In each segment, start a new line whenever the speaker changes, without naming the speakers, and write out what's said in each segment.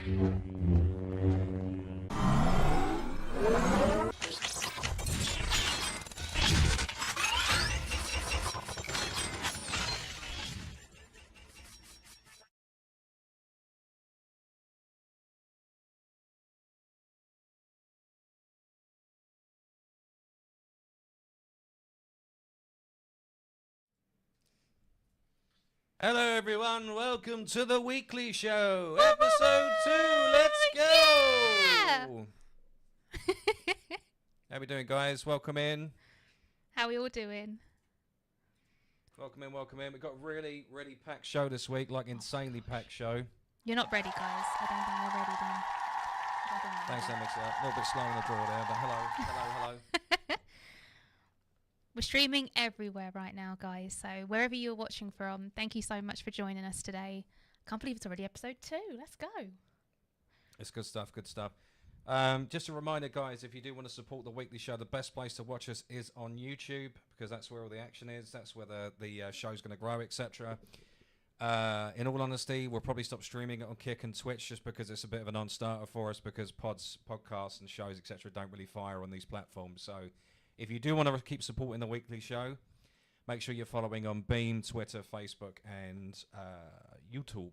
Hello everyone, welcome to the weekly show, episode 2, let's go!
Yeah.
How we doing guys? Welcome in.
How are we all doing?
Welcome in. We've got a really packed show this week, like insanely packed show.
You're not ready, guys. I don't think we're ready then.
Thanks, that makes it up. A little bit slow on the draw there, but hello.
We're streaming everywhere right now, guys. So wherever you're watching from, thank you so much for joining us today. Can't believe it's already episode 2. Let's go.
It's good stuff. Just a reminder, guys, if you do want to support the weekly show, the best place to watch us is on YouTube, because that's where all the action is. That's where the show's going to grow, etc. In all honesty, we'll probably stop streaming it on Kick and Twitch just because it's a bit of a non-starter for us, because podcasts and shows, etc. don't really fire on these platforms. So if you do want to keep supporting the weekly show, make sure you're following on Beam, Twitter, Facebook, and YouTube.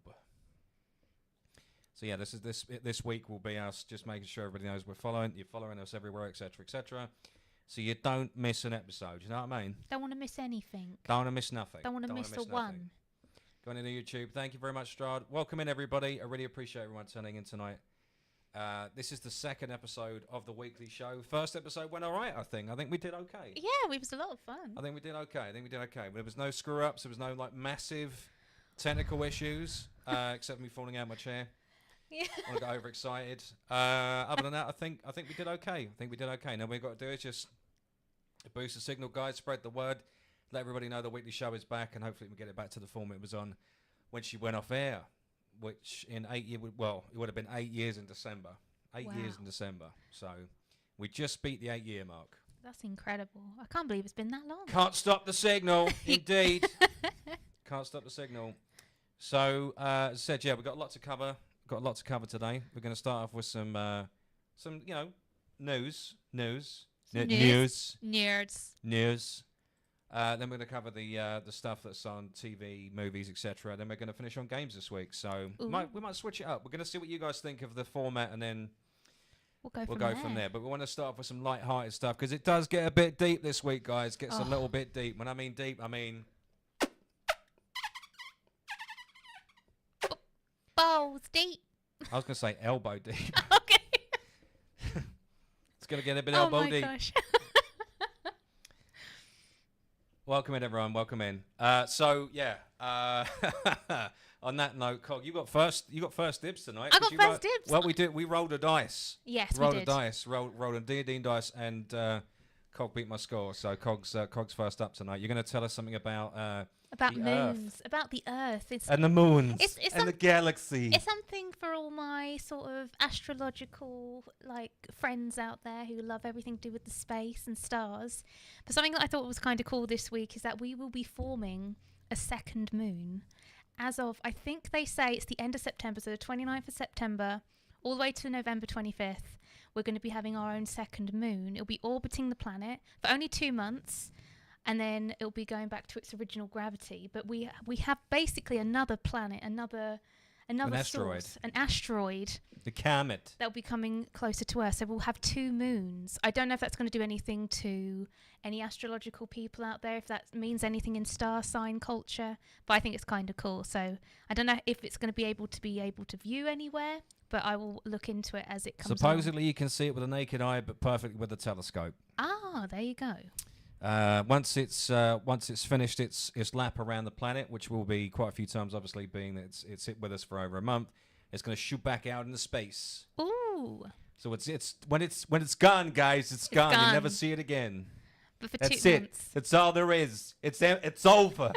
So yeah, this week will be us just making sure everybody knows you're following us everywhere, etc. So you don't miss an episode. You know what I mean?
Don't want to miss anything.
Don't want to miss nothing.
Don't want to miss one.
Going into YouTube. Thank you very much, Strad. Welcome in, everybody. I really appreciate everyone turning in tonight. This is the second episode of the weekly show. First episode went all right, I think. I think we did okay.
Yeah, it was a lot of fun.
I think we did okay. There was no screw-ups. There was no like massive technical issues, except me falling out of my chair.
Yeah.
I got overexcited. Other than that, I think we did okay. Now what we've got to do is just boost the signal, guys. Spread the word. Let everybody know the weekly show is back, and hopefully we can get it back to the form it was on when she went off air, which in 8 years, well, it would have been 8 years in December. 8 years in December. So we just beat the 8-year mark.
That's incredible. I can't believe it's been that long.
Can't stop the signal, indeed. Can't stop the signal. So, as I said, yeah, we've got a lot to cover. Got a lot to cover today. We're going to start off with some news. Then we're going to cover the stuff that's on TV, movies, etc. Then we're going to finish on games this week. So we might switch it up. We're going to see what you guys think of the format, and then we'll go from there. But we want to start off with some light-hearted stuff, because it does get a bit deep this week, guys. Gets a little bit deep. When I mean deep, I mean
balls deep.
I was going to say elbow deep.
Okay.
It's going to get a bit elbow deep.
Oh my gosh.
Welcome in, everyone. Welcome in. So yeah. On that note, Cog, you got first dibs tonight.
I got first dibs.
Well, we did. We rolled a dice.
Yes,
rolled
we did.
Rolled a D&D dice, and Cog beat my score. So Cog's first up tonight. You're going to tell us something about the
moons,
Earth.
about the Earth.
And the moons.
It's
and the galaxy.
It's something for all my sort of astrological friends out there who love everything to do with the space and stars. But something that I thought was kind of cool this week is that we will be forming a second moon as of, I think they say it's the end of September, so the 29th of September all the way to November 25th. We're going to be having our own second moon. It'll be orbiting the planet for only 2 months, and then it'll be going back to its original gravity. But we have basically another planet, another source, an asteroid.
The comet.
That'll be coming closer to Earth. So we'll have 2 moons. I don't know if that's going to do anything to any astrological people out there, if that means anything in star sign culture, but I think it's kind of cool. So I don't know if it's going to be able to view anywhere, but I will look into it as it comes
Supposedly you can see it with a naked eye, but perfectly with a telescope.
Ah, there you go.
Once it's finished its lap around the planet, which will be quite a few times, obviously, being that it's hit with us for over a month, it's going to shoot back out into space.
Ooh.
So it's when it's gone, guys. It's gone. You never see it again.
But for
That's
2
it.
months.
That's all there is. It's over.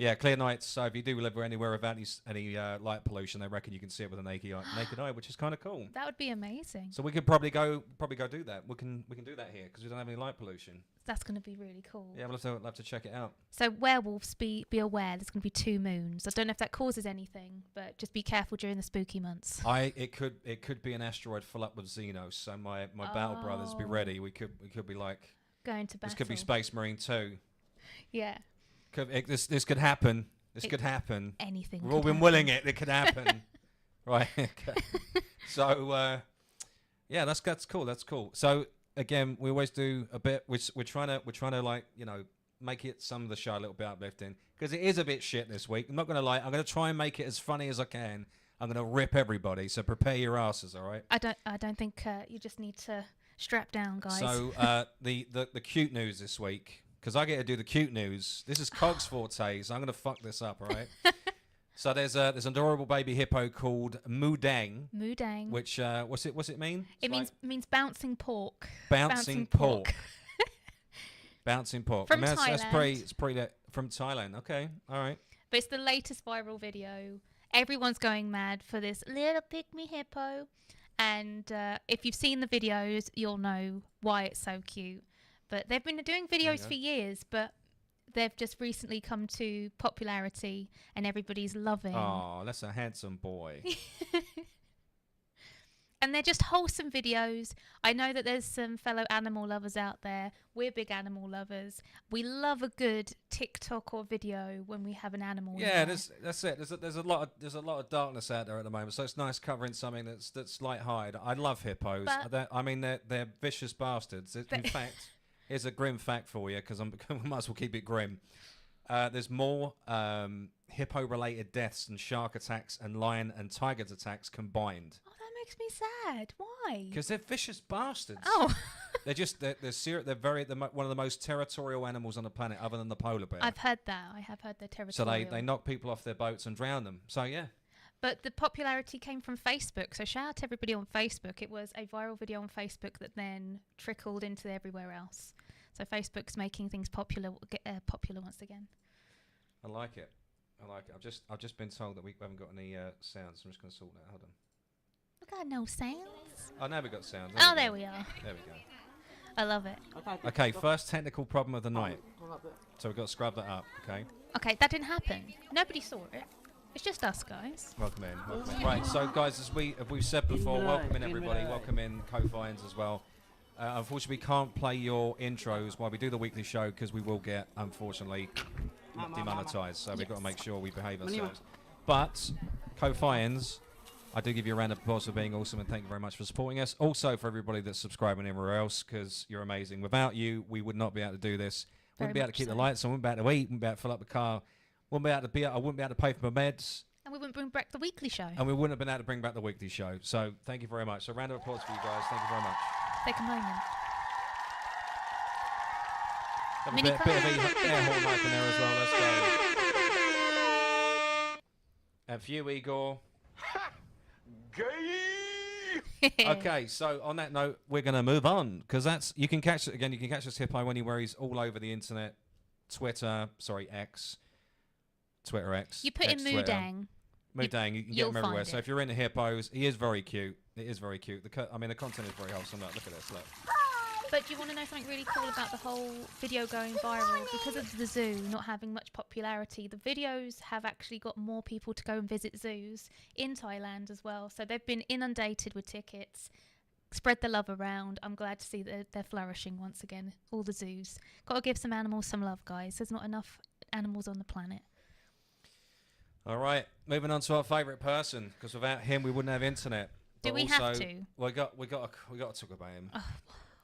Yeah, clear nights. So if you do live anywhere without any light pollution, they reckon you can see it with a naked eye, which is kind of cool.
That would be amazing.
So we could probably go do that. We can do that here because we don't have any light pollution.
That's going to be really cool.
Yeah, we'll have to check it out.
So werewolves, be aware. There's going to be 2 moons. I don't know if that causes anything, but just be careful during the spooky months.
It could be an asteroid full up with Xenos. So my battle brothers, be ready. We could be like
going to battle.
This could be Space Marine 2.
Yeah.
This could happen. This could happen.
Anything.
We've all been willing it. It could happen. Right. Okay. So yeah, that's cool. That's cool. So again, we always do a bit. We're trying to like make it some of the show a little bit uplifting because it is a bit shit this week. I'm not gonna lie. I'm gonna try and make it as funny as I can. I'm gonna rip everybody. So prepare your asses. All right.
I don't think you just need to strap down, guys.
So the cute news this week. Because I get to do the cute news. This is Cog's forte, so I'm gonna fuck this up, all right? So there's an adorable baby hippo called Mudang.
Mudang.
Which what's it mean?
It means bouncing pork.
Bouncing pork. Bouncing pork.
From
Thailand. It's pretty from Thailand. Okay, all right.
But it's the latest viral video. Everyone's going mad for this little pygmy hippo, and if you've seen the videos, you'll know why it's so cute. But they've been doing videos for years, but they've just recently come to popularity and everybody's loving.
Oh, that's a handsome boy.
And they're just wholesome videos. I know that there's some fellow animal lovers out there. We're big animal lovers. We love a good TikTok or video when we have an animal.
Yeah, that's it. There's a lot of darkness out there at the moment, so it's nice covering something that's light-hearted. I love hippos. They're vicious bastards. In fact. Here's a grim fact for you, because we might as well keep it grim. There's more hippo-related deaths than shark attacks and lion and tiger attacks combined.
Oh, that makes me sad. Why?
Because they're vicious bastards.
Oh.
they're one of the most territorial animals on the planet, other than the polar bear.
I've heard that. I have heard they're territorial.
So they knock people off their boats and drown them. So yeah.
But the popularity came from Facebook. So shout out to everybody on Facebook. It was a viral video on Facebook that then trickled into everywhere else. So Facebook's making things popular once again.
I like it. I've just been told that we haven't got any sounds. So I'm just going to sort that. Hold on.
We got no sounds.
Oh, now we got sounds.
There we are.
There we go.
I love it.
Okay, first technical problem of the night. So we've got to scrub that up. Okay.
Okay, that didn't happen. Nobody saw it. It's just us, guys.
Welcome in. Right, so guys, as we've said before, welcome in everybody. Welcome in co-finds as well. Unfortunately, we can't play your intros while we do the weekly show because we will get, unfortunately, demonetized. So we've got to make sure we behave ourselves. But co-finds, I do give you a round of applause for being awesome, and thank you very much for supporting us. Also for everybody that's subscribing everywhere else, because you're amazing. Without you, we would not be able to do this. Wouldn't be able to keep the lights on. Wouldn't be able to eat. Wouldn't be able to fill up the car. I wouldn't be able to pay for my meds.
And we wouldn't bring back the weekly show.
And we wouldn't have been able to bring back the weekly show. So thank you very much. So round of applause for you guys. Thank you very much.
Take a moment.
Have a bit of air horn mic in there as well. Let's go. And for you, Igor. Okay, so on that note, we're going to move on. Because you can catch this hippo anywhere. He's all over the internet. Twitter X.
You put in Mudang.
Mudang, you can get him everywhere. So if you're into hippos, he is very cute. It is very cute. The content is very wholesome. Look at this. Look.
But do you want to know something really cool about the whole video going viral? Because of the zoo not having much popularity, the videos have actually got more people to go and visit zoos in Thailand as well. So they've been inundated with tickets. Spread the love around. I'm glad to see that they're flourishing once again. All the zoos. Got to give some animals some love, guys. There's not enough animals on the planet.
All right, moving on to our favourite person, because without him we wouldn't have internet.
Do we have to?
We got to talk about him.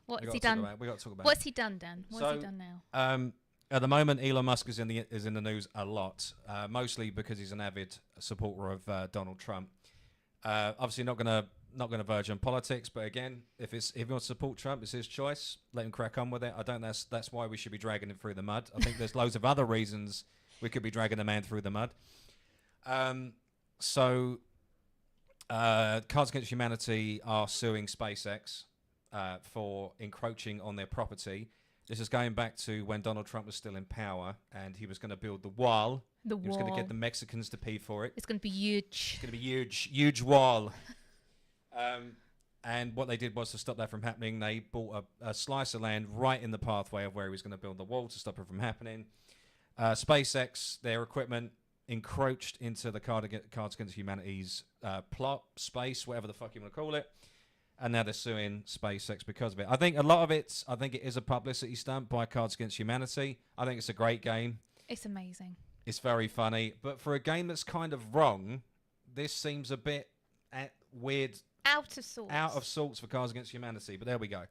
What has he done?
We got to talk about.
What's he done, Dan? What has he done
now? At the moment, Elon Musk is in the news a lot, mostly because he's an avid supporter of Donald Trump. Obviously, not gonna verge on politics, but again, if he wants to support Trump, it's his choice. Let him crack on with it. I don't. That's why we should be dragging him through the mud. I think there's loads of other reasons we could be dragging the man through the mud. Cards Against Humanity are suing SpaceX for encroaching on their property. This is going back to when Donald Trump was still in power, and he was going to build the wall.
The
He was
wall.
going to get the Mexicans to pay for it.
It's going to be huge.
It's going to be huge, huge wall. And what they did was to stop that from happening, they bought a slice of land right in the pathway of where he was going to build the wall to stop it from happening. SpaceX, their equipment encroached into the Cards Against Humanity's plot, space, whatever the fuck you want to call it. And now they're suing SpaceX because of it. I think a lot of it is a publicity stunt by Cards Against Humanity. I think it's a great game.
It's amazing.
It's very funny. But for a game that's kind of wrong, this seems a bit weird.
Out of sorts.
Out of sorts for Cards Against Humanity. But there we go.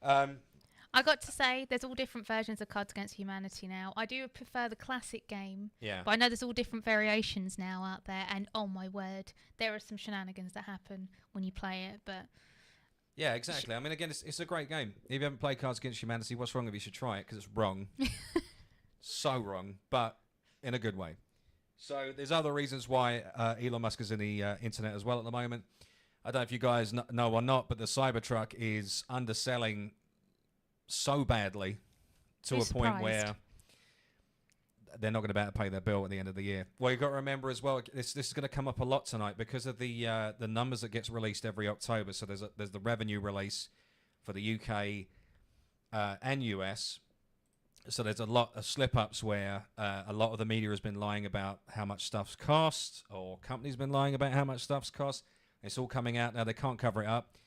I got to say, there's all different versions of Cards Against Humanity now. I do prefer the classic game.
Yeah.
But I know there's all different variations now out there. And oh my word, there are some shenanigans that happen when you play it. But...
yeah, exactly. I mean, again, it's a great game. If you haven't played Cards Against Humanity, what's wrong if you should try it? Because it's wrong. So wrong, but in a good way. So there's other reasons why Elon Musk is in the internet as well at the moment. I don't know if you guys know or not, but the Cybertruck is underselling so badly to a point where they're not going to be able to pay their bill at the end of the year. Well, you've got to remember as well, this is going to come up a lot tonight because of the numbers that gets released every October. So there's the revenue release for the UK and US. So there's a lot of slip-ups where a lot of the media has been lying about how much stuff's cost, or companies been lying about how much stuff's cost. It's all coming out now. They can't cover it up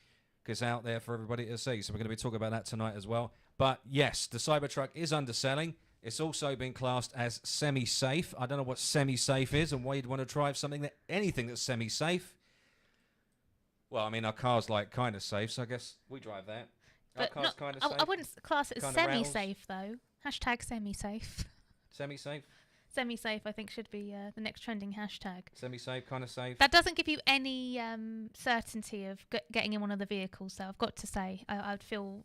because it's out there for everybody to see. So we're going to be talking about that tonight as well. But yes, the Cybertruck is underselling. It's also been classed as semi-safe. I don't know what semi-safe is and why you'd want to drive anything that's semi-safe. Well, I mean, our car's like kind of safe, so I guess we drive that. Our car's kind of safe.
I wouldn't class it as
Kinda
semi-safe, though. Hashtag semi-safe.
Semi-safe?
Semi-safe, I think, should be the next trending hashtag.
Semi-safe, kind of safe.
That doesn't give you any certainty of getting in one of the vehicles. So I've got to say, I'd feel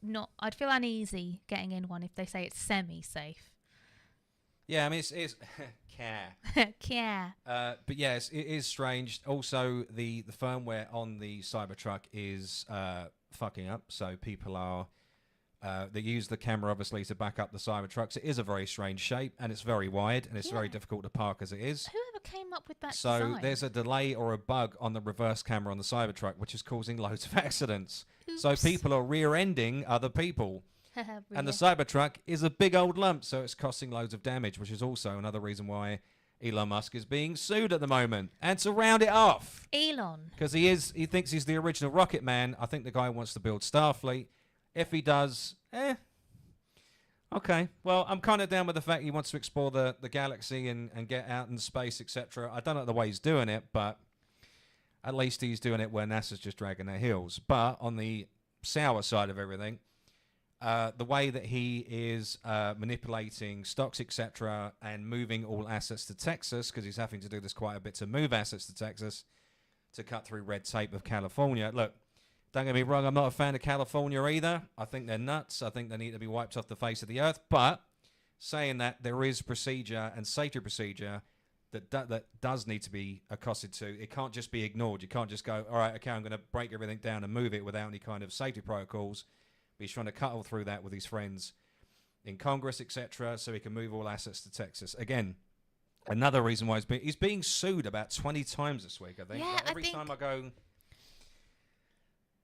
uneasy getting in one if they say it's semi-safe.
Yeah, I mean it's care.
Yeah.
But yes, it is strange. Also, the firmware on the Cybertruck is fucking up. So people are they use the camera obviously to back up the Cybertrucks. It is a very strange shape and it's very wide and it's very difficult to park as it is.
Whoever came up with that
So
design?
there's a delay or a bug on the reverse camera on the Cybertruck, which is causing loads of accidents.
Oops.
So people are rear-ending other people. And the
Really?
Cybertruck is a big old lump, so it's costing loads of damage, which is also another reason why Elon Musk is being sued at the moment. And to round it off,
Elon.
because he thinks he's the original rocket man. I think the guy wants to build Starfleet. If he does, okay. Well, I'm kind of down with the fact he wants to explore the galaxy and get out in space, etc. I don't know the way he's doing it, but at least he's doing it where NASA's just dragging their heels. But on the sour side of everything, the way that he is manipulating stocks, etc., and moving all assets to Texas, because he's having to do this quite a bit to move assets to Texas to cut through red tape of California. Look, don't get me wrong, I'm not a fan of California either. I think they're nuts. I think they need to be wiped off the face of the earth. But saying that, there is procedure and safety procedure that does need to be accosted to. It can't just be ignored. You can't just go, all right, okay, I'm going to break everything down and move it without any kind of safety protocols. But he's trying to cut all through that with his friends in Congress, etc., so he can move all assets to Texas. Again, another reason why he's being sued about 20 times this week, I think.
Yeah,
Like every time I go,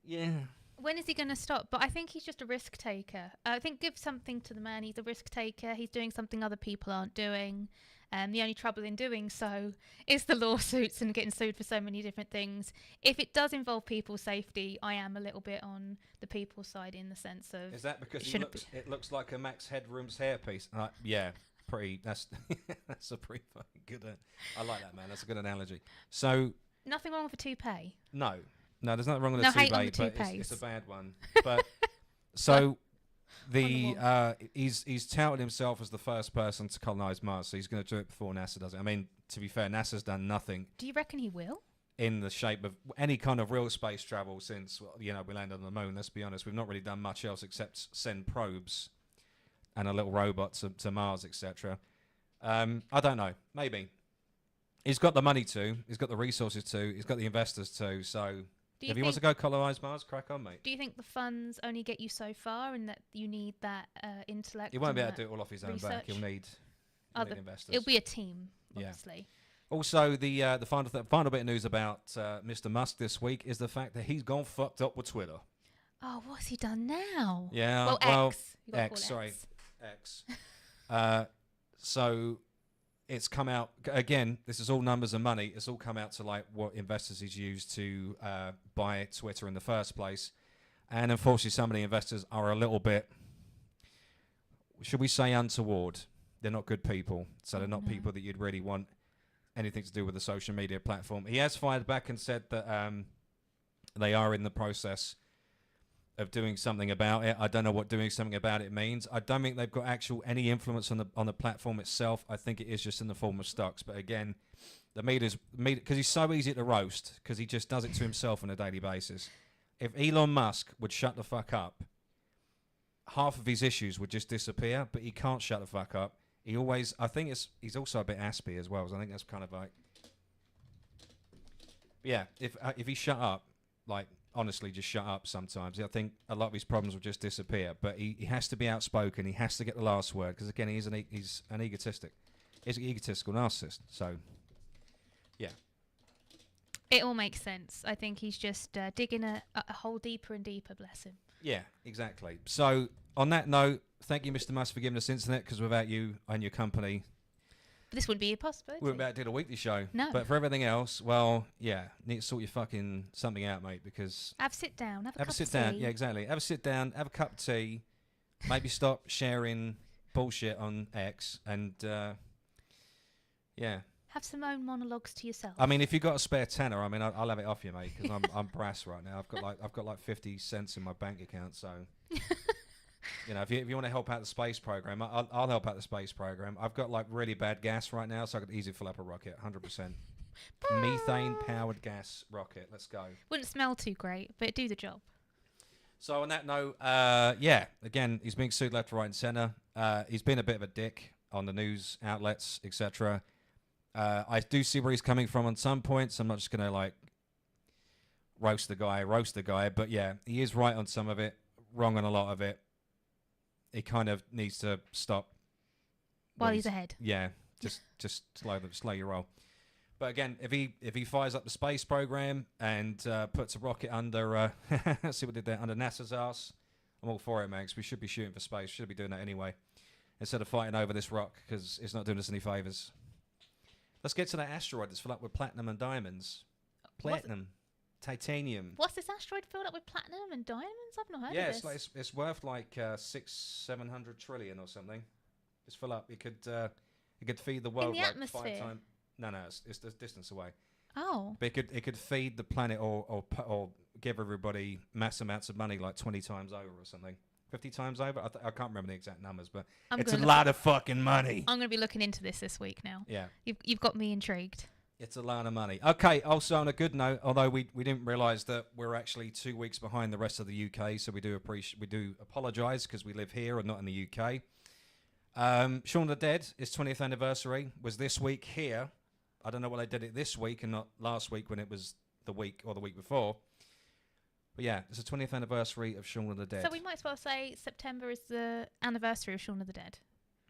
yeah.
When is he going to stop? But I think he's just a risk taker. I think give something to the man. He's a risk taker. He's doing something other people aren't doing. The only trouble in doing so is the lawsuits and getting sued for so many different things. If it does involve people's safety, I am a little bit on the people's side in the sense of...
Is that because it looks like a Max Headroom's hairpiece? Yeah, pretty. That's that's a pretty fucking good... I like that, man. That's a good analogy. So...
Nothing wrong with a toupee.
No, there's nothing wrong with
No
a
hate on
toupee,
the
but
toupees.
it's a bad one. But so... he's touted himself as the first person to colonize Mars, so he's going to do it before NASA does it. I mean, to be fair, NASA's done nothing
Do you reckon he will?
in the shape of any kind of real space travel since we landed on the moon. Let's be honest, we've not really done much else except send probes and a little robot to Mars, etc. I don't know. Maybe he's got the money to, he's got the resources to, he's got the investors to. So
Do you
If you want to go colonize Mars, crack on, mate.
Do you think the funds only get you so far, and that you need that intellect?
He won't
and
be able to
that
do it all off his own back.
research?
He'll need investors.
It'll be a team,
Yeah.
obviously.
Also, the final bit of news about Mr. Musk this week is the fact that he's gone fucked up with Twitter.
Oh, what's he done now?
Yeah,
well, X. You gotta
X,
call
sorry,
X.
X. So it's come out again. This is all numbers and money. It's all come out to like what investors he's used to buy Twitter in the first place, and unfortunately, some of the investors are a little bit, should we say, untoward. They're not good people, so they're not people that you'd really want anything to do with the social media platform. He has fired back and said that they are in the process of doing something about it. I don't know what doing something about it means. I don't think they've got any influence on the platform itself. I think it is just in the form of stocks. But again, the media, because he's so easy to roast, because he just does it to himself on a daily basis. If Elon Musk would shut the fuck up, half of his issues would just disappear. But he can't shut the fuck up. He always, I think he's also a bit aspy as well. So I think that's kind of like, yeah. If he shut up, like honestly, just shut up sometimes, I think a lot of his problems will just disappear. But he has to be outspoken. He has to get the last word because again, he's an egotistical narcissist. So, yeah.
It all makes sense. I think he's just digging a hole deeper and deeper. Bless him.
Yeah, exactly. So on that note, thank you, Mr. Musk, for giving us internet, because without you and your company,
But this wouldn't be a possibility.
we wouldn't be able to do the weekly show.
No.
But for everything else, well, yeah, need to sort your fucking something out, mate, because...
Have a sit down. Have a
Have a
cup
sit
of
down.
tea.
Yeah, exactly. Have a sit down, have a cup of tea, maybe stop sharing bullshit on X, and, yeah.
Have some own monologues to yourself.
I mean, if you've got a spare tenner, I mean, I'll have it off you, mate, because I'm brass right now. I've got like 50 cents in my bank account, so... You know, if you want to help out the space program, I'll help out the space program. I've got like really bad gas right now, so I could easily fill up a rocket, 100%. Methane-powered gas rocket. Let's go.
Wouldn't smell too great, but do the job.
So on that note, yeah, again, he's being sued left, right, and centre. He's been a bit of a dick on the news outlets, etc. I do see where he's coming from on some points. I'm not just going to like roast the guy, but yeah, he is right on some of it, wrong on a lot of it. He kind of needs to stop
While he's ahead.
Yeah, just slow your roll. But again, if he fires up the space program and puts a rocket under, see what did there under NASA's ass, I'm all for it, man. 'Cause we should be shooting for space. Should be doing that anyway, instead of fighting over this rock, because it's not doing us any favors. Let's get to that asteroid that's filled up with platinum and diamonds. Platinum. Titanium.
What's this asteroid filled up with platinum and diamonds? I've not heard of this.
Yeah, it's worth like 600-700 trillion or something. It's full up. It could feed the world
the
like
atmosphere?
5 times. No, it's the distance away.
Oh.
But it could feed the planet or give everybody mass amounts of money like 20 times over or something. 50 times over. I can't remember the exact numbers, but it's a lot of fucking money.
I'm going to be looking into this week now.
Yeah.
You've got me intrigued.
It's a lot of money. Okay, also on a good note, although we didn't realise that we're actually 2 weeks behind the rest of the UK, so we do apologise because we live here and not in the UK. Shaun of the Dead, its 20th anniversary, was this week here. I don't know why they did it this week and not last week when it was the week or the week before. But yeah, it's the 20th anniversary of Shaun of the Dead.
So we might as well say September is the anniversary of Shaun of the Dead.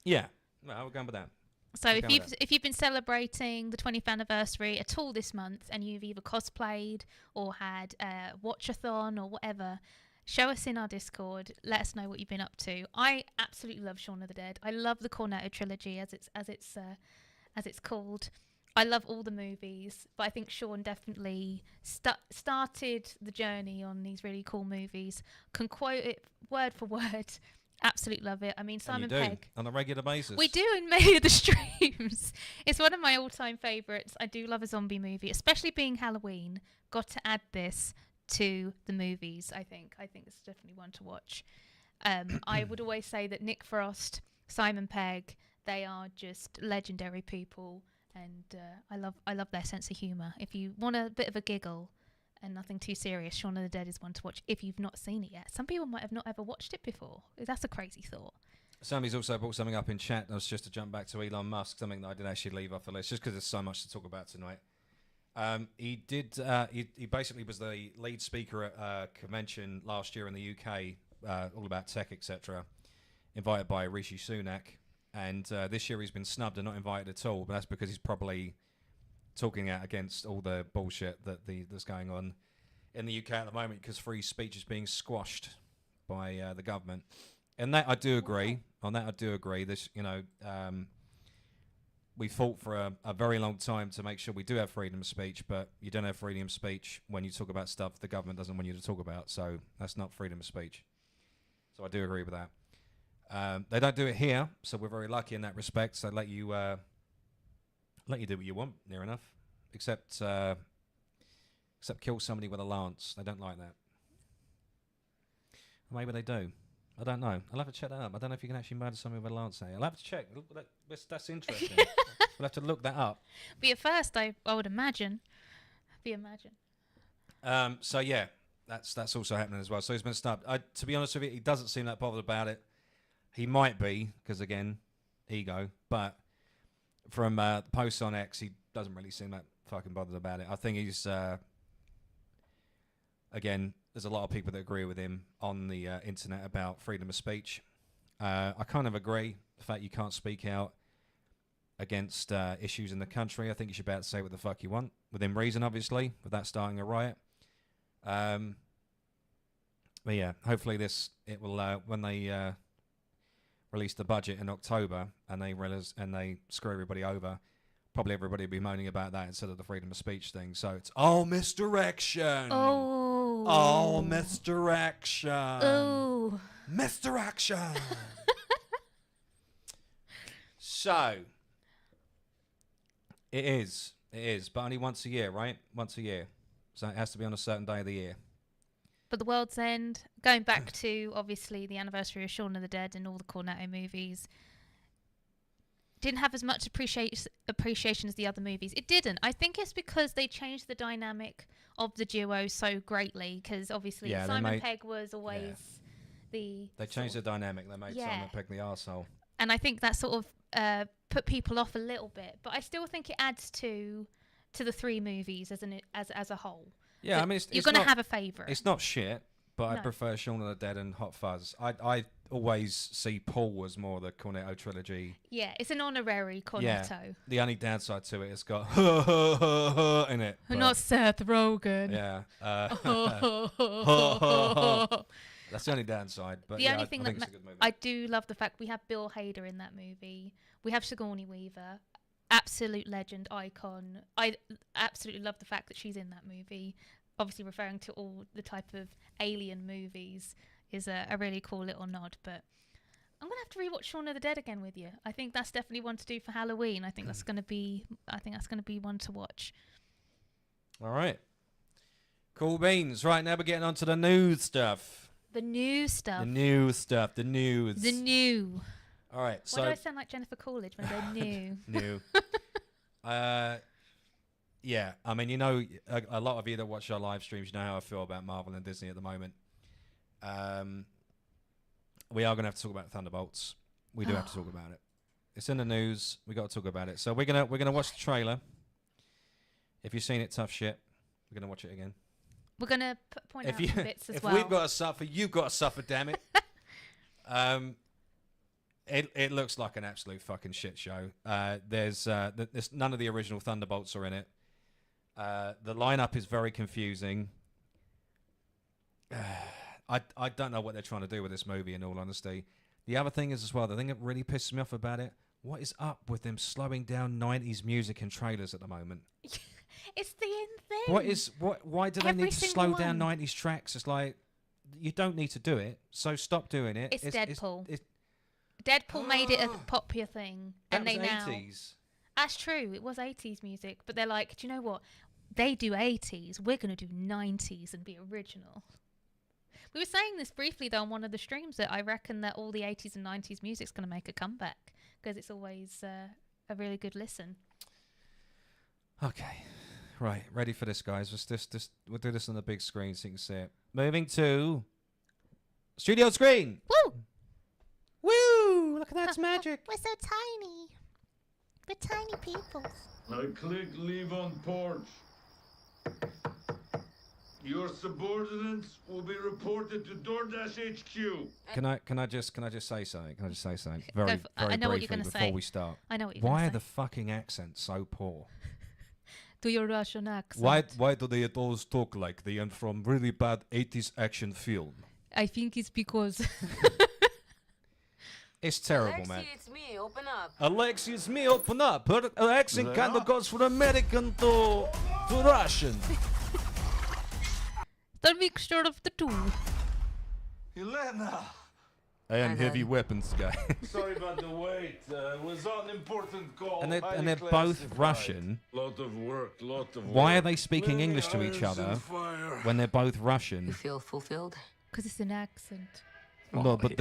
Yeah, well, we're going with that.
So if you've been celebrating the 20th anniversary at all this month, and you've either cosplayed or had a watch-a-thon or whatever, show us in our Discord. Let us know what you've been up to. I absolutely love Shaun of the Dead. I love the Cornetto trilogy as it's called. I love all the movies, but I think Shaun definitely started the journey on these really cool movies. Can quote it word for word. Absolutely love it. I mean, Simon Pegg.
On a regular basis.
We do in many of the streams. It's one of my all-time favourites. I do love a zombie movie, especially being Halloween. Got to add this to the movies, I think. I think it's definitely one to watch. I would always say that Nick Frost, Simon Pegg, they are just legendary people. And I love their sense of humour. If you want a bit of a giggle and nothing too serious, Shaun of the Dead is one to watch if you've not seen it yet. Some people might have not ever watched it before. That's a crazy thought.
Somebody's also brought something up in chat. That was just to jump back to Elon Musk, something that I did actually leave off the list, just because there's so much to talk about tonight. He did. He basically was the lead speaker at a convention last year in the UK, all about tech, etc. Invited by Rishi Sunak, and this year he's been snubbed and not invited at all. But that's because he's probably talking out against all the bullshit that's going on in the UK at the moment, because free speech is being squashed by the government. And that I do agree. On that I do agree. This, we fought for a very long time to make sure we do have freedom of speech, but you don't have freedom of speech when you talk about stuff the government doesn't want you to talk about. So that's not freedom of speech. So I do agree with that. They don't do it here, so we're very lucky in that respect. So let you do what you want, near enough, except kill somebody with a lance. They don't like that. Or maybe they do. I don't know. I'll have to check that up. I don't know if you can actually murder somebody with a lance. I'll have to check. That's interesting. We'll have to look that up.
Be at first, I would imagine.
So yeah, that's also happening as well. So he's been snubbed. To be honest with you, he doesn't seem that bothered about it. He might be, because again, ego. But from posts on X, he doesn't really seem that fucking bothered about it. I think he's again, there's a lot of people that agree with him on the internet about freedom of speech. I kind of agree. The fact you can't speak out against issues in the country, I think you should be able to say what the fuck you want, within reason, obviously, without starting a riot. But yeah, hopefully it will, when they release the budget in October and they screw everybody over, probably everybody will be moaning about that instead of the freedom of speech thing. So it's misdirection. Misdirection.
Oh.
Misdirection. So it is, but only once a year, right? Once a year. So it has to be on a certain day of the year.
But The World's End, going back to obviously the anniversary of Shaun of the Dead and all the Cornetto movies, didn't have as much appreciation as the other movies. It didn't. I think it's because they changed the dynamic of the duo so greatly, because obviously Simon Pegg was always the...
They changed the dynamic. They made Simon Pegg the arsehole.
And I think that sort of put people off a little bit. But I still think it adds to the three movies as a whole.
Yeah,
but
I mean,
you're going to have a favourite.
It's not shit, but I prefer Shaun of the Dead and Hot Fuzz. I always see Paul as more the Cornetto trilogy.
Yeah, it's an honorary Cornetto.
Yeah, the only downside to it, it's got in it.
Not Seth Rogen.
Yeah. That's the only downside. But
the only thing
I think it's a good movie.
I do love the fact we have Bill Hader in that movie. We have Sigourney Weaver, absolute legend, icon. I absolutely love the fact that she's in that movie. Obviously referring to all the type of alien movies is a really cool little nod. But I'm going to have to rewatch Shaun of the Dead again with you. I think that's definitely one to do for Halloween. I think that's going to be one to watch. All
right. Cool beans. Right, now we're getting on to the news stuff.
The new stuff.
The new stuff. The news.
The new.
All right.
Why do I sound like Jennifer Coolidge when I go new?
New. Yeah. I mean, a lot of you that watch our live streams, you know how I feel about Marvel and Disney at the moment. We are going to have to talk about Thunderbolts. We do have to talk about it. It's in the news. We got to talk about it. So we're gonna watch the trailer. If you've seen it, tough shit. We're gonna watch it again.
We're going to point out some bits as well.
If we've got to suffer, you've got to suffer, damn it. It looks like an absolute fucking shit show. There's none of the original Thunderbolts are in it. The lineup is very confusing. I don't know what they're trying to do with this movie, in all honesty. The other thing is as well, the thing that really pisses me off about it, what is up with them slowing down 90s music and trailers at the moment?
It's the end thing.
Why do they need to slow down 90s tracks? It's like, you don't need to do it, so stop doing it.
It's Deadpool. Deadpool made it a popular thing.
That was 80s.
That's true. It was 80s music. But they're like, do you know what? They do 80s. We're going to do 90s and be original. We were saying this briefly, though, on one of the streams, that I reckon that all the 80s and 90s music's going to make a comeback, because it's always a really good listen.
Okay. Right. Ready for this, guys. We'll do this on the big screen so you can see it. Moving to studio screen.
Woo!
Woo! Look at that, it's magic.
We're so tiny. We're tiny people.
I click leave on porch. Your subordinates will be reported to DoorDash HQ.
Can I just say something? Can I just say something? Very
I know what you're
briefly
gonna
before
say.
we start.
I know what you're going
Why
to
are
say.
the fucking accents so poor?
Do your Russian accent.
Why do they always talk like they are from really bad 80s action film?
I think it's because...
It's terrible, man.
It's me. Open up.
Alexi, it's me, open up. Her accent kind of goes from American to Russian.
the mixture of the two.
Elena!
I am heavy weapons guy.
Sorry about the wait. Was on an important call.
and they're both Russian.
Lot of work, lot of work.
Why are they speaking English to each other when they're both
You
Russian?
feel fulfilled?
Because it's an accent.
No, but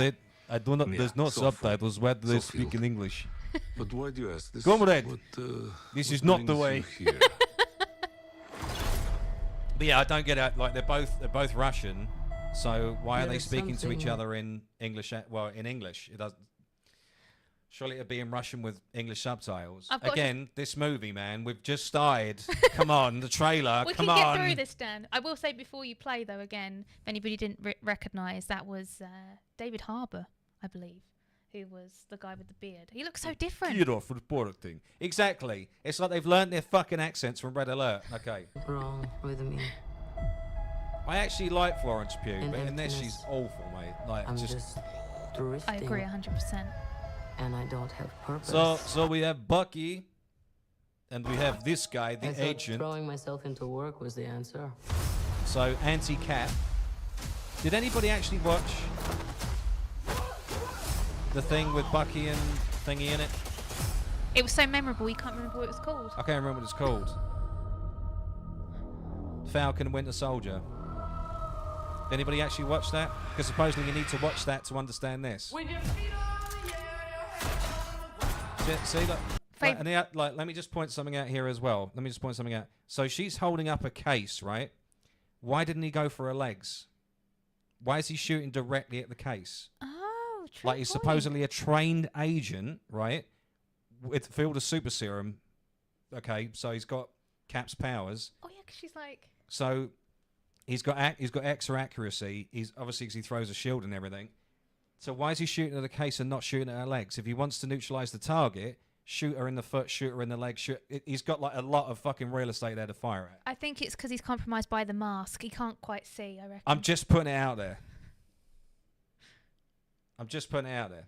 I do not.
Yeah,
There's no
so
subtitles. Why do they
so
speak in English?
But why do you ask this?
Comrade,
What,
this
what
is not the
brings
way.
you here?
But yeah, I don't get it. Like they're both Russian, so why are they
There's
speaking to each
something-
other in English? Well, in English, it doesn't. Surely it'd be in Russian with English subtitles.
I've got
Again, this movie, man, we've just started. Come on, the trailer.
We
come
can get
on.
through this, Dan. I will say before you play, though, again, if anybody didn't recognise, that was David Harbour, I believe, who was the guy with the beard. He looks so different.
Get off reporting. Exactly. It's like they've learned their fucking accents from Red Alert. Okay.
Wrong with me.
I actually like Florence Pugh,
And
but in this
emptiness.
she's awful, mate. Like
I'm
just.
just drifting.
I agree 100%.
And I don't have purpose.
So we have Bucky, and we have this guy, the
I thought
agent.
throwing myself into work was the answer.
So anti-Cap. Did anybody actually watch the thing with Bucky and thingy in it?
It was so memorable, you can't remember what it was called.
I can't remember what it's called. Falcon and Winter Soldier. Did anybody actually watch that? Because supposedly you need to watch that to understand this. See, look. Like, and let me just point something out here as well. Let me just point something out. So she's holding up a case, right? Why didn't he go for her legs? Why is he shooting directly at the case?
Oh, true.
Like he's supposedly a trained agent, right? With filled with super serum. Okay, so he's got Cap's powers.
Oh, yeah, 'cause she's like...
So he's got extra accuracy. He's obviously 'cause he throws a shield and everything. So why is he shooting at the case and not shooting at her legs? If he wants to neutralize the target, shoot her in the foot, shoot her in the leg. He's got like a lot of fucking real estate there to fire at.
I think it's because he's compromised by the mask. He can't quite see, I reckon.
I'm just putting it out there. I'm just putting it out there.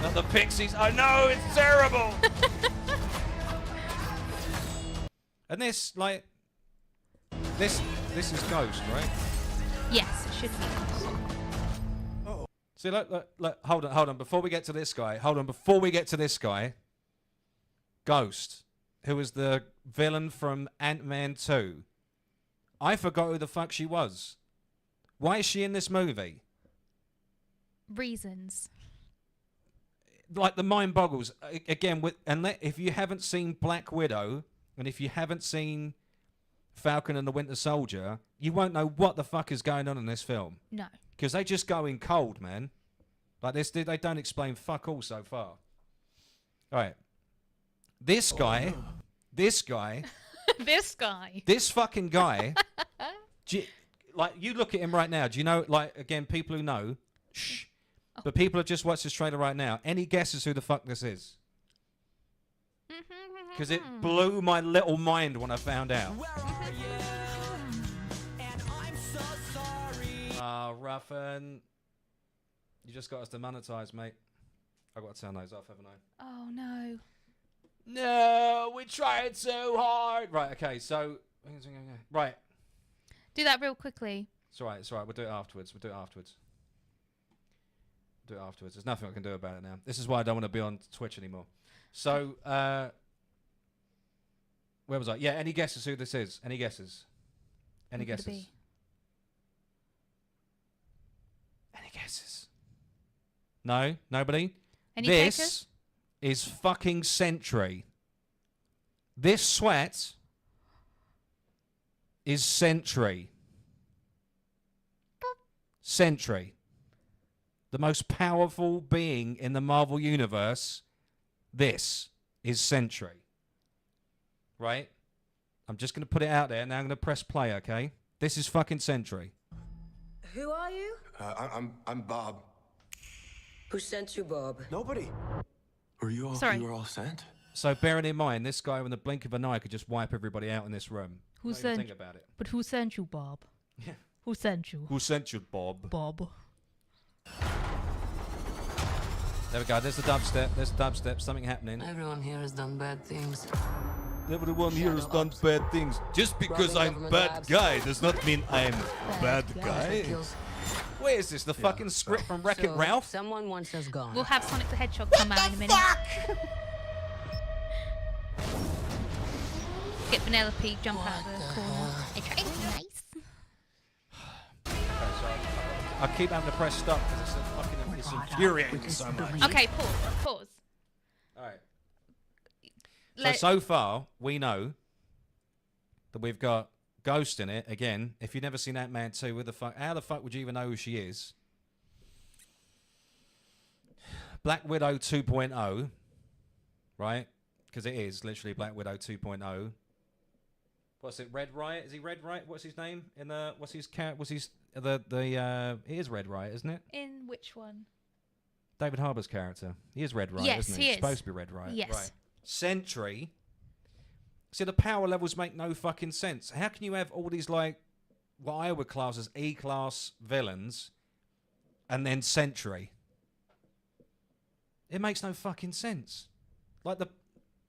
Not the Pixies. I know, it's terrible. And this, like, this is Ghost, right?
Yes, it should be.
See, look, hold on. Before we get to this guy, Ghost, who was the villain from Ant-Man 2. I forgot who the fuck she was. Why is she in this movie?
Reasons.
Like, the mind boggles. Again, if you haven't seen Black Widow, and if you haven't seen Falcon and the Winter Soldier, you won't know what the fuck is going on in this film.
No.
Because they just go in cold, man. Like this, they don't explain fuck all so far. All right. This guy,
This guy.
this fucking guy, like, you look at him right now. Do you know, like, again, people who know, shh, but people have just watched this trailer right now. Any guesses who the fuck this is? Because it blew my little mind when I found out. Ruffin. You just got us demonetized, mate. I've got to turn those off, haven't I?
Oh, no.
No, we tried so hard. Right, okay, so... Right.
Do that real quickly.
It's all right, it's all right. We'll do it afterwards. There's nothing I can do about it now. This is why I don't want to be on Twitch anymore. So, where was I? Yeah, any guesses who this is? Any guesses? Any
Who could it
guesses?
be?
Any guesses? No? Nobody?
Any
This
takers?
is fucking Sentry. This sweat is Sentry. Sentry. The most powerful being in the Marvel Universe this is Sentry. Right? I'm just going to put it out there. Now I'm going to press play, okay? This is fucking Sentry.
Who are you?
I'm Bob.
Who sent you, Bob?
Nobody. Were you all?
Sorry.
You were all sent.
So bearing in mind, this guy with the blink of an eye could just wipe everybody out in this room.
Who
Not even
sent?
think about it.
But who sent you, Bob?
Yeah.
Who sent you?
Who sent you, Bob?
Bob.
There we go. There's the dubstep. There's the dubstep. Something happening.
Everyone here has done bad things.
Everyone here has done bad things. Just because
Robbing
I'm
government
bad
labs.
guy does not mean I'm bad
guy.
guy.
Kills.
Where is this? The fucking script from Wreck-It
So,
Ralph?
Someone wants us gone.
We'll have Sonic the Hedgehog come out in a minute. Get Penelope, jump out of the corner. I tried to be nice.
I keep having to press stop because it's so fucking it's infuriating so much.
Okay, pause.
Alright.
Let-
So far, we know that we've got Ghost in it. Again, if you've never seen Ant-Man 2, how the fuck would you even know who she is? Black Widow 2.0, right? Because it is literally Black Widow 2.0. What's it? Red Riot? Is he Red Riot? What's his name? In the what's his it is Red Riot, isn't it?
In which one?
David Harbour's character. He is Red Riot,
Yes,
isn't he?
he
He's
is.
supposed to be Red Riot.
Yes.
Right. Sentry. See, the power levels make no fucking sense. How can you have all these, like, what I would class as E-class villains, and then Sentry? It makes no fucking sense. Like,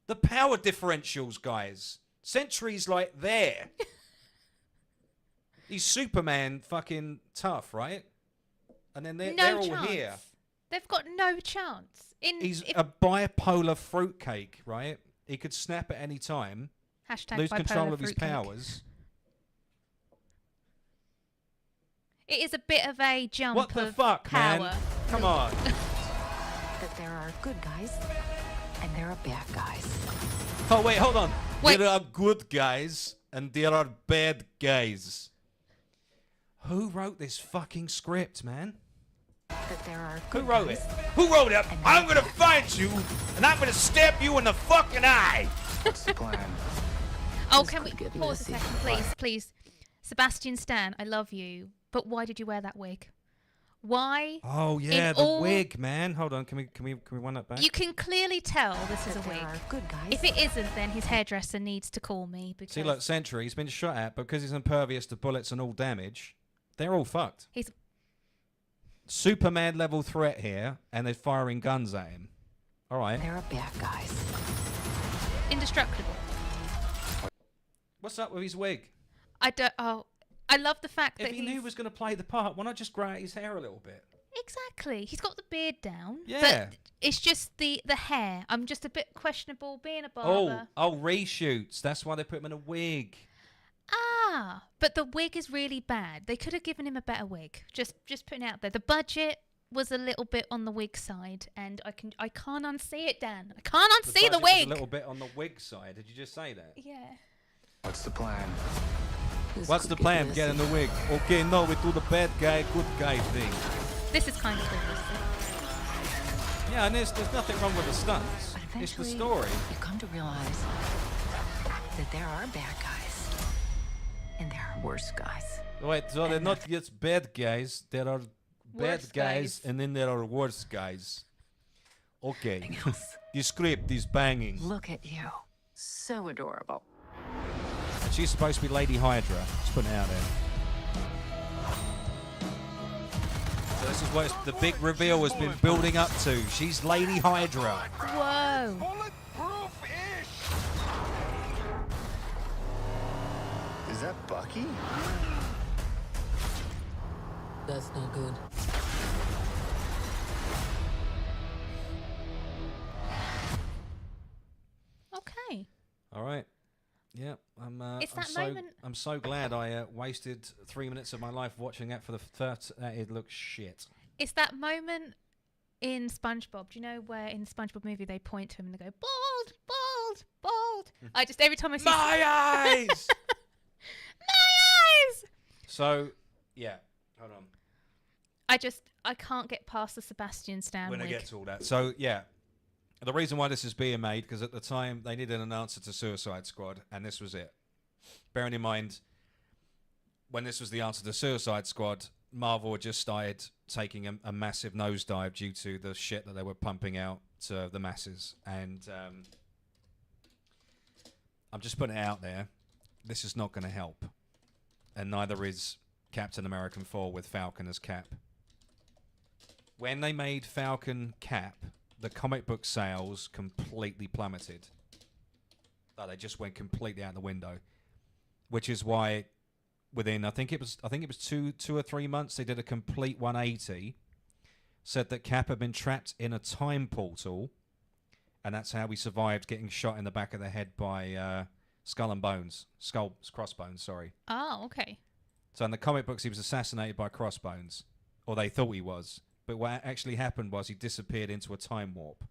the power differentials, guys. Sentry's, like, there. He's Superman fucking tough, right? And then they're all
chance.
here.
They've got no chance.
He's a bipolar fruitcake, right? He could snap at any time,
Hashtag
lose control
bipolar
of his
fruitcake.
powers.
It is a bit of a jump
What the
of
fuck,
power.
man? Come on.
That there are good guys and there are bad guys.
Oh, wait, hold on.
Wait.
There are good guys and there are bad guys. Who wrote this fucking script, man?
That there are
Who
good
wrote it?
guys.
Who wrote it?
And
I'm
there
gonna
are
find you and I'm gonna stab you in the fucking eye.
What's the plan?
Oh,
This
can we
could get
pause a
messy.
second, please? Sebastian Stan, I love you, but why did you wear that wig? Why?
Oh yeah,
In
the
all-
wig, man. Hold on, can we run that back?
You can clearly tell this is a
That there
wig.
are good guys.
If it isn't, then his hairdresser needs to call me because
See, look, Sentry, he's been shot at, but because he's impervious to bullets and all damage, they're all fucked.
he's
Superman level threat here, and they're firing guns at him. All right.
There are bad guys.
indestructible.
What's up with his wig?
I don't. Oh, I love the fact
If
that
he knew he
he's-
was going to play the part, why not just grow out his hair a little bit?
Exactly. He's got the beard down.
Yeah.
But it's just the hair. I'm just a bit questionable being a
Oh,
barber.
reshoots. That's why they put him in a wig.
Ah, but the wig is really bad. They could have given him a better wig. Just putting it out there. The budget was a little bit on the wig side, and I can't unsee it, Dan. I can't unsee the
budget was
wig.
a little bit on the wig side. Did you just say that?
Yeah.
What's the plan?
This
What's
could
the
get
plan?
messy.
Get in the wig. Okay, no, we do the bad guy, good guy thing.
This is kind of cool. This
Yeah, and there's nothing wrong with the stunts.
But
It's the
eventually,
story.
you come to realize that there are bad guys and there are worse guys.
Wait, so they're
And
not just bad guys. There are bad
Worse
guys,
guys.
and then there are worse guys. Okay.
Anything else?
The script is banging.
Look at you. So adorable.
And she's supposed to be Lady Hydra. Just putting it out there. So this is what the big reveal has been building up to. She's Lady Hydra.
Whoa.
Bulletproof-ish!
Is that Bucky?
That's not good.
Okay.
All right. Yeah,
It's
I'm
that
so
moment-
I'm so glad I wasted 3 minutes of my life watching that for the first. It looks shit.
It's that moment in SpongeBob. Do you know where in the SpongeBob movie they point to him and they go bald, bald, bald? I just every time I see
My eyes.
my eyes.
So yeah, hold on.
I can't get past the Sebastian Stan
When I
wig.
get to all that. So yeah, The reason why this is being made, because at the time they needed an answer to Suicide Squad, and this was it. Bearing in mind, when this was the answer to Suicide Squad, Marvel had just started taking a massive nosedive due to the shit that they were pumping out to the masses. And I'm just putting it out there. This is not going to help. And neither is Captain America 4 with Falcon as Cap. When they made Falcon Cap, the comic book sales completely plummeted. Like, they just went completely out the window. Which is why within I think it was two or 3 months they did a complete 180. Said that Cap had been trapped in a time portal, and that's how he survived getting shot in the back of the head by Crossbones, sorry.
Oh, okay.
So in the comic books he was assassinated by Crossbones, or they thought he was. But what actually happened was he disappeared into a time warp.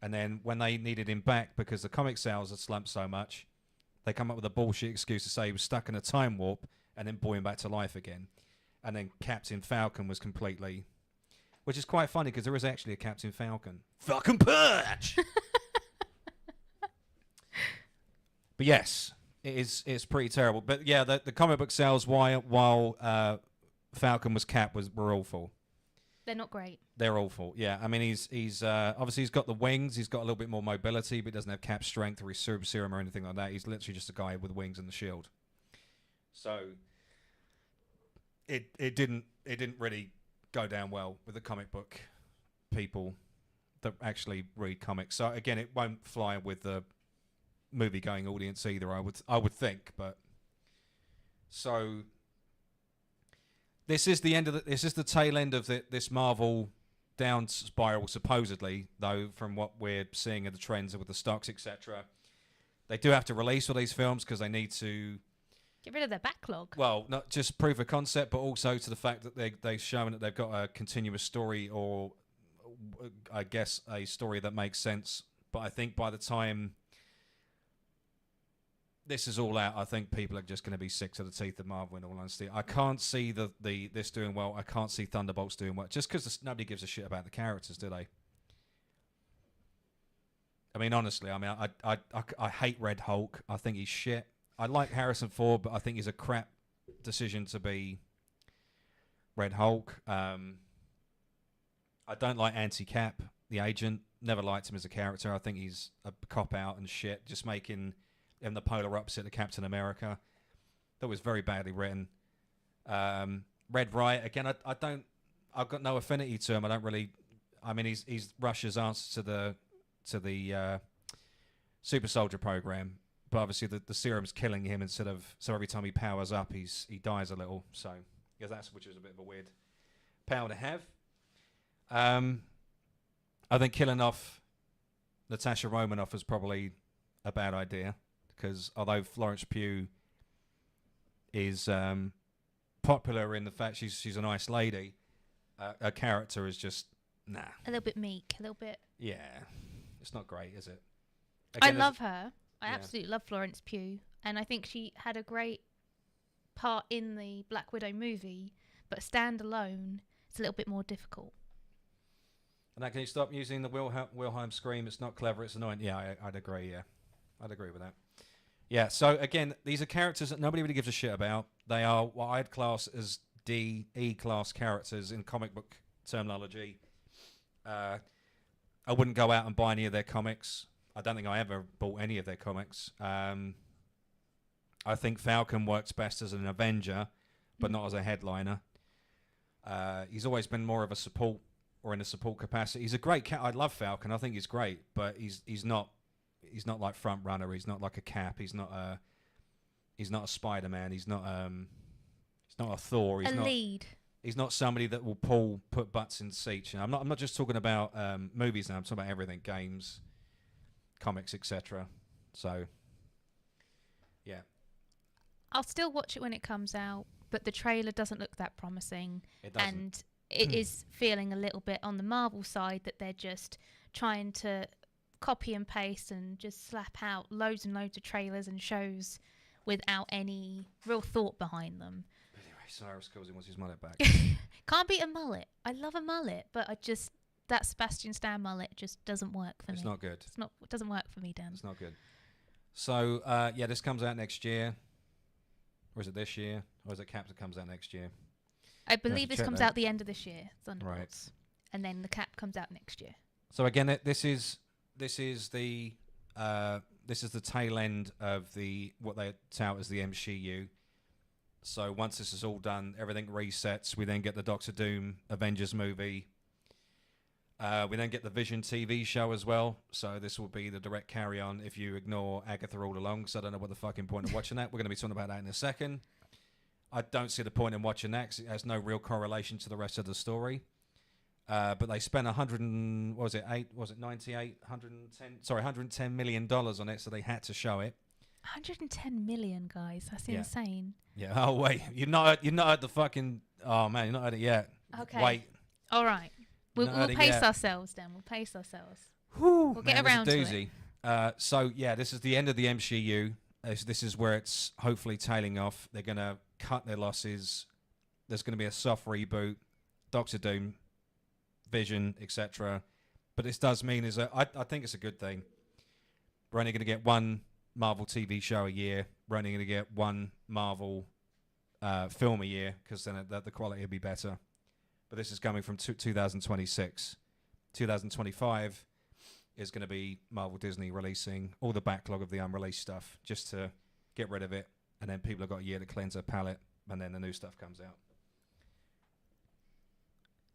And then when they needed him back because the comic sales had slumped so much, they come up with a bullshit excuse to say he was stuck in a time warp and then brought him back to life again. And then Captain Falcon was completely... Which is quite funny because there is actually a Captain Falcon. Falcon Punch! But yes, it's pretty terrible. But yeah, the comic book sales while Falcon was Cap were awful.
They're not great.
They're awful. Yeah, I mean he's obviously he's got the wings. He's got a little bit more mobility, but he doesn't have Cap strength or his super serum or anything like that. He's literally just a guy with wings and the shield. So it didn't really go down well with the comic book people that actually read comics. So again, it won't fly with the movie going audience either. I would think, but so. This is the end of this is the tail end of this Marvel down spiral, supposedly, though, from what we're seeing in the trends with the stocks, etc. They do have to release all these films because they need to
get rid of their backlog.
Well, not just proof of concept, but also to the fact that they've shown that they've got a continuous story, or I guess a story that makes sense. But I think by the time this is all out, I think people are just going to be sick to the teeth of Marvel, in all honesty. I can't see this doing well. I can't see Thunderbolts doing well. Just because nobody gives a shit about the characters, do they? I mean, honestly, I hate Red Hulk. I think he's shit. I like Harrison Ford, but I think he's a crap decision to be Red Hulk. I don't like Anti-Cap, the agent. Never liked him as a character. I think he's a cop-out and shit. Just making... in the polar opposite of Captain America. That was very badly written. Red Riot, again, I've got no affinity to him. I don't really, I mean, he's Russia's answer to the Super Soldier program, but obviously the serum's killing him so every time he powers up, he dies a little. So, yeah, which is a bit of a weird power to have. I think killing off Natasha Romanoff is probably a bad idea. Because although Florence Pugh is popular in the fact she's a nice lady, her character is just nah.
A little bit meek, a little bit.
Yeah, it's not great, is it?
Again, I love her. I
yeah.
absolutely love Florence Pugh, and I think she had a great part in the Black Widow movie. But standalone, it's a little bit more difficult.
And can you stop using the Wilhelm scream? It's not clever. It's annoying. Yeah, I'd agree. Yeah, I'd agree with that. Yeah, so again, these are characters that nobody really gives a shit about. They are what I'd class as D-E class characters in comic book terminology. I wouldn't go out and buy any of their comics. I don't think I ever bought any of their comics. I think Falcon works best as an Avenger, but not as a headliner. He's always been more of a support, or in a support capacity. He's a great cat. I love Falcon. I think he's great, but he's not like front runner. He's not like a Cap. He's not a Spider-Man. He's not a Thor. He's not
lead.
He's not somebody that will put butts in seats. You know, I'm not just talking about movies now. I'm talking about everything, games, comics, etc. So, yeah.
I'll still watch it when it comes out, but the trailer doesn't look that promising.
It doesn't.
And it is feeling a little bit on the Marvel side that they're just trying to copy and paste and just slap out loads and loads of trailers and shows without any real thought behind them.
Anyway, Cyrus calls him, wants his mullet back.
Can't beat a mullet. I love a mullet, but I just that Sebastian Stan mullet just doesn't work for
It's
me.
not good.
It doesn't work for me, Dan.
It's not good. So yeah, this comes out next year, or is it this year, or is it Captain comes out next year?
I believe this
check
comes
that.
out the end of this year, Thunderbolts, and then the Cap comes out next year.
So again, this is the tail end of the what they tout as the MCU. So once this is all done, everything resets. We then get the Doctor Doom Avengers movie. We then get the Vision TV show as well. So this will be the direct carry on if you ignore Agatha all along. So I don't know what the fucking point of watching that. We're going to be talking about that in a second. I don't see the point in watching that 'cause it has no real correlation to the rest of the story. But they spent $110 million on it, so they had to show it.
110 million, guys. That's
Yeah.
insane.
Yeah. Oh wait, you're not at the fucking. Oh man, you're not at it yet.
Okay.
Wait.
All right. We'll
Not
pace
yet.
ourselves, Dan. We'll pace ourselves.
We'll
get around to it.
doozy. So yeah, this is the end of the MCU. This is where it's hopefully tailing off. They're gonna cut their losses. There's gonna be a soft reboot. Doctor Doom, Vision, etc. But this does mean I think it's a good thing. We're only gonna get one Marvel TV show a year. We're only gonna get one Marvel film a year because then the quality will be better. But this is coming from 2026. 2025 is going to be Marvel Disney releasing all the backlog of the unreleased stuff just to get rid of it. And then people have got a year to cleanse their palate. And then the new stuff comes out.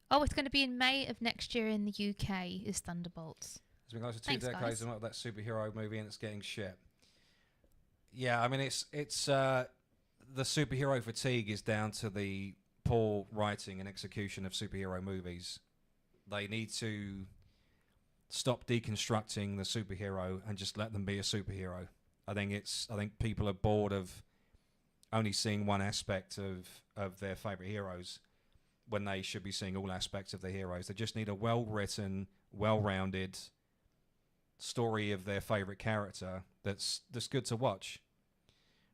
Oh, it's going to be in May of next year in the UK, is Thunderbolts.
It's been close to 2
Thanks,
decades
guys.
and that superhero movie and it's getting shit. Yeah, I mean, it's the superhero fatigue is down to the poor writing and execution of superhero movies. They need to stop deconstructing the superhero and just let them be a superhero. I think people are bored of only seeing one aspect of their favorite heroes when they should be seeing all aspects of the heroes. They just need a well-written, well-rounded story of their favorite character that's good to watch.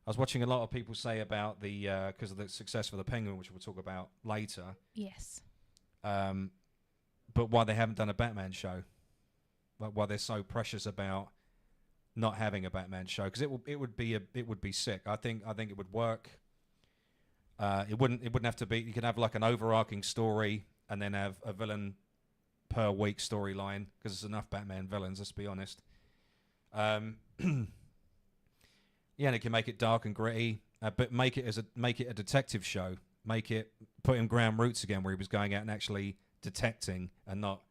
I was watching a lot of people say about the because of the success of the Penguin, which we'll talk about later.
Yes.
But why they haven't done a Batman show? Why they're so precious about not having a Batman show? Because it would be sick. I think it would work. It wouldn't have to be. You could have like an overarching story and then have a villain per week storyline because there's enough Batman villains. Let's be honest. Yeah, and it can make it dark and gritty, but make it a detective show. Put him ground roots again, where he was going out and actually detecting, and not,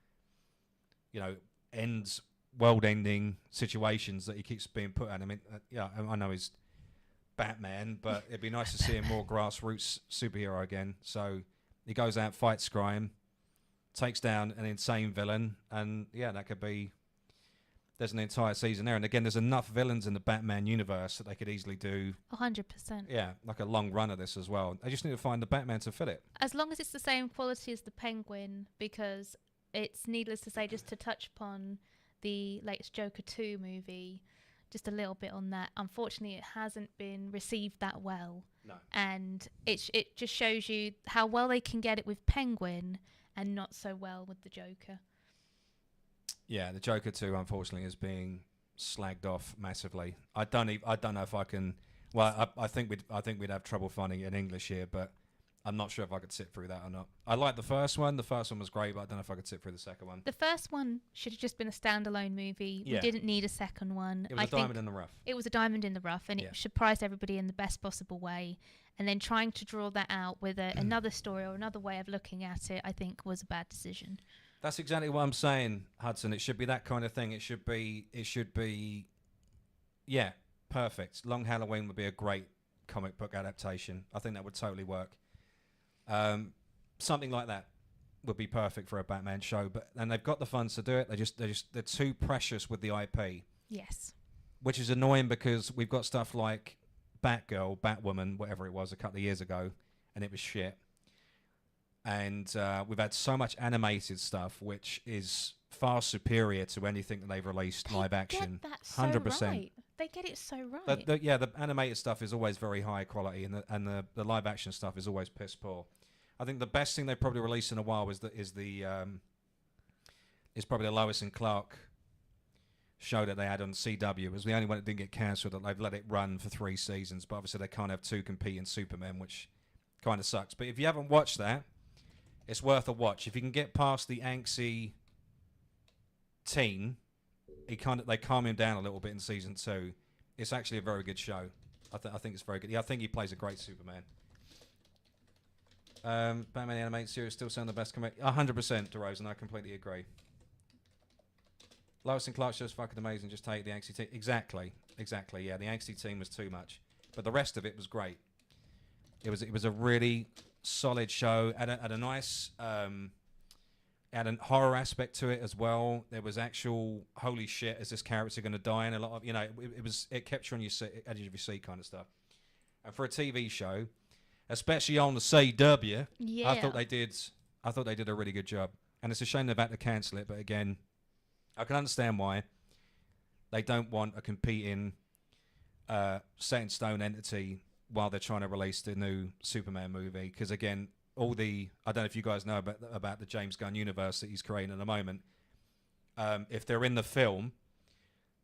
world-ending situations that he keeps being put in. I mean, yeah, I know he's Batman, but it'd be nice to see him more grassroots superhero again. So he goes out, fights crime, takes down an insane villain, and yeah, that could be. There's an entire season there, and again, there's enough villains in the Batman universe that they could easily do.
100%.
Yeah, like a long run of this as well. They just need to find the Batman to fit it.
As long as it's the same quality as the Penguin, because it's needless to say, just to touch upon the latest Joker 2 movie, just a little bit on that. Unfortunately, it hasn't been received that well.
No.
And it just shows you how well they can get it with Penguin and not so well with the Joker.
Yeah, the Joker 2, unfortunately, is being slagged off massively. I don't know if I can. Well, I think we'd have trouble finding it in English here, but I'm not sure if I could sit through that or not. I like the first one. The first one was great, but I don't know if I could sit through the second one.
The first one should have just been a standalone movie.
Yeah.
We didn't need a second one.
It was a diamond in the rough.
It was a diamond in the rough, and
Yeah.
it surprised everybody in the best possible way. And then trying to draw that out with another story or another way of looking at it, I think, was a bad decision.
That's exactly what I'm saying, Hudson. It should be that kind of thing. It should be, yeah, perfect. Long Halloween would be a great comic book adaptation. I think that would totally work. Something like that would be perfect for a Batman show. And they've got the funds to do it. They're too precious with the IP.
Yes.
Which is annoying because we've got stuff like Batgirl, Batwoman, whatever it was, a couple of years ago, and it was shit. And we've had so much animated stuff, which is far superior to anything that they've released live action.
Get that so
100%.
right. They get it so right.
The animated stuff is always very high quality, and the live action stuff is always piss poor. I think the best thing they've probably released in a while is the is probably the Lois and Clark show that they had on CW. It was the only one that didn't get cancelled, that they've let it run for 3 seasons, but obviously they can't have 2 competing Supermen, which kind of sucks. But if you haven't watched that, it's worth a watch. If you can get past the angsty teen, they calm him down a little bit in season 2. It's actually a very good show. I think it's very good. Yeah, I think he plays a great Superman. Batman animated series still sound the best. 100%, DeRozan. I completely agree. Lois and Clark show's fucking amazing. Just take the angsty team. Exactly. Yeah, the angsty team was too much, but the rest of it was great. It was a really solid show. Had a nice had a horror aspect to it as well. There was actual holy shit, is this character going to die? And a lot of it kept you on your edge of your seat kind of stuff. And for a TV show, especially on the CW,
Yeah.
I thought they did a really good job. And it's a shame they've had to cancel it, but again, I can understand why. They don't want a competing set in stone entity while they're trying to release the new Superman movie. Because again, I don't know if you guys know about the James Gunn universe that he's creating at the moment. If they're in the film,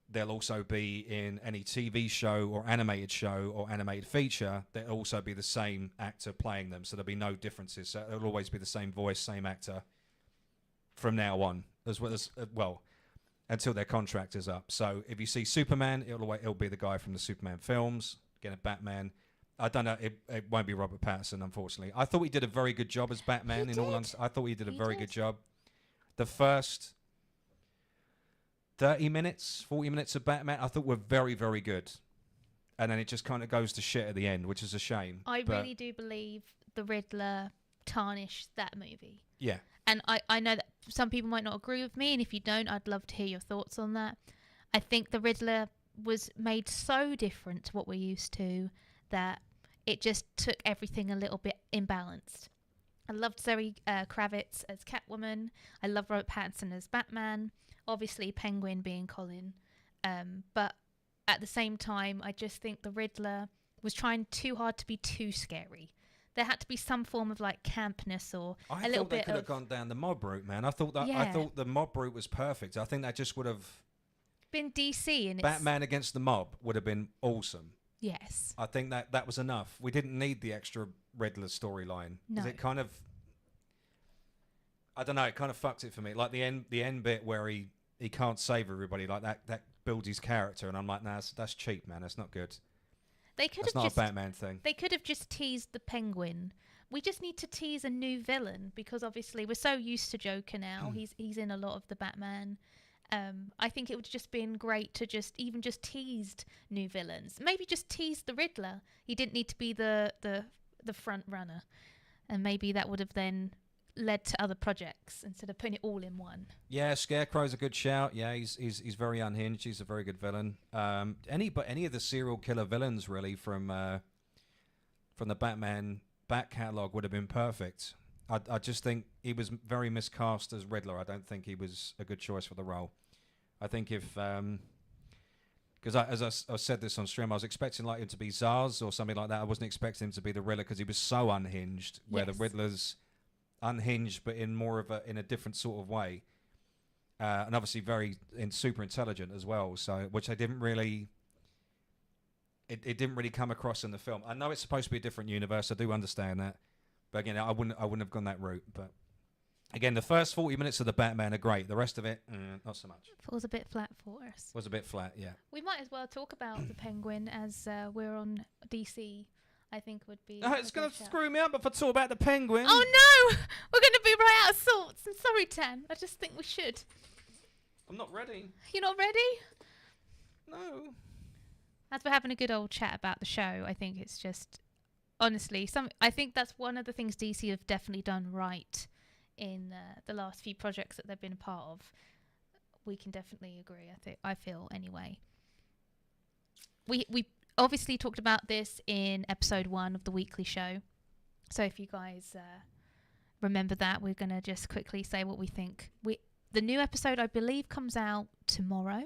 they'll also be in any TV show or animated feature. There'll also be the same actor playing them, so there'll be no differences. So it'll always be the same voice, same actor from now on, as well until their contract is up. So if you see Superman, it'll be the guy from the Superman films. Again, a Batman. I don't know. It won't be Robert Pattinson, unfortunately. I thought he did a very good job as Batman. I thought he did a very good job. The first 40 minutes of Batman, I thought were very, very good. And then it just kind of goes to shit at the end, which is a shame.
I really do believe the Riddler tarnished that movie.
Yeah.
And I know that some people might not agree with me, and if you don't, I'd love to hear your thoughts on that. I think the Riddler was made so different to what we're used to that it just took everything a little bit imbalanced. I loved Zoe Kravitz as Catwoman. I love Robert Pattinson as Batman. Obviously, Penguin being Colin. But at the same time, I just think the Riddler was trying too hard to be too scary. There had to be some form of like campness or a little bit of... I thought they could have gone
down the mob route, man. I thought the mob route was perfect. I think that just would have
been DC and
Batman against the mob would have been awesome.
Yes.
I think that was enough. We didn't need the extra Riddler storyline.
No.
It kind of, I don't know, it kind of fucked it for me. Like the end bit where he can't save everybody, like that builds his character, and I'm like, nah, that's cheap, man. That's not good. That's not a Batman thing.
They could have just teased the Penguin. We just need to tease a new villain, because obviously we're so used to Joker now. He's in a lot of the Batman. I think it would just been great to just teased new villains. Maybe just tease the Riddler. He didn't need to be the front runner, and maybe that would have then led to other projects instead of putting it all in one. Yeah,
Scarecrow's a good shout. Yeah, he's very unhinged. He's a very good villain. Any of the serial killer villains really from the Batman back catalogue would have been perfect. I just think he was very miscast as Riddler. I don't think he was a good choice for the role. I think if because as I said this on stream, I was expecting like him to be Zaz or something like that. I wasn't expecting him to be the Riddler because he was so unhinged. Where the Riddler's unhinged, but in a different sort of way, and obviously super intelligent as well. So which they didn't really. It didn't really come across in the film. I know it's supposed to be a different universe. I do understand that, but again, I wouldn't have gone that route. But again, the first 40 minutes of the Batman are great. The rest of it, not so much.
Falls a bit flat for us.
Was a bit flat, yeah.
We might as well talk about the Penguin as we're on DC. I think would be.
It's going to screw me up if I talk about the Penguin.
Oh no! We're going to be right out of sorts. I'm sorry, Tan. I just think we should.
I'm not ready.
You're not ready?
No.
As we're having a good old chat about the show, I think it's just, honestly, I think that's one of the things DC have definitely done right in the last few projects that they've been a part of. We can definitely agree. I feel anyway. We obviously talked about this in episode 1 of the weekly show. So if you guys remember that, we're going to just quickly say what we think. The new episode, I believe, comes out tomorrow.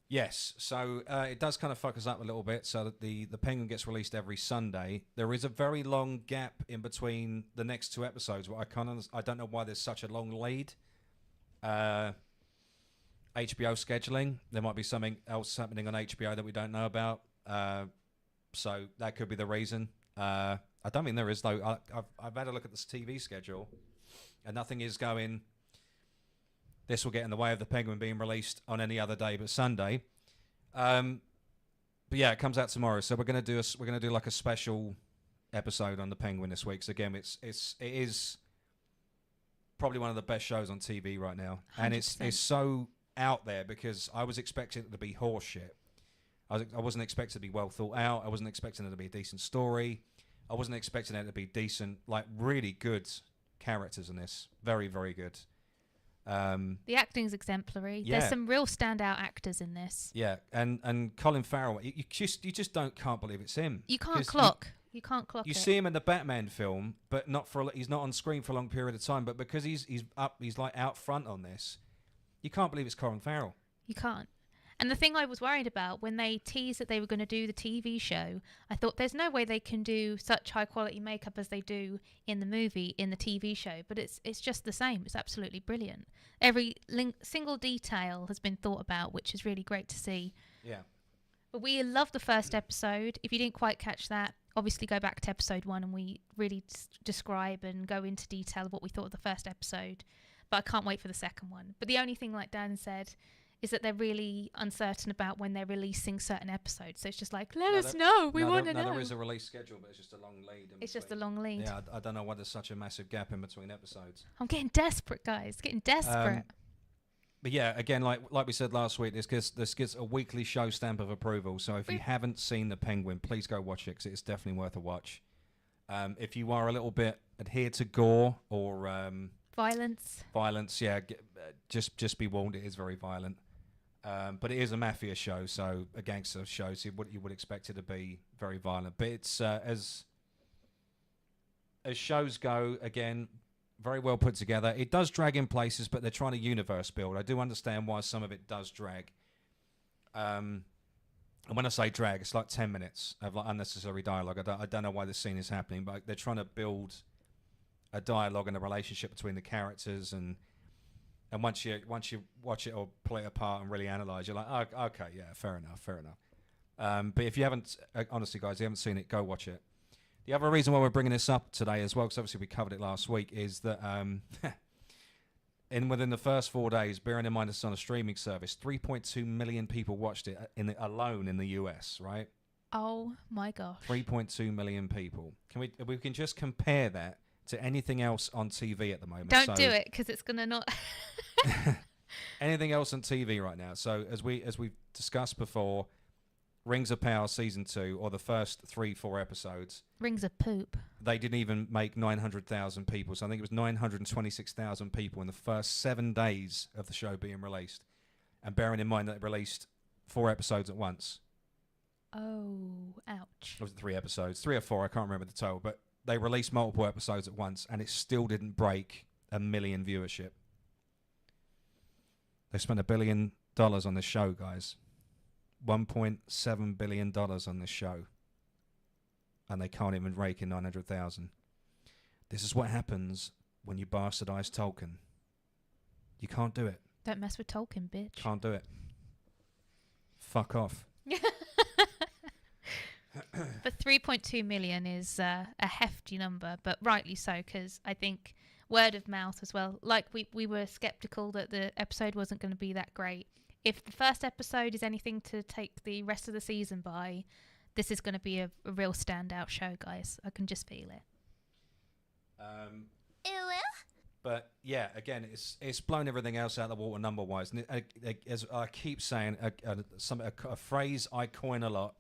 Yes, so it does kind of fuck us up a little bit, so that the Penguin gets released every Sunday. There is a very long gap in between the next 2 episodes, where I don't know why there's such a long lead. HBO scheduling. There might be something else happening on HBO that we don't know about. So that could be the reason. I don't think there is, though. I've had a look at this TV schedule, and nothing is going. This will get in the way of the Penguin being released on any other day but Sunday. But yeah, it comes out tomorrow. So we're gonna do like a special episode on the Penguin this week. So again, it is probably one of the best shows on TV right now,
100%.
and it's so out there because I was expecting it to be horse shit. I wasn't expecting it to be well thought out. I wasn't expecting it to be a decent story. I wasn't expecting it to be decent, like really good characters in this. Very, very good.
The acting's exemplary.
Yeah.
There's some real standout actors in this.
Yeah, and Colin Farrell, you just can't believe it's him.
You can't
'Cause
clock. You can't clock
You
it.
see him in the Batman film, but he's not on screen for a long period of time. But because he's like out front on this, you can't believe it's Colin Farrell.
You can't. And the thing I was worried about when they teased that they were going to do the TV show, I thought there's no way they can do such high quality makeup as they do in the movie in the TV show. But it's just the same. It's absolutely brilliant. Every single detail has been thought about, which is really great to see.
Yeah.
But we loved the first episode. If you didn't quite catch that, obviously go back to episode 1 and we really describe and go into detail of what we thought of the first episode. But I can't wait for the second one. But the only thing, like Dan said, is that they're really uncertain about when they're releasing certain episodes. So it's just like, let us know. We want to know.
There is a release schedule, but it's just a long lead.
It's just a long lead.
Yeah, I don't know why there's such a massive gap in between episodes.
I'm getting desperate, guys. Getting desperate.
But yeah, again, like we said last week, this gets a weekly show stamp of approval. So if you haven't seen The Penguin, please go watch it because it's definitely worth a watch. If you are a little bit adhered to gore or
Violence, yeah,
just be warned, it is very violent. But it is a mafia show, so a gangster show, so you would expect it to be very violent. But it's as shows go, again, very well put together. It does drag in places, but they're trying to universe build. I do understand why some of it does drag. And when I say drag, it's like 10 minutes of like unnecessary dialogue. I don't know why this scene is happening, but they're trying to build a dialogue and a relationship between the characters, and once you watch it or play it apart and really analyze, you're like, oh, okay, yeah, fair enough. But if you haven't, honestly, guys, you haven't seen it, go watch it. The other reason why we're bringing this up today as well, because obviously we covered it last week, is that within the first 4 days, bearing in mind it's on a streaming service, 3.2 million people watched it alone in the US, right?
Oh my gosh.
3.2 million people. We can just compare that to anything else on TV at the moment.
Don't do it because it's gonna not.
Anything else on TV right now. So as we've discussed before, Rings of Power season 2, or the first 3-4 episodes,
Rings of poop.
they didn't even make 900,000 people. So I think it was 926,000 people in the first 7 days of the show being released. And bearing in mind that it released 4 episodes at once.
Oh, ouch.
Or was it 3 episodes? 3 or 4, I can't remember the total. But they released multiple episodes at once, and it still didn't break 1 million viewership. They spent $1 billion on this show, guys. $1.7 billion on this show. And they can't even rake in 900,000. This is what happens when you bastardize Tolkien. You can't do it.
Don't mess with Tolkien, bitch.
Can't do it. Fuck off.
But 3.2 million is a hefty number, but rightly so, because I think word of mouth as well. Like we were skeptical that the episode wasn't going to be that great. If the first episode is anything to take the rest of the season by, this is going to be a real standout show, guys. I can just feel it.
But yeah, again, it's blown everything else out of the water number-wise. And as I keep saying, a phrase I coin a lot,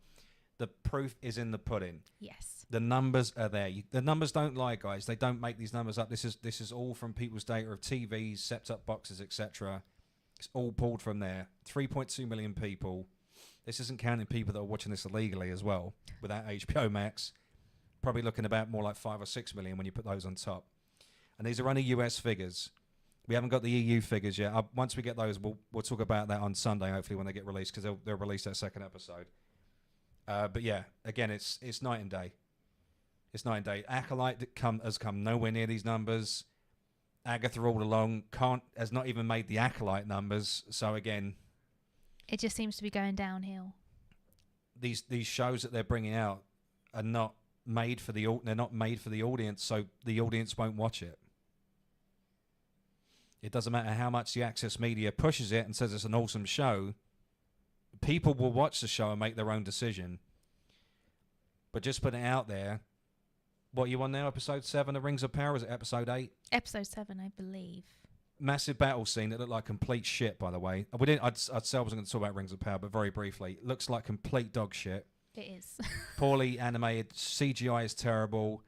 the proof is in the pudding.
Yes.
The numbers are there. The numbers don't lie, guys. They don't make these numbers up. This is all from people's data of TVs, set-top boxes, etc. It's all pulled from there. 3.2 million people. This isn't counting people that are watching this illegally as well, without HBO Max. Probably looking about more like 5 or 6 million when you put those on top. And these are only US figures. We haven't got the EU figures yet. Once we get those, we'll talk about that on Sunday, hopefully, when they get released, because they'll release that second episode. But yeah, again, it's night and day. It's night and day. Acolyte has come nowhere near these numbers. Agatha all along has not even made the Acolyte numbers. So again,
It just seems to be going downhill.
these shows that they're bringing out are not made for they're not made for the audience, so the audience won't watch it. It doesn't matter how much the Access Media pushes it and says it's an awesome show. People will watch the show and make their own decision. But just putting it out there. What you on now? Episode 7 of Rings of Power? Is it episode 8?
Episode 7, I believe.
Massive battle scene that looked like complete shit, by the way. We didn't. I'd say I wasn't going to talk about Rings of Power, but very briefly. It looks like complete dog shit.
It is.
Poorly animated. CGI is terrible.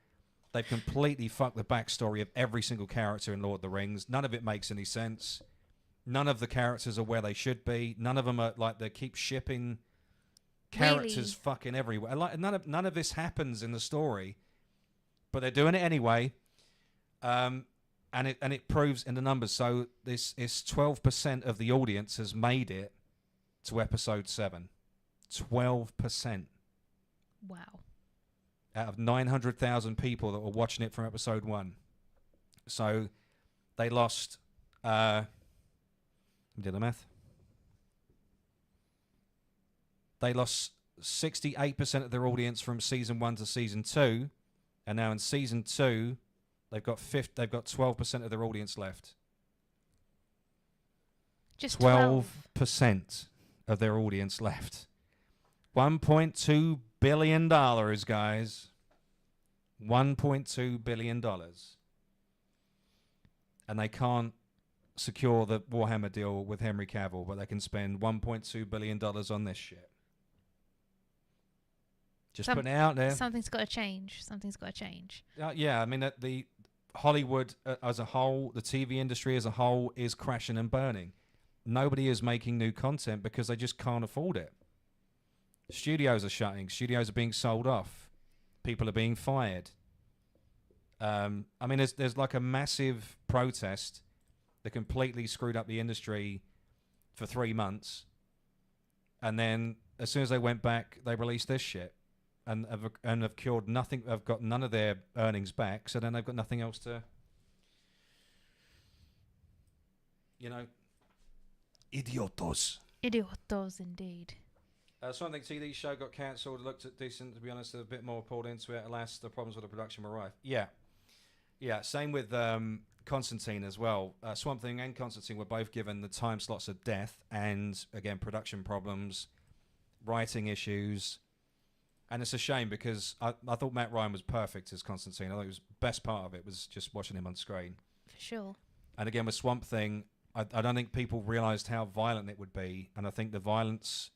They've completely fucked the backstory of every single character in Lord of the Rings. None of it makes any sense. None of the characters are where they should be. None of them are like they keep shipping characters
Really?
fucking everywhere. Like none of this happens in the story, but they're doing it anyway. And it proves in the numbers. So this is 12% of the audience has made it to episode 7. 12%.
Wow.
Out of 900,000 people that were watching it from episode 1. So they lost, let me do the math. They lost 68% of their audience from season 1 to season 2. And now in season 2, they've got 12% of their audience left.
Just 12.
12% of their audience left. $1.2 billion, guys. $1.2 billion. And they can't secure the Warhammer deal with Henry Cavill, but they can spend $1.2 billion on this shit. Just putting it out there.
Something's got to change. Something's got to change.
Yeah, I mean, the Hollywood as a whole, the TV industry as a whole is crashing and burning. Nobody is making new content because they just can't afford it. Studios are shutting. Studios are being sold off. People are being fired. I mean, there's like a massive protest that completely screwed up the industry for 3 months. And then as soon as they went back, they released this shit. And have cured nothing. Have got none of their earnings back, so then they've got nothing else to, idiotos.
Idiotos, indeed.
Something TV show got cancelled. Looked at decent, to be honest. A bit more poured into it. Alas, the problems with the production were rife. Yeah. Same with Constantine as well. Swamp Thing and Constantine were both given the time slots of death, and again, production problems, writing issues. And it's a shame because I thought Matt Ryan was perfect as Constantine. I thought it was best part of it was just watching him on screen.
For sure.
And again, with Swamp Thing, I don't think people realised how violent it would be. And I think the violence,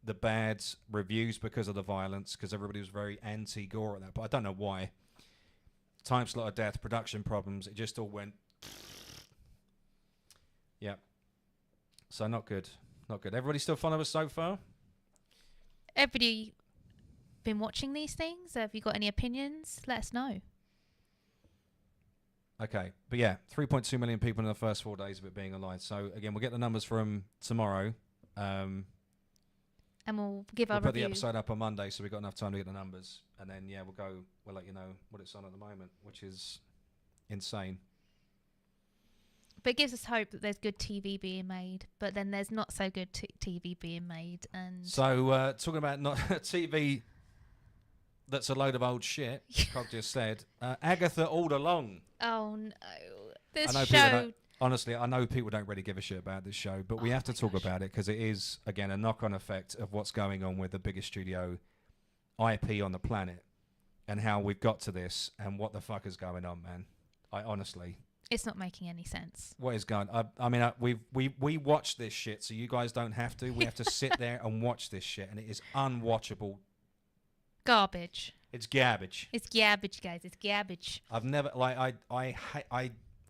the bad reviews because of the violence, because everybody was very anti-gore at that. But I don't know why. Time slot of death, production problems, it just all went... Yeah. So not good. Not good. Everybody still follow us so far?
Everybody been watching these things? Have you got any opinions? Let us know.
Okay, but yeah, 3.2 million people in the first 4 days of it being online. So again, we'll get the numbers from tomorrow.
And we'll give
We'll
our
put the
review.
episode up on Monday, so we've got enough time to get the numbers. And then, yeah, we'll let you know what it's on at the moment, which is insane.
But it gives us hope that there's good TV being made, but then there's not so good TV being made. And
So, talking about not TV that's a load of old shit, Cog just said, Agatha all along.
oh no, this
I know people
show.
don't, honestly, I know people don't really give a shit about this show, but we
Oh
have to
my
talk
gosh.
about it because it is, again, a knock-on effect of what's going on with the biggest studio IP on the planet and how we've got to this and what the fuck is going on, man. Honestly,
It's not making any sense.
what is going on? I mean, we watch this shit, so you guys don't have to. We have to sit there and watch this shit, and it is unwatchable.
Garbage.
It's garbage.
It's garbage, guys. It's garbage.
I've never I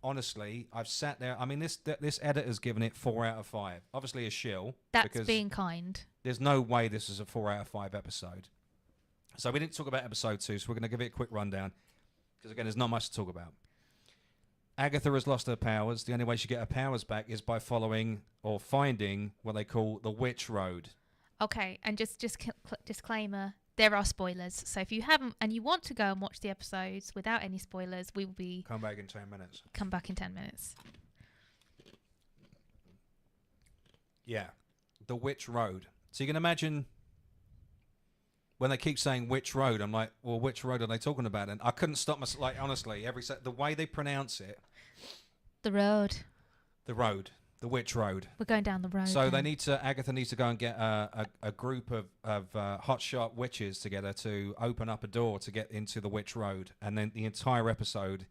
honestly, I've sat there. I mean, this editor's given it 4 out of 5. Obviously a shill.
That's
because
being kind.
there's no way this is a 4 out of 5 episode. So we didn't talk about episode 2, so we're going to give it a quick rundown because again, there's not much to talk about. Agatha has lost her powers. The only way she get her powers back is by following or finding what they call the Witch Road.
Okay, and just disclaimer. there are spoilers. So if you haven't and you want to go and watch the episodes without any spoilers, we will be
Come back in 10 minutes.
come back in 10 minutes.
Yeah. The Witch Road. So you can imagine when they keep saying which road, I'm like, well, which road are they talking about? And I couldn't stop myself. Like, honestly, the way they pronounce it,
The road.
the road, the Witch Road.
We're going down the road.
So
then.
Agatha needs to go and get a group of hotshot witches together to open up a door to get into the Witch Road. And then the entire episode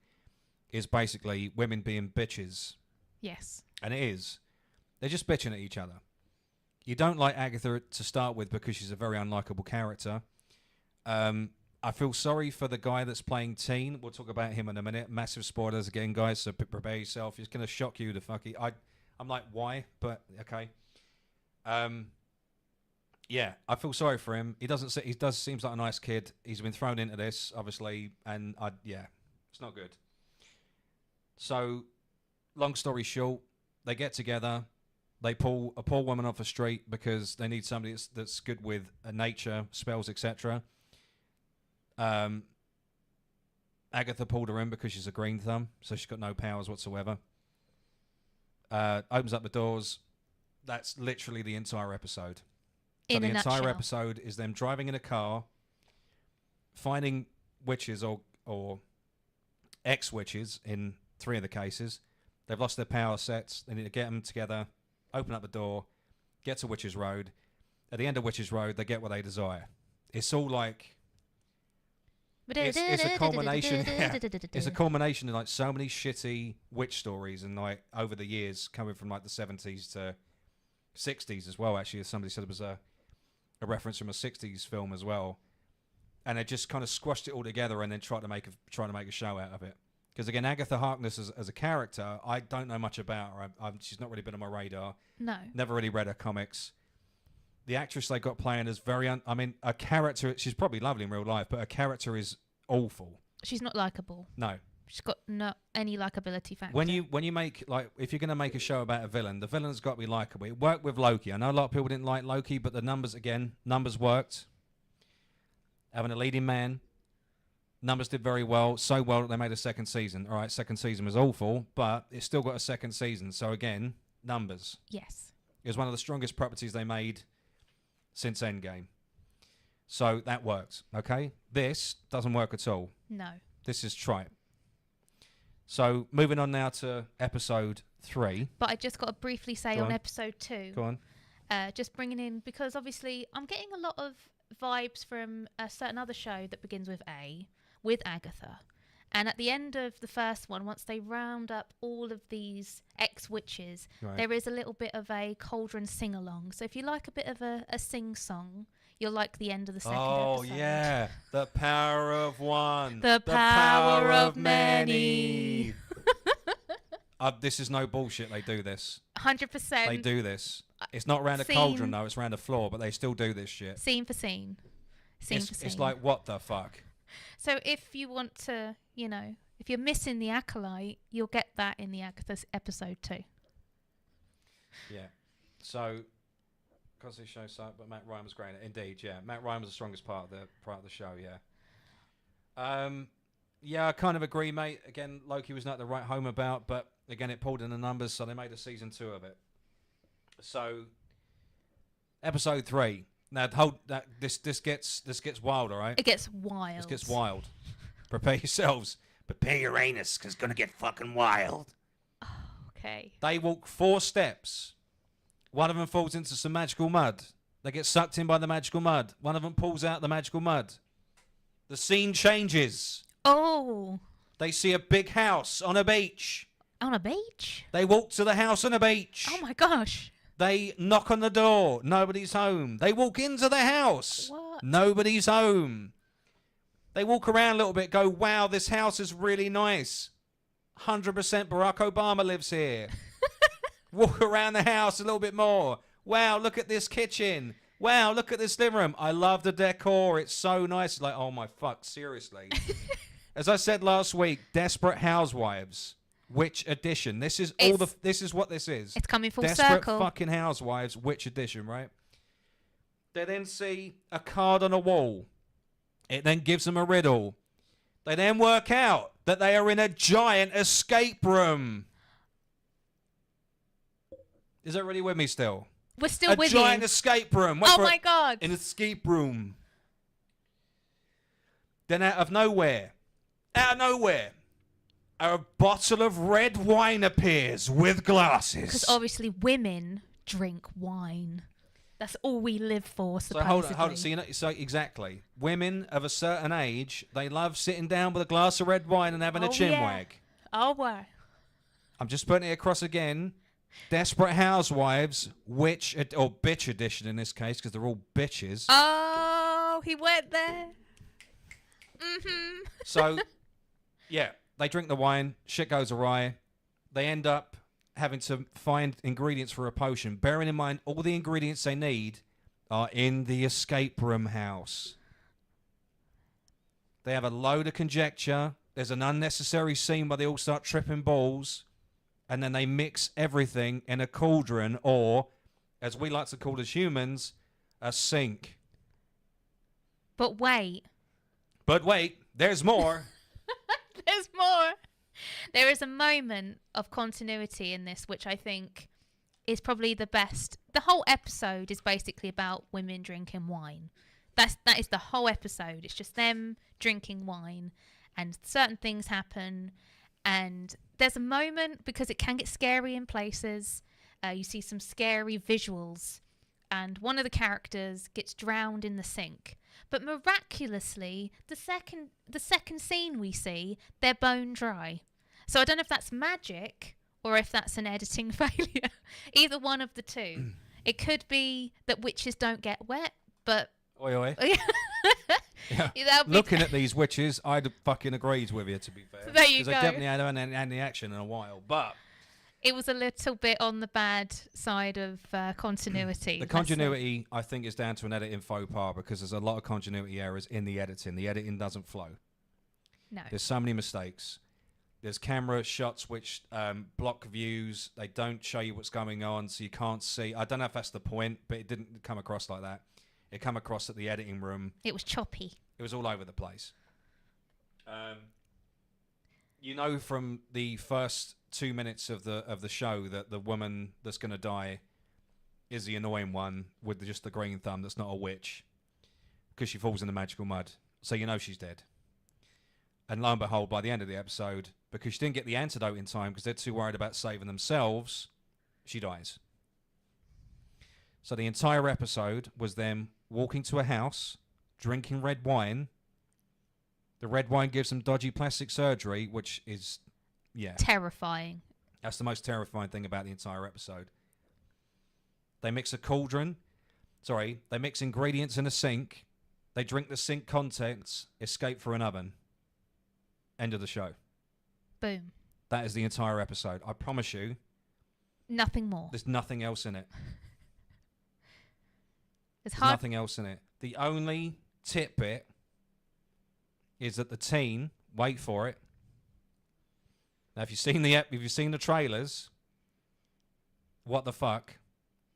is basically women being bitches.
Yes.
And it is. They're just bitching at each other. You don't like Agatha to start with because she's a very unlikable character. I feel sorry for the guy that's playing Teen. We'll talk about him in a minute. Massive spoilers again, guys, so prepare yourself. It's going to shock you, the fucking... I'm like, why? But, okay. Yeah, I feel sorry for him. He seems like a nice kid. He's been thrown into this, obviously, and, it's not good. So, long story short, they get together. They pull a poor woman off the street because they need somebody that's good with nature, spells, etc. Agatha pulled her in because she's a green thumb, so she's got no powers whatsoever. Opens up the doors. That's literally the entire episode. So the entire episode is them driving in a car, finding witches or ex-witches in 3 of the cases. They've lost their power sets. They need to get them together. Open up the door, get to Witch's Road. At the end of Witch's Road, they get what they desire. It's all like... It's a culmination. Yeah, it's a culmination of like so many shitty witch stories and like over the years coming from like the 70s to 60s as well. Actually, as somebody said, it was a reference from a 60s film as well. And they just kind of squashed it all together and then tried to make a show out of it. Because again, Agatha Harkness as a character, I don't know much about her. She's not really been on my radar.
No.
Never really read her comics. The actress they got playing is a character. She's probably lovely in real life, but her character is awful.
She's not likable.
No.
She's got no any likability factor.
When you make if you're going to make a show about a villain, the villain's got to be likable. It worked with Loki. I know a lot of people didn't like Loki, but the numbers worked. Having a leading man. Numbers did very well, so well that they made a second season. All right, second season was awful, but it's still got a second season. So again, numbers.
Yes.
It was one of the strongest properties they made since Endgame. So that worked, okay? This doesn't work at all.
No.
This is tripe. So moving on now to episode 3.
But I just got to briefly say on episode 2.
Go on.
Just bringing in, because obviously I'm getting a lot of vibes from a certain other show that begins with A, with Agatha. And at the end of the first one, once they round up all of these ex-witches, there is a little bit of a cauldron sing-along. So if you like a bit of a sing-song, you'll like the end of the second episode.
Oh, yeah. The power of one.
The power of many.
This is no bullshit. They do this.
100%.
They do this. It's not around a cauldron, though. It's around the floor, but they still do this shit.
Scene for scene.
It's like, what the fuck?
So if you want to, if you're missing the Acolyte, you'll get that in the Agatha episode 2.
Yeah. So, because this show sucked, but Matt Ryan was great. Indeed, yeah. Matt Ryan was the strongest part of the show, yeah. Yeah, I kind of agree, mate. Again, Loki was not the right home about, but again, it pulled in the numbers, so they made a season 2 of it. So, episode 3. Now, this gets wild, all right?
It gets wild.
This gets wild. Prepare yourselves. Prepare your anus, because it's going to get fucking wild.
Oh, okay.
They walk 4 steps. One of them falls into some magical mud. They get sucked in by the magical mud. One of them pulls out the magical mud. The scene changes.
Oh.
They see a big house on a beach.
On a beach?
They walk to the house on a beach.
Oh, my gosh.
They knock on the door. Nobody's home. They walk into the house.
What?
Nobody's home. They walk around a little bit, go, wow, this house is really nice. 100% Barack Obama lives here. Walk around the house a little bit more. Wow, look at this kitchen. Wow, look at this living room. I love the decor. It's so nice. It's like, oh my fuck, seriously. As I said last week, Desperate Housewives. Witch Edition. This is what this is.
It's coming full
Desperate
circle.
fucking Housewives, Witch Edition, right? They then see a card on a wall. It then gives them a riddle. They then work out that they are in a giant escape room. Is everybody with me still?
We're still with
A giant
you.
escape room. Wait
Oh
for
my
it.
god.
An escape room. Then out of nowhere, a bottle of red wine appears with glasses.
Because obviously women drink wine. That's all we live for,
So
supposedly.
hold on. So, so exactly, women of a certain age, they love sitting down with a glass of red wine and having a chinwag.
Oh, wow.
I'm just putting it across again. Desperate Housewives, or bitch edition in this case, because they're all bitches.
Oh, he went there. Mm-hmm.
So, yeah, they drink the wine. Shit goes awry. They end up having to find ingredients for a potion. Bearing in mind, all the ingredients they need are in the escape room house. They have a load of conjecture. There's an unnecessary scene where they all start tripping balls. And then they mix everything in a cauldron, or, as we like to call as humans, a sink.
But wait.
But wait, there's more.
There's more. There is a moment of continuity in this, which I think is probably the best. The whole episode is basically about women drinking wine. That is the whole episode. It's just them drinking wine, and certain things happen. And there's a moment, because it can get scary in places. You see some scary visuals, and one of the characters gets drowned in the sink. But miraculously, the second scene we see, they're bone dry. So I don't know if that's magic or if that's an editing failure. Either one of the two. It could be that witches don't get wet, but...
Oi, oi. Yeah.
That'll be
Looking at these witches, I'd fucking agreed with you, to be fair.
There you
Because
go.
I definitely haven't had any action in a while. But
It was a little bit on the bad side of continuity.
the
let's say.
continuity, I think, is down to an editing faux pas, because there's a lot of continuity errors in the editing. The editing doesn't flow.
No.
There's so many mistakes. There's camera shots which block views. They don't show you what's going on, so you can't see. I don't know if that's the point, but it didn't come across like that. It came across at the editing room.
It was choppy.
It was all over the place. You know, from the first 2 minutes of the show, that the woman that's going to die is the annoying one with just the green thumb that's not a witch, because she falls in the magical mud. So you know she's dead. And lo and behold, by the end of the episode, because she didn't get the antidote in time because they're too worried about saving themselves, she dies. So the entire episode was them walking to a house, drinking red wine. The red wine gives them dodgy plastic surgery, which is, yeah.
Terrifying.
That's the most terrifying thing about the entire episode. They mix a cauldron. Sorry, they mix ingredients in a sink. They drink the sink contents, escape through an oven. End of the show.
Boom.
That is the entire episode. I promise you,
Nothing more.
there's nothing else in it.
It's
There's
hard.
nothing else in it. The only tidbit is that the teen, wait for it. Now, if you've seen the trailers, what the fuck?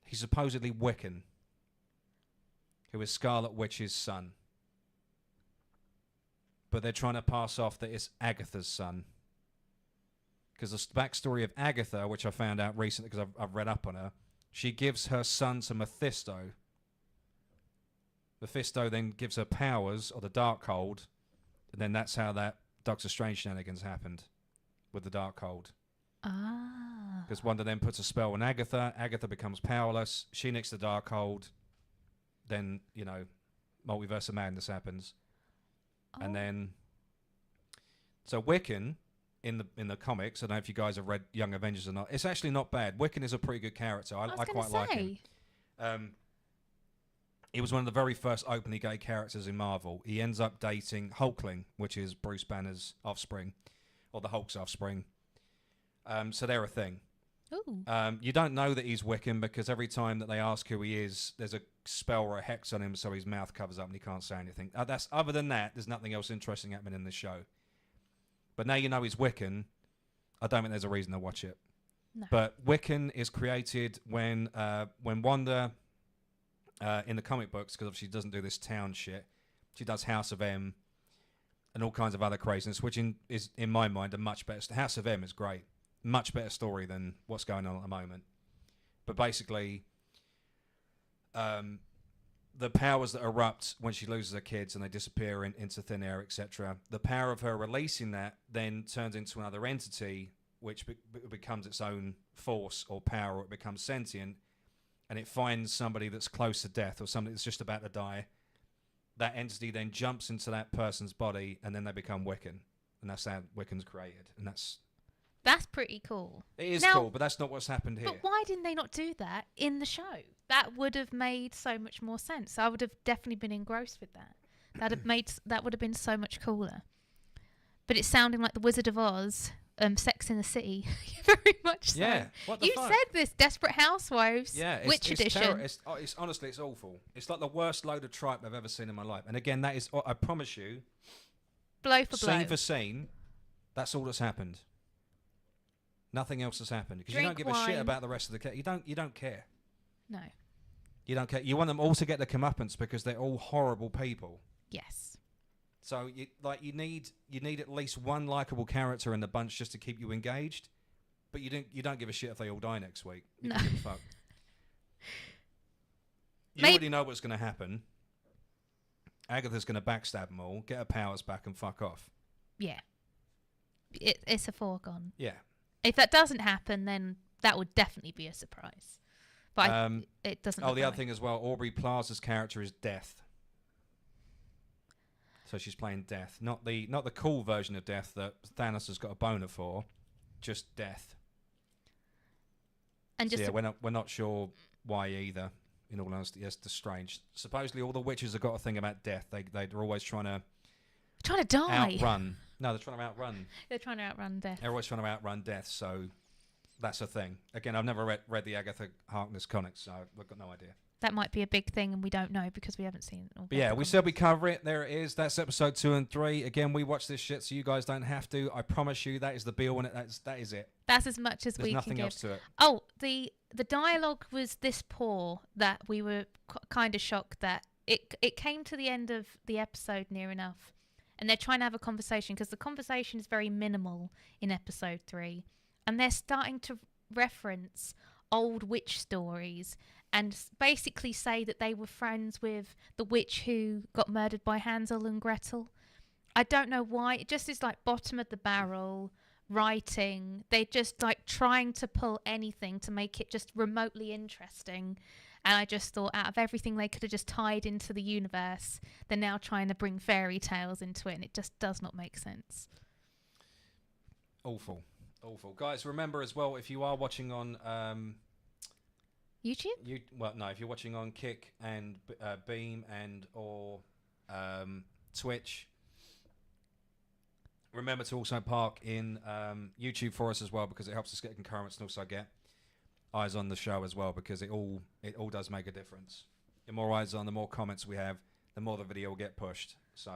He's supposedly Wiccan, who is Scarlet Witch's son. But they're trying to pass off that it's Agatha's son. Because the backstory of Agatha, which I found out recently because I've read up on her, she gives her son to Mephisto. Mephisto then gives her powers, or the Darkhold, and then that's how that Doctor Strange shenanigans happened with the Darkhold.
Ah.
Because one of them puts a spell on Agatha, Agatha becomes powerless, she nicks the Darkhold, then, you know, Multiverse of Madness happens. And then, so Wiccan, in the comics, I don't know if you guys have read Young Avengers or not, it's actually not bad. Wiccan is a pretty good character. I
was
quite like him. He was one of the very first openly gay characters in Marvel. He ends up dating Hulkling, which is Bruce Banner's offspring, or the Hulk's offspring. So they're a thing.
Ooh.
You don't know that he's Wiccan because every time that they ask who he is, there's a spell or a hex on him, so his mouth covers up and he can't say anything. Other than that, there's nothing else interesting happening in this show. But now you know he's Wiccan, I don't think there's a reason to watch it.
No.
But Wiccan is created when Wanda, in the comic books, because obviously she doesn't do this town shit, She does House of M and all kinds of other craziness, which is, in my mind, a much better... House of M is great. Much better story than what's going on at the moment. But basically, the powers that erupt when she loses her kids and they disappear into thin air, etc., the power of her releasing that then turns into another entity, which becomes its own force or power, or it becomes sentient, and it finds somebody that's close to death or somebody that's just about to die. That entity then jumps into that person's body, and then they become Wiccan. And that's how Wiccan's created. And that's
pretty cool.
It is
Now,
cool, but that's not what's happened here.
But why didn't they not do that in the show? That would have made so much more sense. I would have definitely been engrossed with that. That would have been so much cooler. But it's sounding like the Wizard of Oz, Sex in the City, very much so.
Yeah, what the
You
fuck?
said this, Desperate Housewives,
Yeah,
Witch Edition.
It's honestly, it's awful. It's like the worst load of tripe I've ever seen in my life. And again, that is, I promise you,
Blow for blow.
scene for scene, that's all that's happened. Nothing else has happened because you don't
Drink
give a shit
wine.
about the rest of the You don't care.
No.
You don't care. You want them all to get the comeuppance because they're all horrible people.
Yes.
So you need at least one likable character in the bunch just to keep you engaged. But you don't give a shit if they all die next week. You don't give a fuck. You already know what's going to happen. Agatha's going to backstab them all, get her powers back, and fuck off.
Yeah. It's a foregone.
Yeah.
If that doesn't happen, then that would definitely be a surprise. But it doesn't.
Oh,
look
the
that
other
way.
thing as well, Aubrey Plaza's character is Death. So she's playing Death, not the cool version of Death that Thanos has got a boner for, just Death.
And
So
just
yeah, we're not sure why either. In all honesty, yes, it's strange. Supposedly, all the witches have got a thing about death. They're always trying to
die.
outrun. No, they're trying to outrun.
They're trying to outrun death.
They're always trying to outrun death. So that's a thing. Again, I've never read the Agatha Harkness comics, so I've got no idea.
That might be a big thing, and we don't know because we haven't seen it all.
But yeah, we said we cover it. There it is. That's episode 2 and 3. Again, we watch this shit, so you guys don't have to. I promise you, that is the be all, and that is it.
That's as much as
There's
we
nothing
can
else
give.
to it.
Oh, the dialogue was this poor that we were kind of shocked that it came to the end of the episode near enough, and they're trying to have a conversation because the conversation is very minimal in episode 3, and they're starting to reference old witch stories and basically say that they were friends with the witch who got murdered by Hansel and Gretel. I don't know why. It just is like bottom of the barrel writing. They're just like trying to pull anything to make it just remotely interesting. And I just thought out of everything they could have just tied into the universe, they're now trying to bring fairy tales into it, and it just does not make sense.
Awful. Guys, remember as well, if you are watching on...
YouTube?
If you're watching on Kick and Beam and or Twitch, remember to also park in YouTube for us as well, because it helps us get concurrence and also get eyes on the show as well, because it all does make a difference. The more eyes on, the more comments we have, the more the video will get pushed. So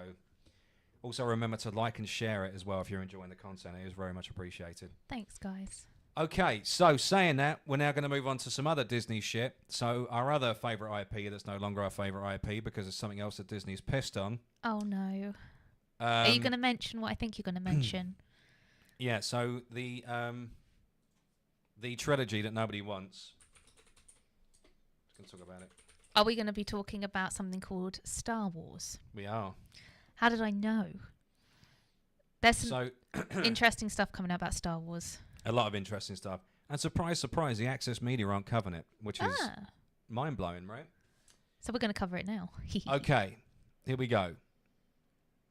also remember to like and share it as well if you're enjoying the content. It is very much appreciated.
Thanks, guys.
Okay, so saying that, we're now going to move on to some other Disney shit. So our other favourite IP that's no longer our favourite IP because it's something else that Disney's pissed on.
Oh, no. Are you going to mention what I think you're going to mention?
Yeah, so the trilogy that nobody wants. Just going to talk about it.
Are we going to be talking about something called Star Wars?
We are.
How did I know? There's some
So
interesting stuff coming out about Star Wars.
a lot of interesting stuff. And surprise, surprise, the Access Media aren't covering it, which is mind-blowing, right?
So we're going to cover it now.
Okay, here we go.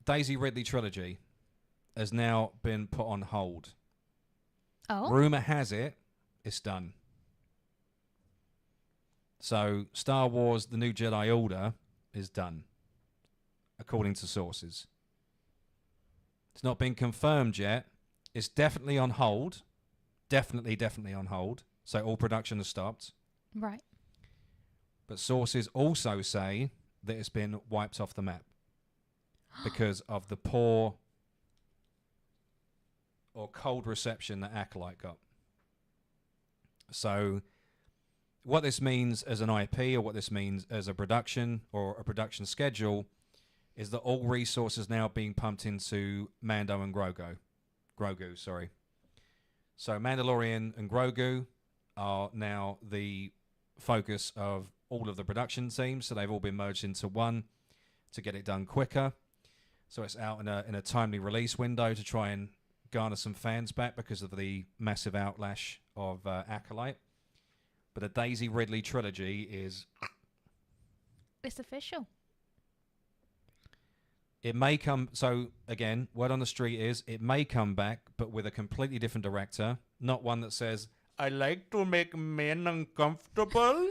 Daisy Ridley trilogy has now been put on hold.
Oh?
Rumour has it, it's done. So Star Wars The New Jedi Order is done, according to sources. It's not been confirmed yet. It's definitely on hold. Definitely on hold. So all production has stopped.
Right.
But sources also say that it's been wiped off the map because of the poor or cold reception that Acolyte got. So what this means as an IP or what this means as a production or a production schedule is that all resources now being pumped into Mando and Grogu, sorry. So Mandalorian and Grogu are now the focus of all of the production teams, so they've all been merged into one to get it done quicker. So it's out in a timely release window to try and garner some fans back because of the massive outlash of Acolyte. But the Daisy Ridley trilogy is...
It's official.
It may come... So, again, word on the street is it may come back, but with a completely different director. Not one that says, I like to make men uncomfortable.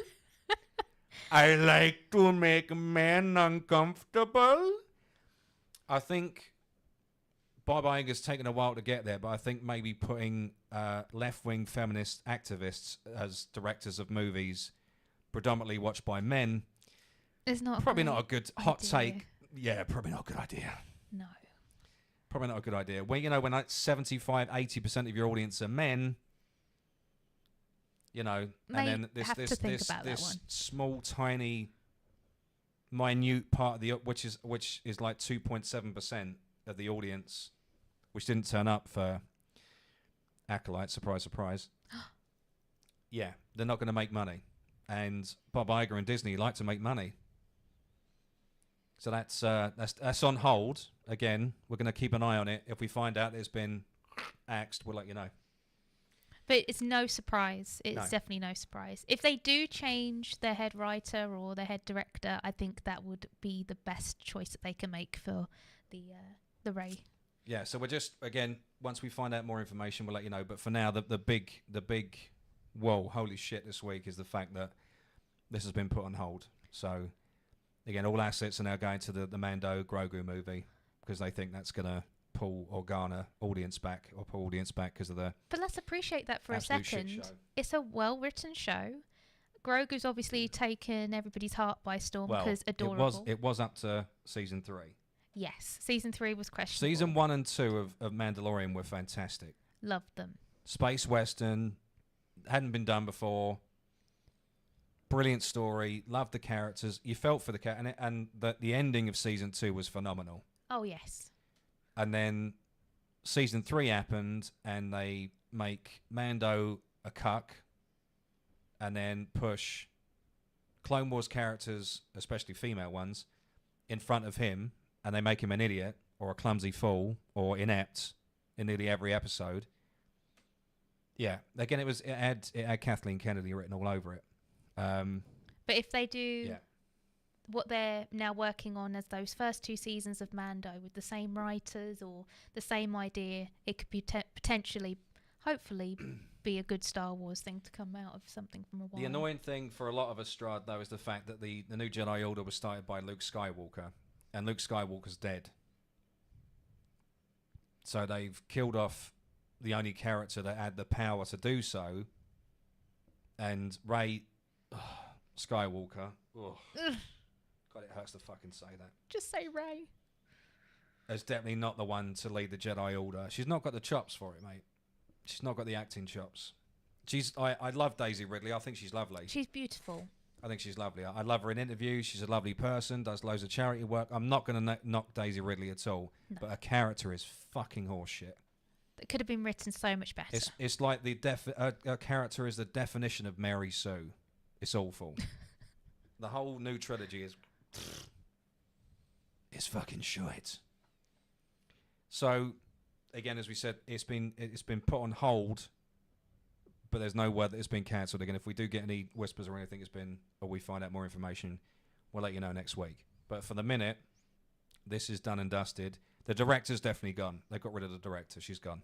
I like to make men uncomfortable. I think Bob Iger's taken a while to get there, but I think maybe putting left-wing feminist activists as directors of movies predominantly watched by men
It's not
probably not a good hot
idea.
take. Yeah, probably not a good idea.
No.
Probably not a good idea. When, you know, when like 75, 80% of your audience are men, you know,
May
and then
have to think about that
this
one.
small, tiny, minute part of the which is like 2.7% of the audience, which didn't turn up for Acolyte. Surprise, surprise. Yeah, they're not going to make money, and Bob Iger and Disney like to make money. So that's on hold. Again, we're going to keep an eye on it. If we find out it's been axed, we'll let you know.
But it's no surprise. It's
No.
definitely no surprise. If they do change their head writer or their head director, I think that would be the best choice that they can make for the Rey.
Yeah, so we're just, again, once we find out more information, we'll let you know. But for now, the big, whoa, holy shit this week is the fact that this has been put on hold. So, again, all assets are now going to the Mando Grogu movie because they think that's going to pull or garner audience back or pull audience back because of the
But let's appreciate that for
absolute
a
shit
second.
show.
It's a well-written show. Grogu's obviously taken everybody's heart by storm
Well,
because adorable.
it was up to season 3.
Yes, season 3 was questionable.
Season 1 and 2 of Mandalorian were fantastic.
Loved them.
Space Western, hadn't been done before. Brilliant story. Loved the characters. You felt for the character. And the ending of season 2 was phenomenal.
Oh, yes.
And then season 3 happened, and they make Mando a cuck, and then push Clone Wars characters, especially female ones, in front of him, and they make him an idiot or a clumsy fool or inept in nearly every episode. Yeah, again, it had Kathleen Kennedy written all over it.
But if they do
Yeah.
what they're now working on as those first 2 seasons of Mando with the same writers or the same idea, it could be potentially, hopefully, be a good Star Wars thing to come out of something from a while.
The annoying thing for a lot of us, Strad, though, is the fact that the new Jedi Order was started by Luke Skywalker, and Luke Skywalker's dead. So they've killed off the only character that had the power to do so, and Rey Skywalker. Ugh. God, it hurts to fucking say that.
Just say Rey.
Is definitely not the one to lead the Jedi Order. She's not got the chops for it, mate. She's not got the acting chops. I love Daisy Ridley. I think she's lovely.
She's beautiful.
I think she's lovely. I love her in interviews. She's a lovely person, does loads of charity work. I'm not going to knock Daisy Ridley at all,
No.
but her character is fucking horseshit.
It could have been written so much better.
It's like her character is the definition of Mary Sue. It's awful. The whole new trilogy is it's fucking shit. So, again, as we said, it's been put on hold, but there's no word that it's been cancelled. Again, if we do get any whispers or anything, or we find out more information, we'll let you know next week. But for the minute, this is done and dusted. The director's definitely gone. They got rid of the director. She's gone.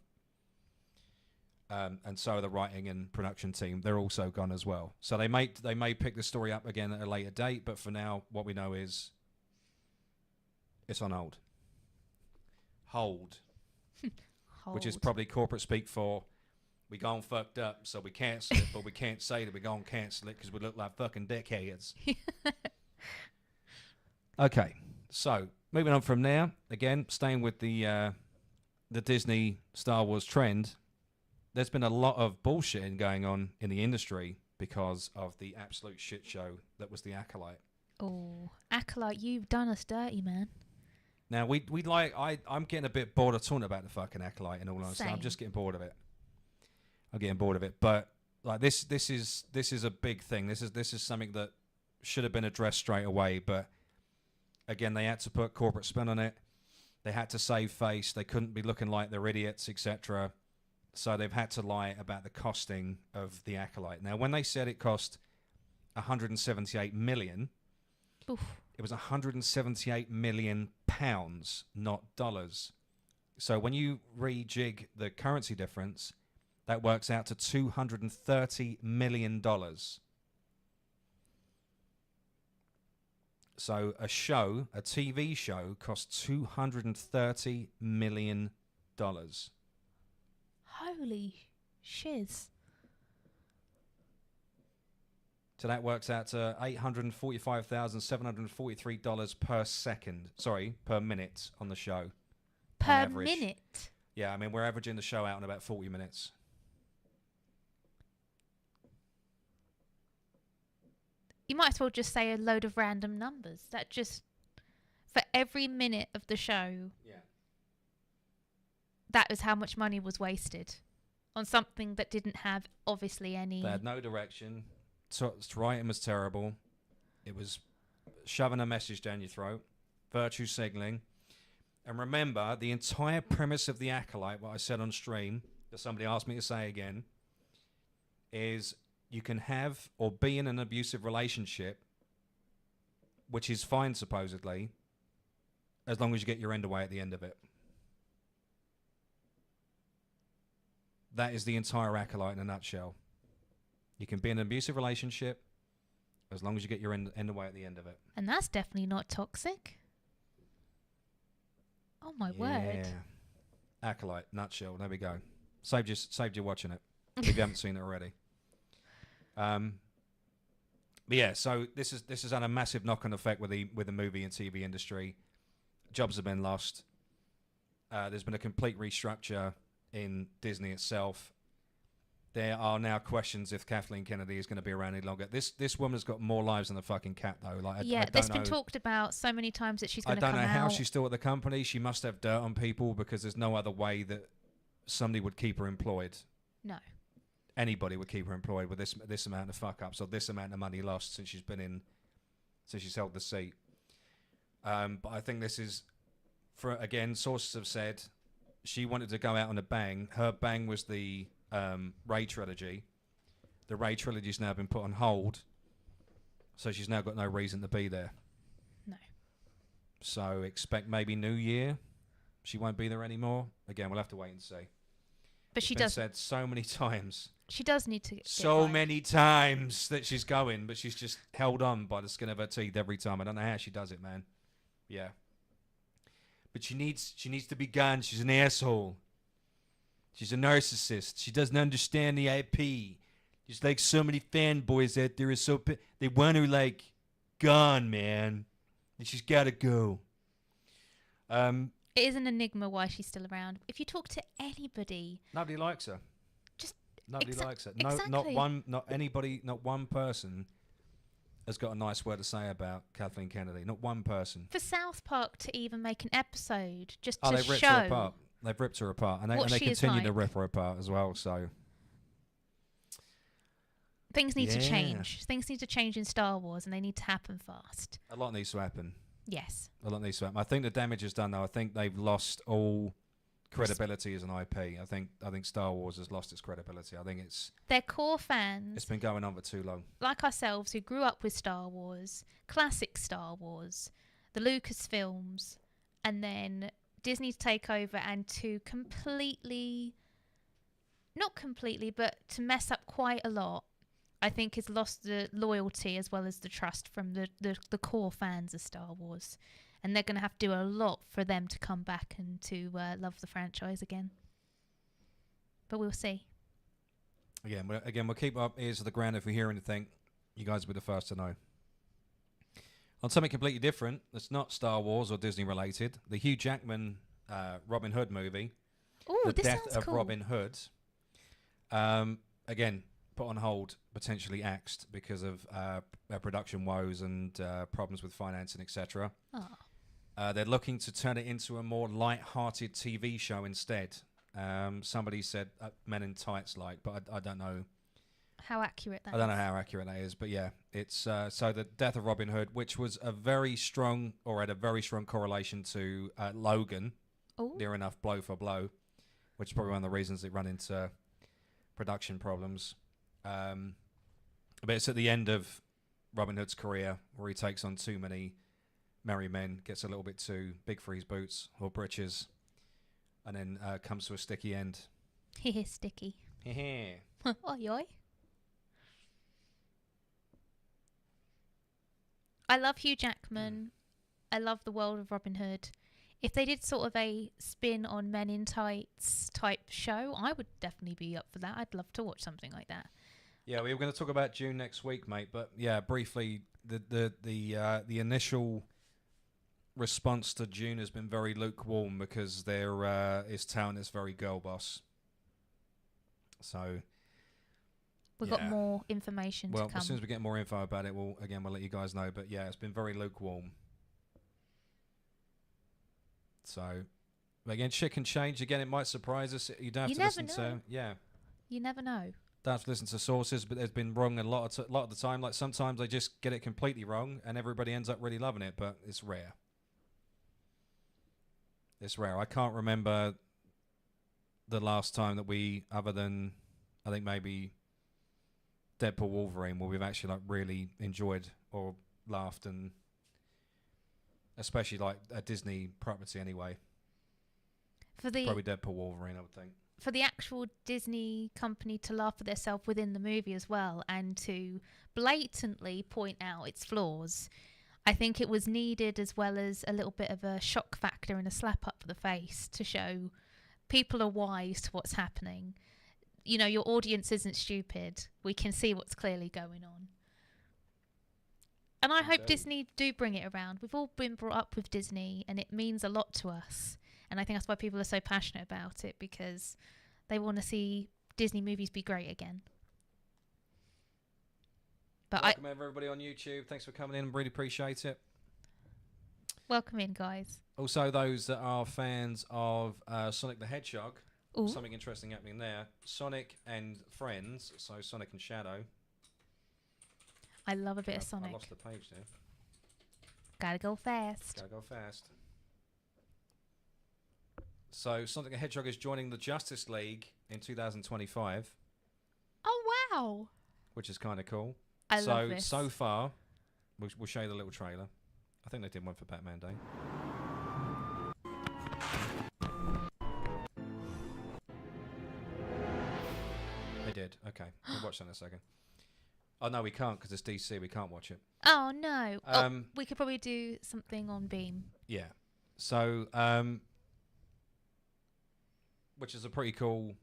And so the writing and production team, they're also gone as well. So they may pick the story up again at a later date, but for now, what we know is it's on hold. Hold. Which is
Hold.
probably corporate speak for we gone fucked up, so we cancel it, but we can't say that we gone cancel it because we look like fucking dickheads. Okay, so moving on from there, again, staying with the Disney Star Wars trend, there's been a lot of bullshitting going on in the industry because of the absolute shit show that was the Acolyte.
Oh, Acolyte, you've done us dirty, man.
Now I'm getting a bit bored of talking about the fucking Acolyte and all that stuff. I'm
Same.
just getting bored of it. I'm getting bored of it. But like this is a big thing. This is something that should have been addressed straight away. But again, they had to put corporate spin on it. They had to save face. They couldn't be looking like they're idiots, etc. So they've had to lie about the costing of the Acolyte. Now, when they said it cost 178 million,
Oof.
it was 178 million pounds, not dollars. So when you rejig the currency difference, that works out to $230 million. So a TV show, costs $230 million.
Holy shiz.
So that works out to $845,743 per second. Sorry, per minute on the show.
Per
average.
minute.
Yeah, I mean, we're averaging the show out in about 40 minutes.
You might as well just say a load of random numbers. That just, for every minute of the show,
Yeah.
that was how much money was wasted on something that didn't have obviously any.
They had no direction. Writing was terrible. It was shoving a message down your throat. Virtue signaling. And remember, the entire premise of the Acolyte, what I said on stream, that somebody asked me to say again, is you can have or be in an abusive relationship, which is fine supposedly, as long as you get your end away at the end of it. That is the entire Acolyte in a nutshell. You can be in an abusive relationship as long as you get your end away at the end of it.
And that's definitely not toxic. Oh my word.
Acolyte, nutshell. There we go. Saved you watching it if you haven't seen it already. But yeah, so this has had a massive knock-on effect with the movie and TV industry. Jobs have been lost. There's been a complete restructure in Disney itself. There are now questions if Kathleen Kennedy is going to be around any longer. This woman has got more lives than a fucking cat, though. Like, I
that's
don't
been
know.
talked about so many times that she's
I
going to come
don't
out.
know how she's still at the company. She must have dirt on people because there's no other way that somebody would keep her employed.
No.
Anybody would keep her employed with this amount of fuck ups or this amount of money lost since she's held the seat. But I think this is, again, sources have said she wanted to go out on a bang. Her bang was the Ray trilogy. The Ray trilogy's now been put on hold, so she's now got no reason to be there.
No.
So expect maybe New Year. She won't be there anymore. Again, we'll have to wait and see.
But she
It's been
does.
said so many times.
She does need to.
So many times that she's going, but she's just held on by the skin of her teeth every time. I don't know how she does it, man. Yeah. But she needs to be gone. She's an asshole. She's a narcissist. She doesn't understand the IP. Just like so many fanboys out there they want her like gone, man. And she's got to go.
It is an enigma why she's still around. If you talk to anybody,
Nobody likes her.
just
Nobody likes her. No,
exactly.
not one person has got a nice word to say about Kathleen Kennedy. Not one person.
For South Park to even make an episode just
Oh,
to
they've ripped
show
her apart. They've ripped her apart, and
what
they
she is
continue to
like.
rip her apart as well. So
things need to
Yeah.
change. Things need to change in Star Wars, and they need to happen fast.
a lot needs to happen.
Yes.
A lot needs to happen. I think the damage is done, though. I think they've lost all credibility as an IP. I think Star Wars has lost its credibility. I think it's
Their core fans,
been going on for too long.
like ourselves, who grew up with Star Wars, classic Star Wars, the Lucas films, and then Disney to take over and to not completely, but to mess up quite a lot, I think has lost the loyalty as well as the trust from the core fans of Star Wars. And they're going to have to do a lot for them to come back and to love the franchise again. But we'll see.
Again, we'll keep our ears to the ground if we hear anything. You guys will be the first to know. On something completely different, that's not Star Wars or Disney related, the Hugh Jackman Robin Hood movie,
Oh,
The
this
Death
sounds
of
cool.
Robin Hood, again, put on hold, potentially axed because of production woes and problems with financing, etc.
Oh.
They're looking to turn it into a more light-hearted TV show instead. Somebody said Men in Tights like, but I don't know.
How accurate that
I don't know
is.
how accurate that is, but yeah, it's so the death of Robin Hood, which was a very strong, or had a very strong correlation to Logan,
Ooh.
near enough blow for blow, which is probably one of the reasons it ran into production problems. But it's at the end of Robin Hood's career where he takes on too many merry men, gets a little bit too big for his boots or britches, and then comes to a sticky end.
Hehe, sticky.
Hehe.
Oi, oi. I love Hugh Jackman. I love the world of Robin Hood. If they did sort of a spin on Men in Tights type show, I would definitely be up for that. I'd love to watch something like that.
Yeah, we were going to talk about June next week, mate. But yeah, briefly, the initial response to June has been very lukewarm because his town is very girl boss. So
We've
yeah.
got more information
Well,
to come.
as soon as we get more info about it, we'll let you guys know. But yeah, it's been very lukewarm. So again, shit can change. Again, it might surprise us. You don't have
You
to
never
listen
know.
to
You never know.
don't have to listen to sources, but there's been wrong a lot of the time. Like sometimes they just get it completely wrong, and everybody ends up really loving it. But it's rare. It's rare. I can't remember the last time that we, other than I think maybe Deadpool Wolverine, where we've actually like really enjoyed or laughed, and especially like a Disney property anyway. Probably Deadpool Wolverine, I would think.
For the actual Disney company to laugh at themselves within the movie as well and to blatantly point out its flaws, I think it was needed, as well as a little bit of a shock factor and a slap up for the face to show people are wise to what's happening. You know, your audience isn't stupid. We can see what's clearly going on. And I hope Disney do bring it around. We've all been brought up with Disney and it means a lot to us. And I think that's why people are so passionate about it, because they want to see Disney movies be great again. But
Welcome everybody on YouTube. Thanks for coming in. Really appreciate it.
Welcome in, guys.
Also, those that are fans of Sonic the Hedgehog,
Ooh.
something interesting happening there. Sonic and Friends, so Sonic and Shadow.
I love a bit of Sonic.
I lost the page there.
Gotta go fast.
Gotta go fast. So Sonic the Hedgehog is joining the Justice League in 2025,
Oh, wow.
which is kind of cool.
I love this.
So far, we'll show you the little trailer. I think they did one for Batman Day. They did. Okay, we'll watch that in a second. Oh no, we can't because it's DC. We can't watch it.
Oh, no. We could probably do something on Beam.
Yeah. So, which is a pretty cool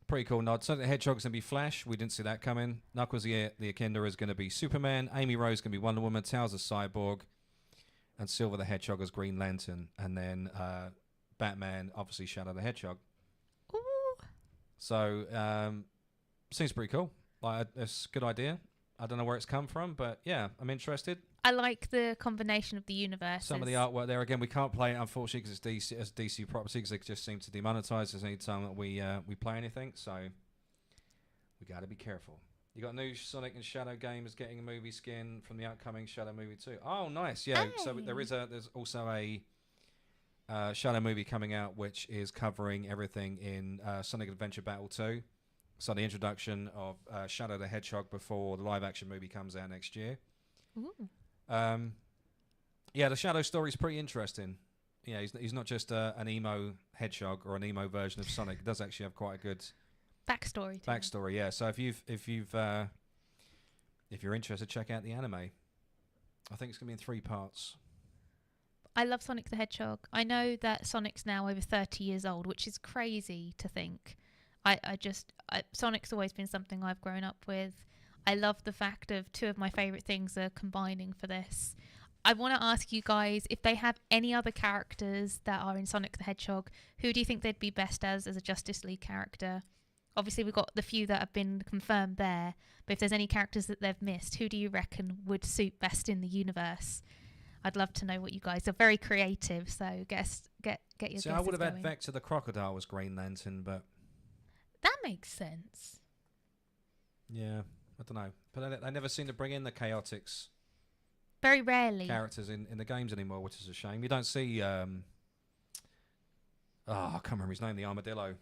nod. Sonic the Hedgehog's going to be Flash. We didn't see that coming. Knuckles the Echidna is going to be Superman. Amy Rose is going to be Wonder Woman. Tails is Cyborg. And Silver the Hedgehog is Green Lantern. And then Batman, obviously Shadow the Hedgehog.
Ooh.
So, seems pretty cool. Like, it's a good idea. I don't know where it's come from, but yeah, I'm interested.
I like the combination of the universes.
Some of the artwork there. Again, we can't play it, unfortunately, because it's DC property, because they just seem to demonetize us any time that we play anything. So we got to be careful. You got new Sonic and Shadow game is getting a movie skin from the upcoming Shadow movie too. Oh, nice. Yeah.
Hey.
So there's also a Shadow movie coming out, which is covering everything in Sonic Adventure Battle 2. So the introduction of Shadow the Hedgehog before the live action movie comes out next year.
Ooh.
Yeah, the Shadow story is pretty interesting. Yeah, he's not just an emo hedgehog or an emo version of Sonic. It does actually have quite a good
Backstory. to it.
backstory. Yeah, so if you're interested, check out the anime. I think it's gonna be in 3 parts.
I love Sonic the Hedgehog. I know that Sonic's now over 30 years old, which is crazy to think. Sonic's always been something I've grown up with. I love the fact of 2 of my favourite things are combining for this. I want to ask you guys if they have any other characters that are in Sonic the Hedgehog. Who do you think they'd be best as a Justice League character? Obviously, we've got the few that have been confirmed there. But if there's any characters that they've missed, who do you reckon would suit best in the universe? I'd love to know what you guys are very creative. So get your
See,
guesses
I would have had
going.
Vector the Crocodile was Green Lantern, but
That makes sense.
yeah, I don't know. But they never seem to bring in the Chaotix
Very rarely.
characters in the games anymore, which is a shame. You don't see I can't remember his name, the armadillo.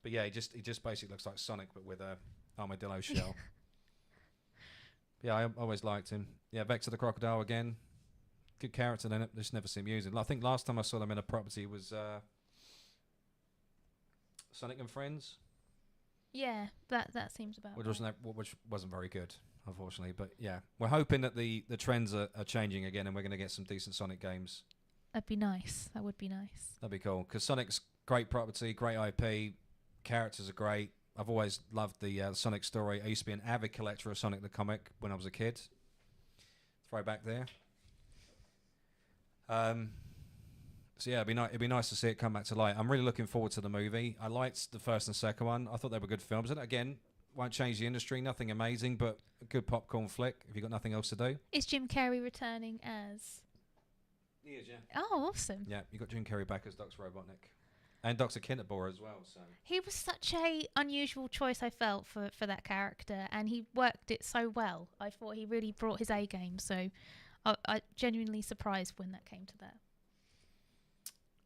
But yeah, he just basically looks like Sonic but with a armadillo shell. Yeah, I always liked him. Yeah, Vector the Crocodile again. Good character in it. Just never seen him using. I think last time I saw them in a property was Sonic and Friends,
Yeah, that seems about
which
right.
wasn't very good, unfortunately. But yeah, we're hoping that the trends are changing again, and we're going to get some decent Sonic games.
That'd be nice. That would be nice.
That'd be cool because Sonic's great property, great IP, characters are great. I've always loved the Sonic story. I used to be an avid collector of Sonic the comic when I was a kid. Throwback there. So yeah, it'd be nice to see it come back to light. I'm really looking forward to the movie. I liked the first and second one. I thought they were good films. And again, won't change the industry. Nothing amazing, but a good popcorn flick if you've got nothing else to do.
Is Jim Carrey returning as?
He is, yeah.
Oh, awesome.
Yeah, you got Jim Carrey back as Dr. Robotnik. And Dr. Kinterbauer as well. So
He was such a unusual choice, I felt, for that character, and he worked it so well. I thought he really brought his A game, so I genuinely surprised when that came to that.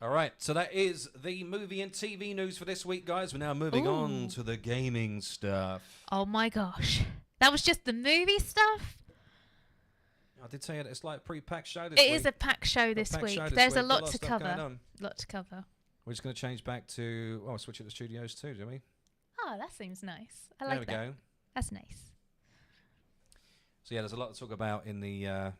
all right, so that is the movie and TV news for this week, guys. We're now moving on
Ooh.
to the gaming stuff.
Oh my gosh. That was just the movie stuff?
I did tell you that it's like a pre-packed show this
It
week.
is a packed show this
packed
week.
show this
There's a
week.
lot
Got
to
of stuff going
cover.
on.
Lot to cover.
We're just going to change back to... Oh, switch it to studios too, do we?
Oh, that seems nice. I
There
like
we
that.
go.
That's nice.
So yeah, there's a lot to talk about in the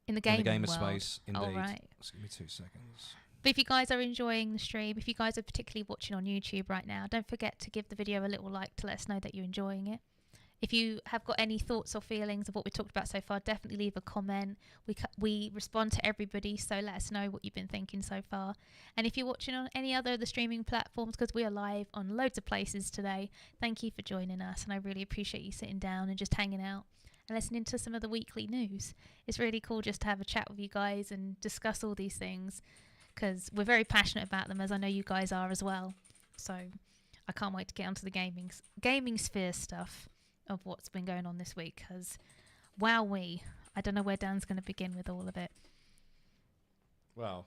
In the gaming
gamer
world.
space, indeed.
All right.
Just give me 2 seconds.
But if you guys are enjoying the stream, if you guys are particularly watching on YouTube right now, don't forget to give the video a little like to let us know that you're enjoying it. If you have got any thoughts or feelings of what we talked about so far, definitely leave a comment. We respond to everybody, so let us know what you've been thinking so far. And if you're watching on any other of the streaming platforms, because we are live on loads of places today, thank you for joining us, and I really appreciate you sitting down and just hanging out and listening to some of the weekly news. It's really cool just to have a chat with you guys and discuss all these things, because we're very passionate about them, as I know you guys are as well. So I can't wait to get onto the gaming sphere stuff of what's been going on this week, because wowee, I don't know where Dan's going to begin with all of it.
Well.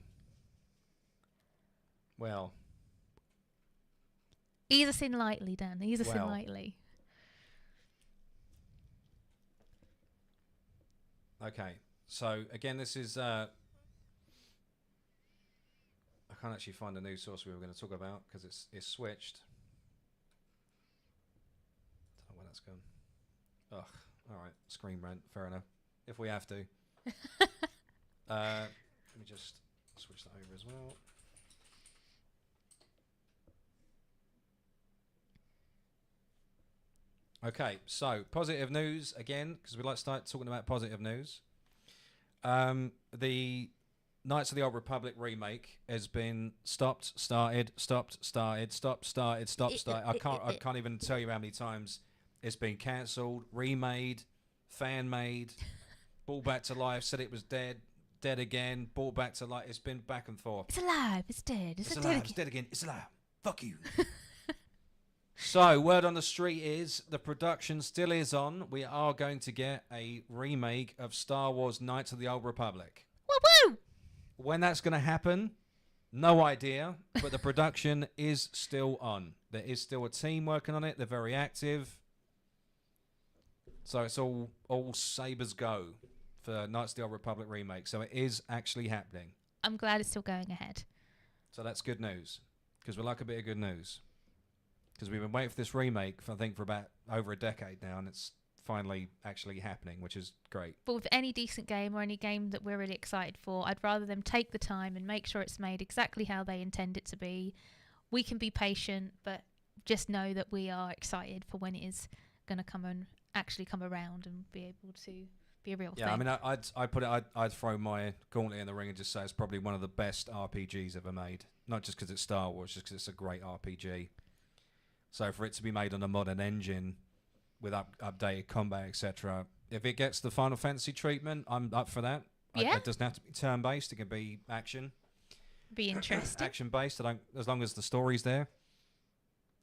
Ease us in lightly, Dan. Ease us in
Well.
lightly.
Okay. So again, this is... I can't actually find the news source we were going to talk about because it's switched. Don't know where that's gone. Ugh. All right. Screen rant. Fair enough. If we have to. Let me just switch that over as well. Okay, so positive news again, because we like to start talking about positive news. The Knights of the Old Republic remake has been stopped, started. I can't even tell you how many times it's been cancelled, remade, fan made, brought back to life. Said it was dead again, brought back to life. It's been back and forth.
It's alive. It's dead.
It's
It's
alive.
dead
It's
again.
dead again. It's alive. Fuck you. So, word on the street is the production still is on. We are going to get a remake of Star Wars Knights of the Old Republic.
Woo woo!
When that's going to happen, no idea, but the production is still on. There is still a team working on it. They're very active. So it's all sabers go for Knights of the Old Republic remake. So it is actually happening.
I'm glad it's still going ahead.
So that's good news, because we like a bit of good news. Because we've been waiting for this remake, for about over a decade now, and it's finally actually happening, which is great.
But with any decent game or any game that we're really excited for, I'd rather them take the time and make sure it's made exactly how they intend it to be. We can be patient, but just know that we are excited for when it is going to come and actually come around and be able to be a real thing.
Yeah, I mean, I'd throw my gauntlet in the ring and just say it's probably one of the best RPGs ever made. Not just because it's Star Wars, just because it's a great RPG. So for it to be made on a modern engine with updated combat, etc., if it gets the Final Fantasy treatment, I'm up for that.
Yeah.
It doesn't have to be turn-based. It can be action.
Be interesting.
Action-based. As long as the story's there.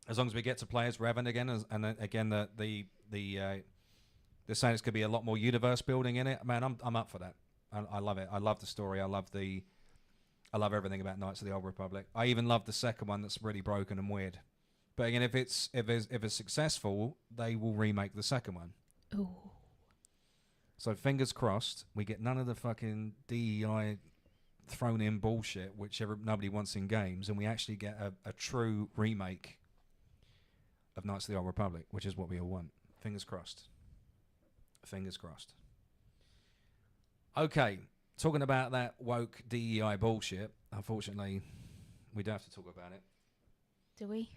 As long as we get to play as Revan again, and then again they're saying it's going to be a lot more universe building in it. Man, I'm up for that. I love it. I love the story. I love everything about Knights of the Old Republic. I even love the second one that's really broken and weird. But again, if it's successful, they will remake the second one.
Ooh.
So fingers crossed, we get none of the fucking DEI thrown in bullshit, which nobody wants in games, and we actually get a true remake of Knights of the Old Republic, which is what we all want. Fingers crossed. Fingers crossed. Okay, talking about that woke DEI bullshit, unfortunately, we do have to talk about it.
Do we?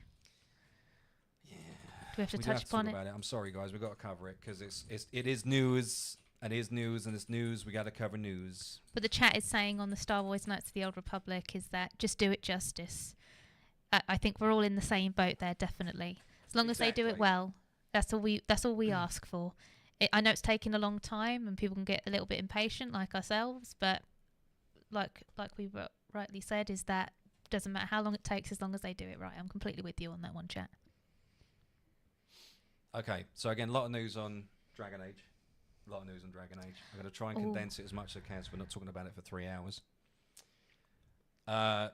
Yeah.
Do we have to
We do
touch
have to talk
upon it?
about it. I'm sorry, guys, we've got to cover it because it is news. It is news, and it's news. We got to cover news.
But the chat is saying on the Star Wars Knights of the Old Republic is that just do it justice. I think we're all in the same boat there, definitely. As long as they do it
Exactly.
well, that's all we ask for. I know it's taking a long time, and people can get a little bit impatient, like ourselves. But like we rightly said, is that doesn't matter how long it takes, as long as they do it right. I'm completely with you on that one, chat.
Okay, so again, a lot of news on Dragon Age. A lot of news on Dragon Age. I'm going to try and condense it as much as I can so we're not talking about it for 3 hours.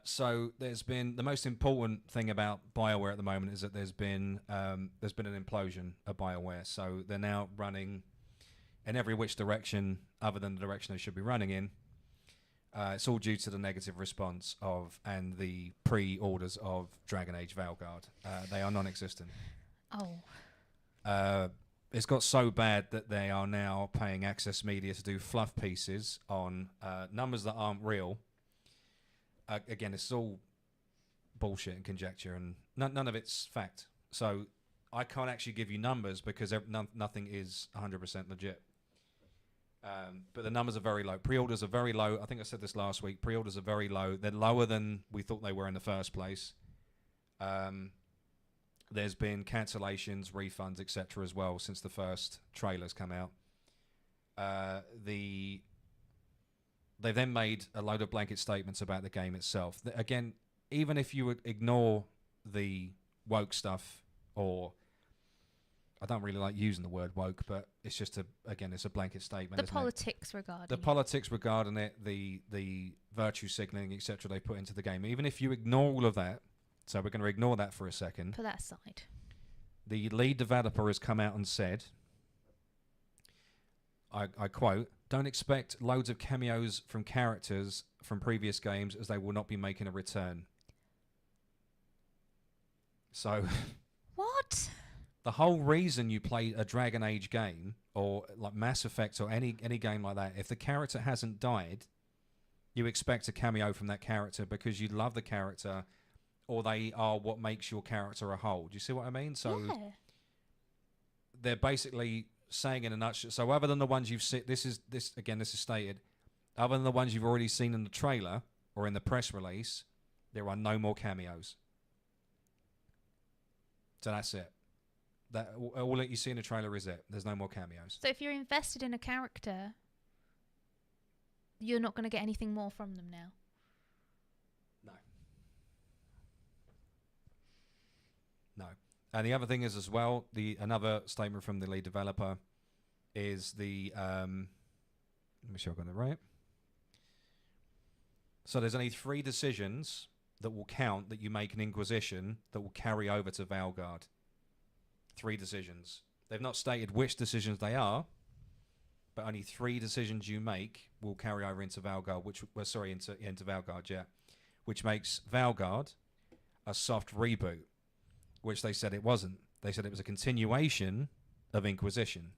So there's been the most important thing about BioWare at the moment is that there's been an implosion of BioWare. So they're now running in every which direction other than the direction they should be running in. It's all due to the negative response and the pre-orders of Dragon Age Valgard. They are non-existent.
Oh.
It's got so bad that they are now paying Access Media to do fluff pieces on numbers that aren't real. Again, it's all bullshit and conjecture, and none of it's fact. So I can't actually give you numbers because nothing is 100% legit. But the numbers are very low. Pre-orders are very low. I think I said this last week. Pre-orders are very low. They're lower than we thought they were in the first place. There's been cancellations, refunds, etc. as well since the first trailers come out. They then made a load of blanket statements about the game itself. Again, even if you would ignore the woke stuff, or I don't really like using the word woke, but it's just it's a blanket statement.
The
isn't
politics regarding
the
it.
politics regarding it, the virtue signaling, etc. they put into the game. Even if you ignore all of that, so we're going to ignore that for a second.
Put that aside.
The lead developer has come out and said, I quote, "Don't expect loads of cameos from characters from previous games as they will not be making a return." So
What?
the whole reason you play a Dragon Age game or like Mass Effect or any game like that, if the character hasn't died, you expect a cameo from that character because you love the character or they are what makes your character a whole. Do you see what I mean? So
Yeah.
they're basically saying in a nutshell. So other than the ones you've seen, this is stated. Other than the ones you've already seen in the trailer or in the press release, there are no more cameos. So that's it. That all that you see in the trailer is it. There's no more cameos.
So if you're invested in a character, you're not going to get anything more from them now.
No. And the other thing is as well, another statement from the lead developer is let me make sure I got it right. So there's only 3 decisions that will count that you make an Inquisition that will carry over to Valgard. 3 decisions. They've not stated which decisions they are, but only 3 decisions you make will carry over into Valgard, into Valgard, yeah. Which makes Valgard a soft reboot, which they said it wasn't. They said it was a continuation of Inquisition.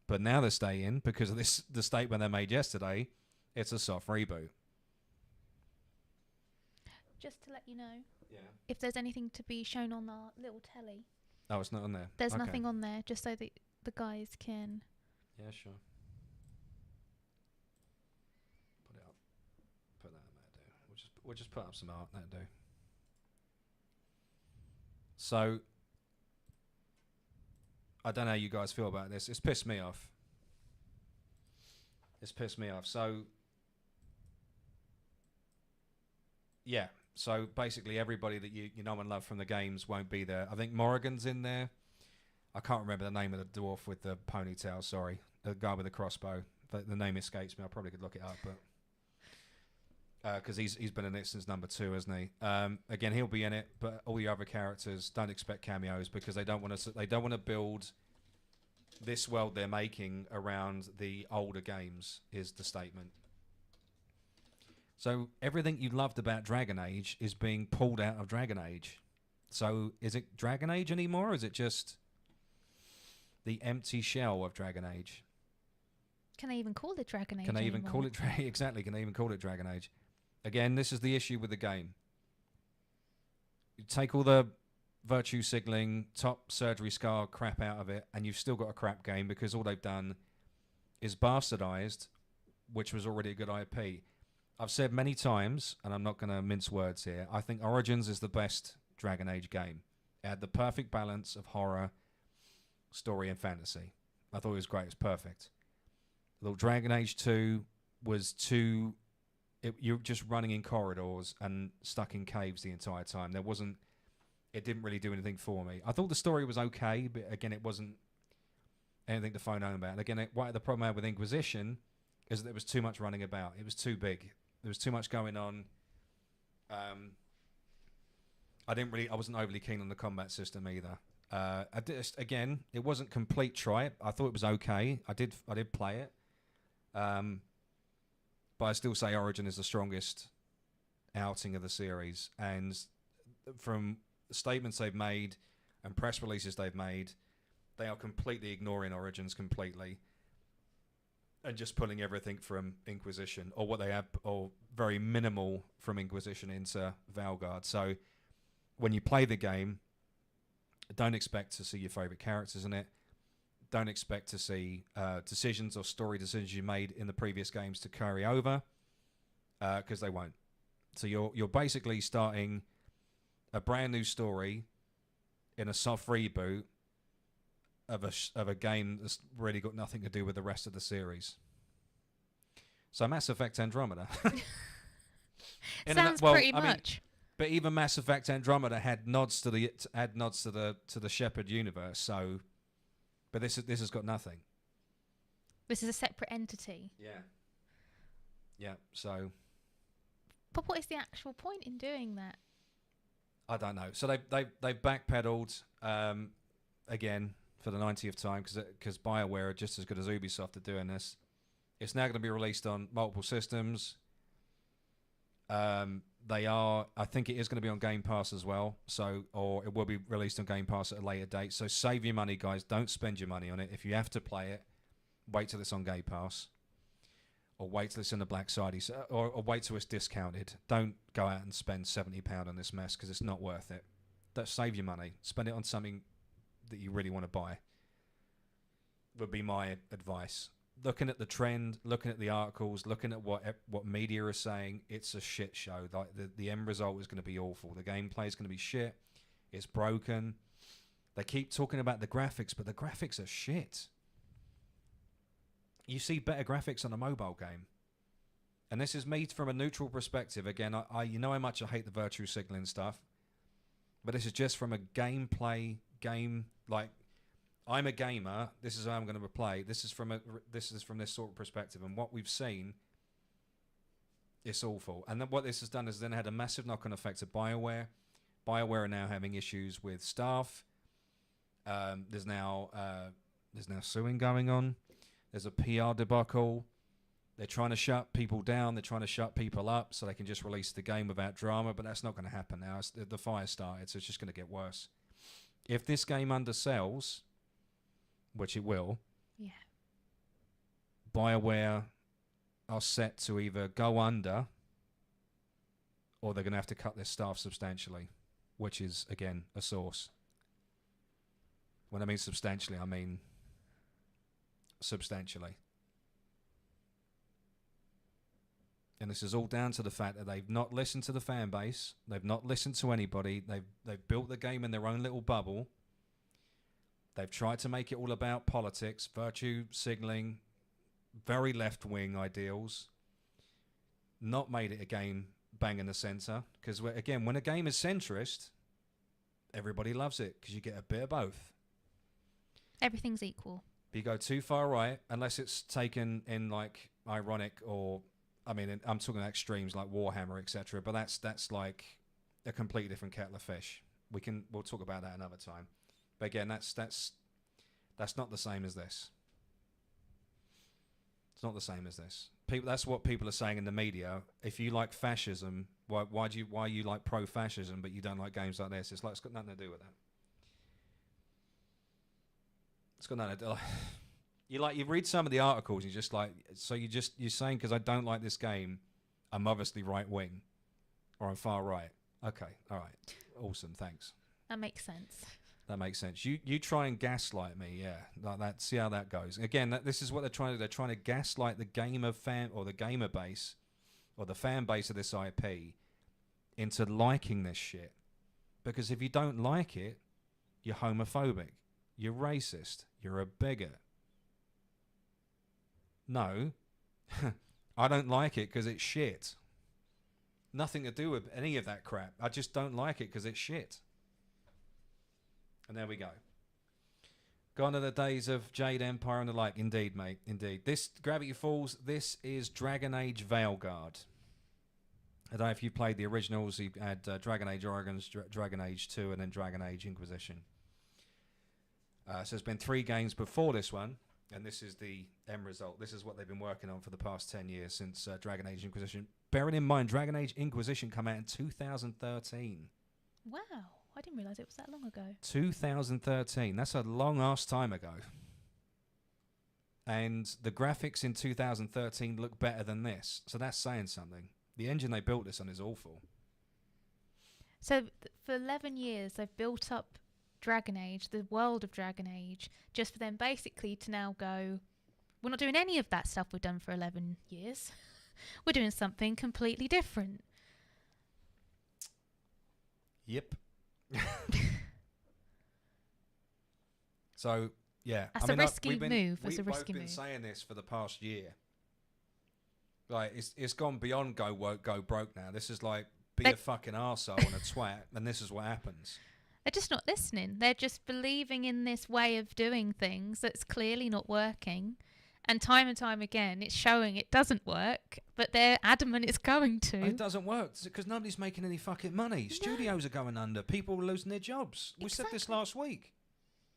But now they're staying, because of the statement they made yesterday, it's a soft reboot.
Just to let you know,
Yeah.
if there's anything to be shown on our little telly,
Oh, it's not on there.
there's
Okay.
nothing on there, just so that the guys can...
Yeah, sure. Put it up. Put that in there, do. We'll just put up some art, that'll do. So, I don't know how you guys feel about this. It's pissed me off. It's pissed me off. So, yeah. So basically, everybody that you know and love from the games won't be there. I think Morrigan's in there. I can't remember the name of the dwarf with the ponytail. Sorry, the guy with the crossbow. The name escapes me. I probably could look it up, but because he's been in it since number 2, hasn't he? Again, he'll be in it, but all the other characters don't expect cameos because they don't want to build this world they're making around the older games. Is the statement. So everything you loved about Dragon Age is being pulled out of Dragon Age. So is it Dragon Age anymore, or is it just the empty shell of Dragon Age?
Can they even call it Dragon Age?
Can they even
anymore?
call it exactly? Can they even call it Dragon Age? Again, this is the issue with the game. You take all the virtue signaling, top surgery scar crap out of it, and you've still got a crap game because all they've done is bastardized, which was already a good IP. I've said many times, and I'm not going to mince words here, I think Origins is the best Dragon Age game. It had the perfect balance of horror, story, and fantasy. I thought it was great. It was perfect. Little Dragon Age 2 was too... you're just running in corridors and stuck in caves the entire time. It didn't really do anything for me. I thought the story was okay, but again, it wasn't anything to phone home about. And again, the problem I had with Inquisition is that there was too much running about. It was too big. There was too much going on. I wasn't overly keen on the combat system either. Again, it wasn't complete tripe. I thought it was okay. I did play it. But I still say Origin is the strongest outing of the series. And from statements they've made and press releases they've made, they are completely ignoring Origins completely. And just pulling everything from Inquisition, or what they have, or very minimal from Inquisition into Valgard. So when you play the game, don't expect to see your favourite characters in it. Don't expect to see decisions or story decisions you made in the previous games to carry over, because they won't. So you're basically starting a brand new story in a soft reboot of a game that's really got nothing to do with the rest of the series. So Mass Effect Andromeda.
Sounds pretty much.
But even Mass Effect Andromeda had nods to the Shepard universe. So, but this has got nothing.
This is a separate entity.
Yeah. So.
But what is the actual point in doing that?
I don't know. So they've backpedaled again for the 90th time because BioWare are just as good as Ubisoft at doing this. It's now going to be released on multiple systems. I think it is going to be on Game Pass as well. Or it will be released on Game Pass at a later date. So save your money, guys. Don't spend your money on it. If you have to play it, wait till it's on Game Pass. Or wait till it's in the black side. Or wait till it's discounted. Don't go out and spend £70 on this mess because it's not worth it. Save your money. Spend it on something that you really want to buy. Would be my advice. Looking at the trend, looking at the articles, looking at what media are saying, it's a shit show. Like the end result is going to be awful. The gameplay is going to be shit. It's broken. They keep talking about the graphics, but the graphics are shit. You see better graphics on a mobile game. And this is me from a neutral perspective. Again, you know how much I hate the virtue signaling stuff. But this is just from a gameplay game. Like, I'm a gamer. This is how I'm going to play. This is from this sort of perspective. And what we've seen, it's awful. And then what this has done is then had a massive knock-on effect to BioWare. BioWare are now having issues with staff. There's now suing going on. There's a PR debacle. They're trying to shut people down. They're trying to shut people up so they can just release the game without drama. But that's not going to happen now. The fire started, so it's just going to get worse. If this game undersells, which it will,
yeah,
BioWare are set to either go under or they're going to have to cut their staff substantially, which is, again, a source. When I mean substantially, I mean substantially. And this is all down to the fact that they've not listened to the fan base. They've not listened to anybody. They've built the game in their own little bubble. They've tried to make it all about politics, virtue signaling, very left-wing ideals, not made it a game bang in the centre. Because, again, when a game is centrist, everybody loves it because you get a bit of both.
Everything's equal.
But you go too far right, unless it's taken in, like, ironic or... I mean, I'm talking extremes like Warhammer, etc. But that's like a completely different kettle of fish. We'll talk about that another time. But again, that's not the same as this. It's not the same as this. That's what people are saying in the media. If you like fascism, why are you like pro-fascism, but you don't like games like this? It's like it's got nothing to do with that. It's got nothing to do. You read some of the articles, and you're just like, so you're saying because I don't like this game, I'm obviously right wing, or I'm far right. Okay, all right, awesome, thanks.
That makes sense.
That makes sense. You try and gaslight me, yeah, like that. See how that goes. Again, this is what they're trying to do. They're trying to gaslight the gamer fan or the gamer base, or the fan base of this IP, into liking this shit. Because if you don't like it, you're homophobic, you're racist, you're a bigot. No, I don't like it because it's shit. Nothing to do with any of that crap. I just don't like it because it's shit. And there we go. Gone are the days of Jade Empire and the like. Indeed, mate. Indeed. This Gravity Falls, this is Dragon Age Veilguard. I don't know if you played the originals. You had Dragon Age Origins, Dragon Age 2, and then Dragon Age Inquisition. So there's been 3 games before this one. And this is the end result. This is what they've been working on for the past 10 years since Dragon Age Inquisition. Bearing in mind, Dragon Age Inquisition came out in 2013.
Wow. I didn't realise it was that long ago.
2013. That's a long-ass time ago. And the graphics in 2013 look better than this. So that's saying something. The engine they built this on is awful.
So for 11 years, they've built up Dragon Age, the world of Dragon Age, just for them basically to now go, we're not doing any of that stuff we've done for 11 years. We're doing something completely different.
Yep. So, yeah.
That's a risky move. That's a risky
We've both been
move.
saying this for the past year. Like, it's gone beyond go woke, go broke now. This is like, be a fucking arsehole and a twat, and this is what happens.
They're just not listening. They're just believing in this way of doing things that's clearly not working. And time again, it's showing it doesn't work, but they're adamant it's going to.
It doesn't work because nobody's making any fucking money. No. Studios are going under. People are losing their jobs. We said this last week.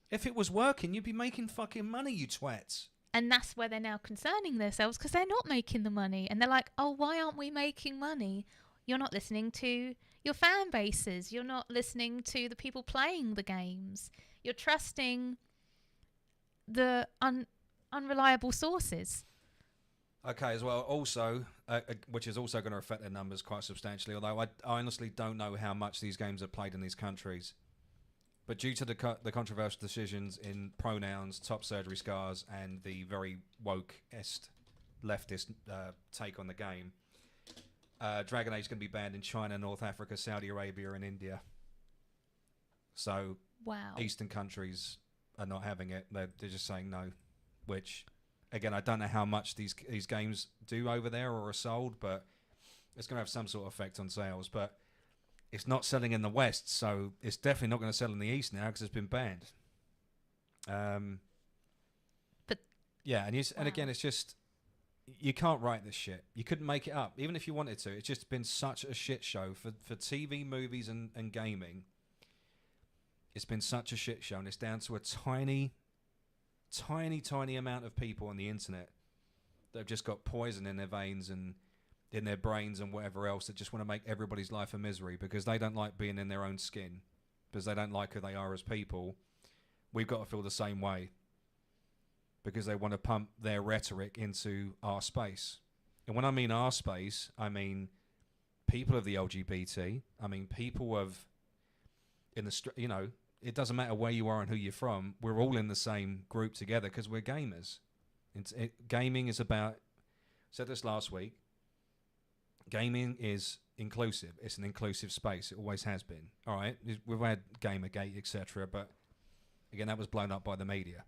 If it was working, you'd be making fucking money, you twats.
And that's where they're now concerning themselves because they're not making the money. And they're like, oh, why aren't we making money? You're not listening to your fan bases. You're not listening to the people playing the games. You're trusting the unreliable sources.
Okay, as well, also, which is also going to affect their numbers quite substantially, although I honestly don't know how much these games are played in these countries. But due to the controversial decisions in pronouns, top surgery scars, and the very woke-est leftist take on the game, Dragon Age is going to be banned in China, North Africa, Saudi Arabia, and India. So,
wow.
Eastern countries are not having it. They're just saying no, which, again, I don't know how much these games do over there or are sold, but it's going to have some sort of effect on sales. But it's not selling in the West, so it's definitely not going to sell in the East now because it's been banned.
But
yeah, and again, it's just, you can't write this shit. You couldn't make it up, even if you wanted to. It's just been such a shit show for TV, movies, and gaming. It's been such a shit show, and it's down to a tiny amount of people on the internet that have just got poison in their veins and in their brains and whatever else that just want to make everybody's life a misery because they don't like being in their own skin, because they don't like who they are as people. We've got to feel the same way because they want to pump their rhetoric into our space. And when I mean our space, I mean people of the LGBT. I mean people of, it doesn't matter where you are and who you're from. We're all in the same group together because we're gamers. Gaming is about, I said this last week, gaming is inclusive. It's an inclusive space. It always has been. All right, we've had Gamergate, etc. But again, that was blown up by the media.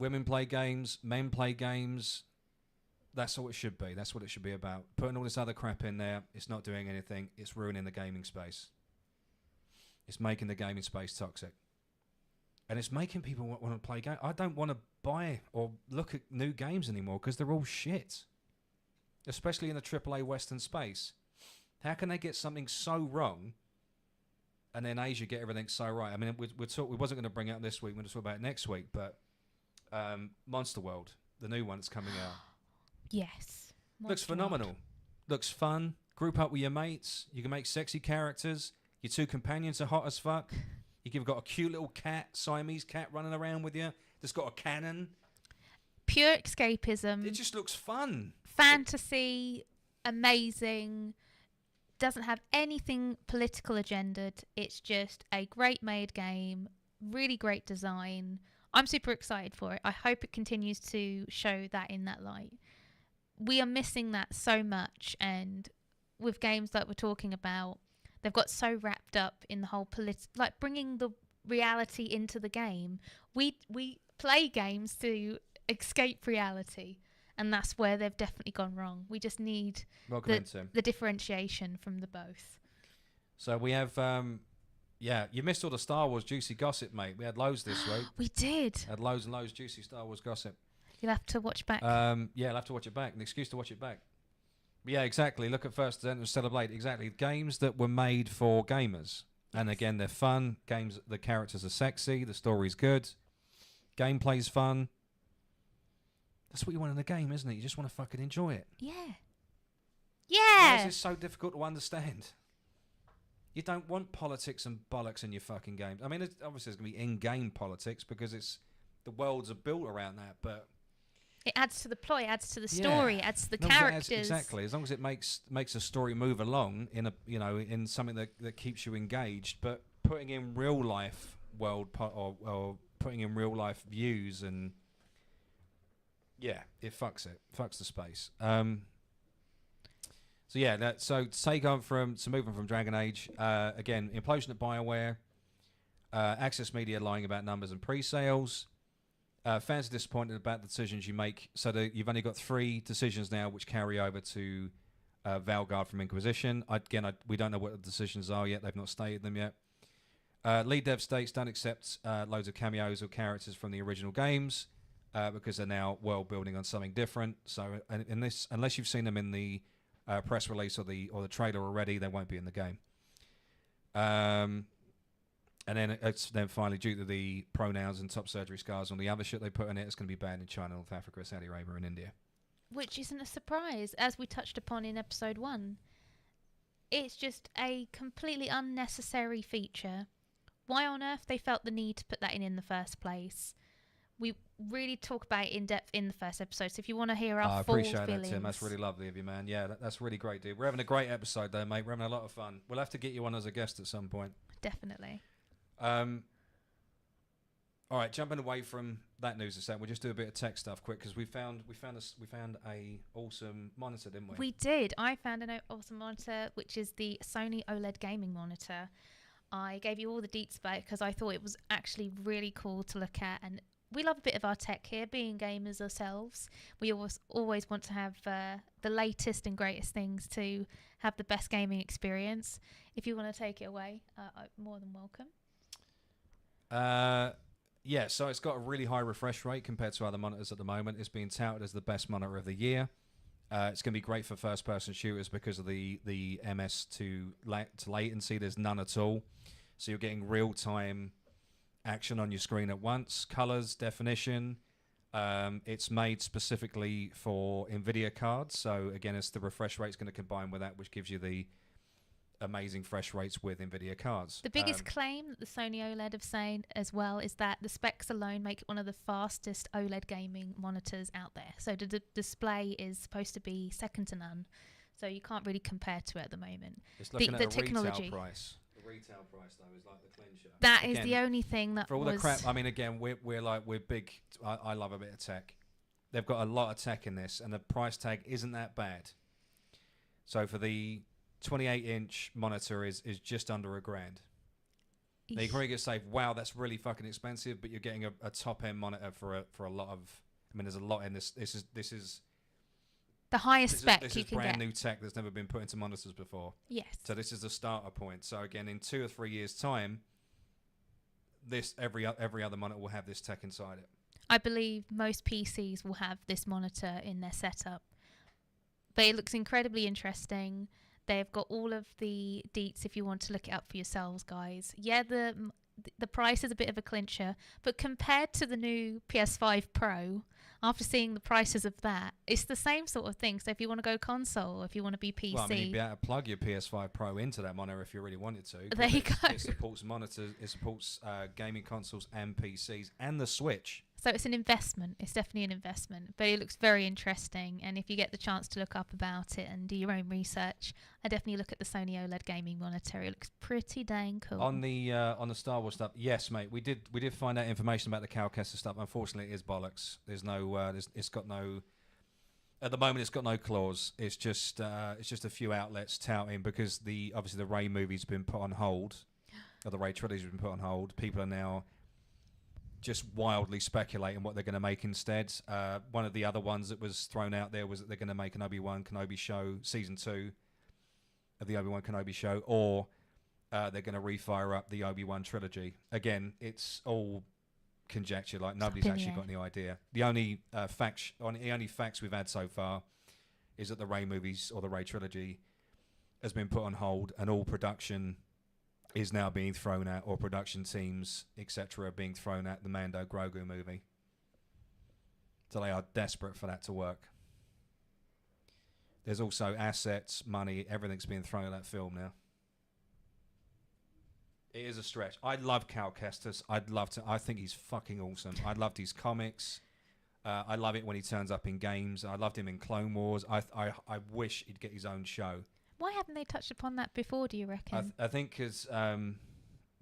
women play games, men play games. That's all it should be. That's what it should be about. Putting all this other crap in there, it's not doing anything. It's ruining the gaming space. It's making the gaming space toxic. And it's making people want to play games. I don't want to buy or look at new games anymore because they're all shit. Especially in the AAA Western space. How can they get something so wrong and then Asia get everything so right? I mean, we wasn't going to bring it up this week. We're going to talk about it next week. But Monster World, the new one that's coming out.
Yes.
Looks phenomenal. Looks fun. Group up with your mates. You can make sexy characters. Your two companions are hot as fuck. You've got a cute little cat, Siamese cat running around with you that's got a cannon.
Pure escapism.
It just looks fun.
Fantasy. Amazing. Doesn't have anything political agendaed. It's just a great made game. Really great design. I'm super excited for it. I hope it continues to show that in that light. We are missing that so much, and with games that we're talking about, they've got so wrapped up in the whole like bringing the reality into the game. We play games to escape reality, and that's where they've definitely gone wrong. We just need the differentiation from the both.
So we have, you missed all the Star Wars juicy gossip, mate. We had loads this week.
We did.
Had loads and loads juicy Star Wars gossip.
You'll have to watch back.
I'll have to watch it back. An excuse to watch it back. Yeah, exactly. Look at First and Celebrate. Exactly. Games that were made for gamers. And again, they're fun. Games, the characters are sexy. The story's good. Gameplay's fun. That's what you want in a game, isn't it? You just want to fucking enjoy it.
Yeah.
Why
Yeah.
is this so difficult to understand? You don't want politics and bollocks in your fucking games. I mean, obviously there's going to be in-game politics because the worlds are built around that, but...
It adds to the plot, it adds to the story, it adds to the characters.
Exactly. As long as it makes a story move along in something that keeps you engaged, but putting in real life or putting in real life views and it fucks the space. Moving from Dragon Age again, implosion at BioWare, Access Media lying about numbers and pre-sales. Fans are disappointed about the decisions you make, so that you've only got 3 decisions now which carry over to Valgard from Inquisition. We don't know what the decisions are yet. They've not stated them yet. Lead dev states don't accept loads of cameos or characters from the original games because they're now world building on something different. So in this, unless you've seen them in the press release or the trailer already, they won't be in the game. And then it's finally due to the pronouns and top surgery scars on the other shit they put in it, it's going to be banned in China, North Africa, Saudi Arabia, and India.
Which isn't a surprise, as we touched upon in episode 1. It's just a completely unnecessary feature. Why on earth they felt the need to put that in the first place? We really talk about it in depth in the first episode, so if you want to hear our full feelings... I appreciate that, Tim.
That's really lovely of you, man. Yeah, that's really great, dude. We're having a great episode there, mate. We're having a lot of fun. We'll have to get you on as a guest at some point.
Definitely.
All right, jumping away from that news a second, we'll just do a bit of tech stuff quick because we found a awesome monitor, didn't we?
We did. I found an awesome monitor, which is the Sony OLED gaming monitor. I gave you all the deets about it because I thought it was actually really cool to look at, and we love a bit of our tech here, being gamers ourselves. We always want to have the latest and greatest things to have the best gaming experience. If you want to take it away, I'm more than welcome.
So it's got a really high refresh rate compared to other monitors at the moment. It's being touted as the best monitor of the year. It's going to be great for first-person shooters because of the MS to latency. There's none at all. So you're getting real-time action on your screen at once. Colors, definition. It's made specifically for NVIDIA cards. So again, it's the refresh rate's going to combine with that, which gives you the amazing fresh rates with NVIDIA cards.
The biggest claim that the Sony OLED have saying as well is that the specs alone make it one of the fastest OLED gaming monitors out there. So the display is supposed to be second to none. So you can't really compare to it at the moment.
It's looking
the
at a
technology.
retail price. The retail price though is like the clincher.
That is the only thing that
for all the crap. I mean, again, we're big. I love a bit of tech. They've got a lot of tech in this, and the price tag isn't that bad. So for the 28-inch monitor is just under $1,000. Now, you probably get say, wow, that's really fucking expensive, but you're getting a top end monitor for a lot of. I mean, there's a lot in this. This is
the highest spec
this
you
is
can
brand
get.
new tech that's never been put into monitors before.
Yes.
So this is the starter point. So again, in 2 or 3 years' time, this every other monitor will have this tech inside it.
I believe most PCs will have this monitor in their setup. But it looks incredibly interesting. They've got all of the deets if you want to look it up for yourselves, guys. Yeah, the price is a bit of a clincher, but compared to the new PS5 Pro, after seeing the prices of that, it's the same sort of thing. So if you want to go console, if you want to be PC,
Well, I mean, you'd be able to plug your PS5 Pro into that monitor if you really wanted to.
There you
It
go.
supports monitors, it supports gaming consoles and PCs and the Switch.
so it's an investment. It's definitely an investment, but it looks very interesting. And if you get the chance to look up about it and do your own research, I definitely look at the Sony OLED gaming monitor. It looks pretty dang cool.
On the Star Wars stuff, yes, mate, we did find out information about the Cowcaster stuff. Unfortunately, it is bollocks. There's no, it's got no. At the moment, it's got no clause. It's just a few outlets touting because obviously the Ray movie's been put on hold, or the Ray trilogy's been put on hold. People are now just wildly speculating what they're going to make instead. One of the other ones that was thrown out there was that they're going to make an Obi-Wan Kenobi show, season 2 of the Obi-Wan Kenobi show, or they're going to refire up the Obi-Wan trilogy. Again, it's all conjecture. Like nobody's
in the
actually
air.
got any idea. The only facts we've had so far is that the Ray movies or the Ray trilogy has been put on hold, and all production is now being thrown at, or production teams, etc., are being thrown at the Mando Grogu movie. So they are desperate for that to work. There's also assets, money, everything's being thrown at that film now. It is a stretch. I love Cal Kestis. I think he's fucking awesome. I loved his comics. I love it when he turns up in games. I loved him in Clone Wars. I wish he'd get his own show.
Why haven't they touched upon that before, do you reckon?
I think because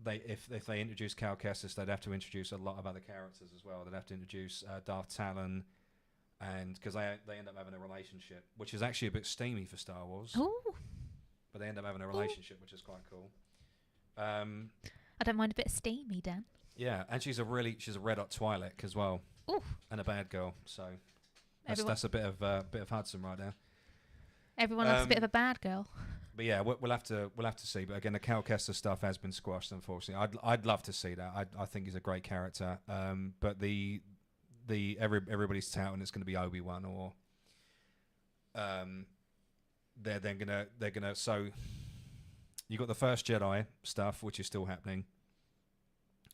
if they introduce Cal Kestis, they'd have to introduce a lot of other characters as well. They'd have to introduce Darth Talon, and because they end up having a relationship, which is actually a bit steamy for Star Wars.
Ooh,
But they end up having a relationship, which is quite cool.
I don't mind a bit of steamy, Dan.
Yeah, and she's a red hot Twi'lek as well,
Ooh,
and a bad girl. So
Everyone-
that's a bit of Hudson right there.
everyone loves a bit of a bad girl.
But yeah, we'll have to see. But again, the Cal Kestis stuff has been squashed, unfortunately. I'd love to see that. I think he's a great character. But everybody's touting it's going to be Obi-Wan, or they're gonna so you got the First Jedi stuff, which is still happening.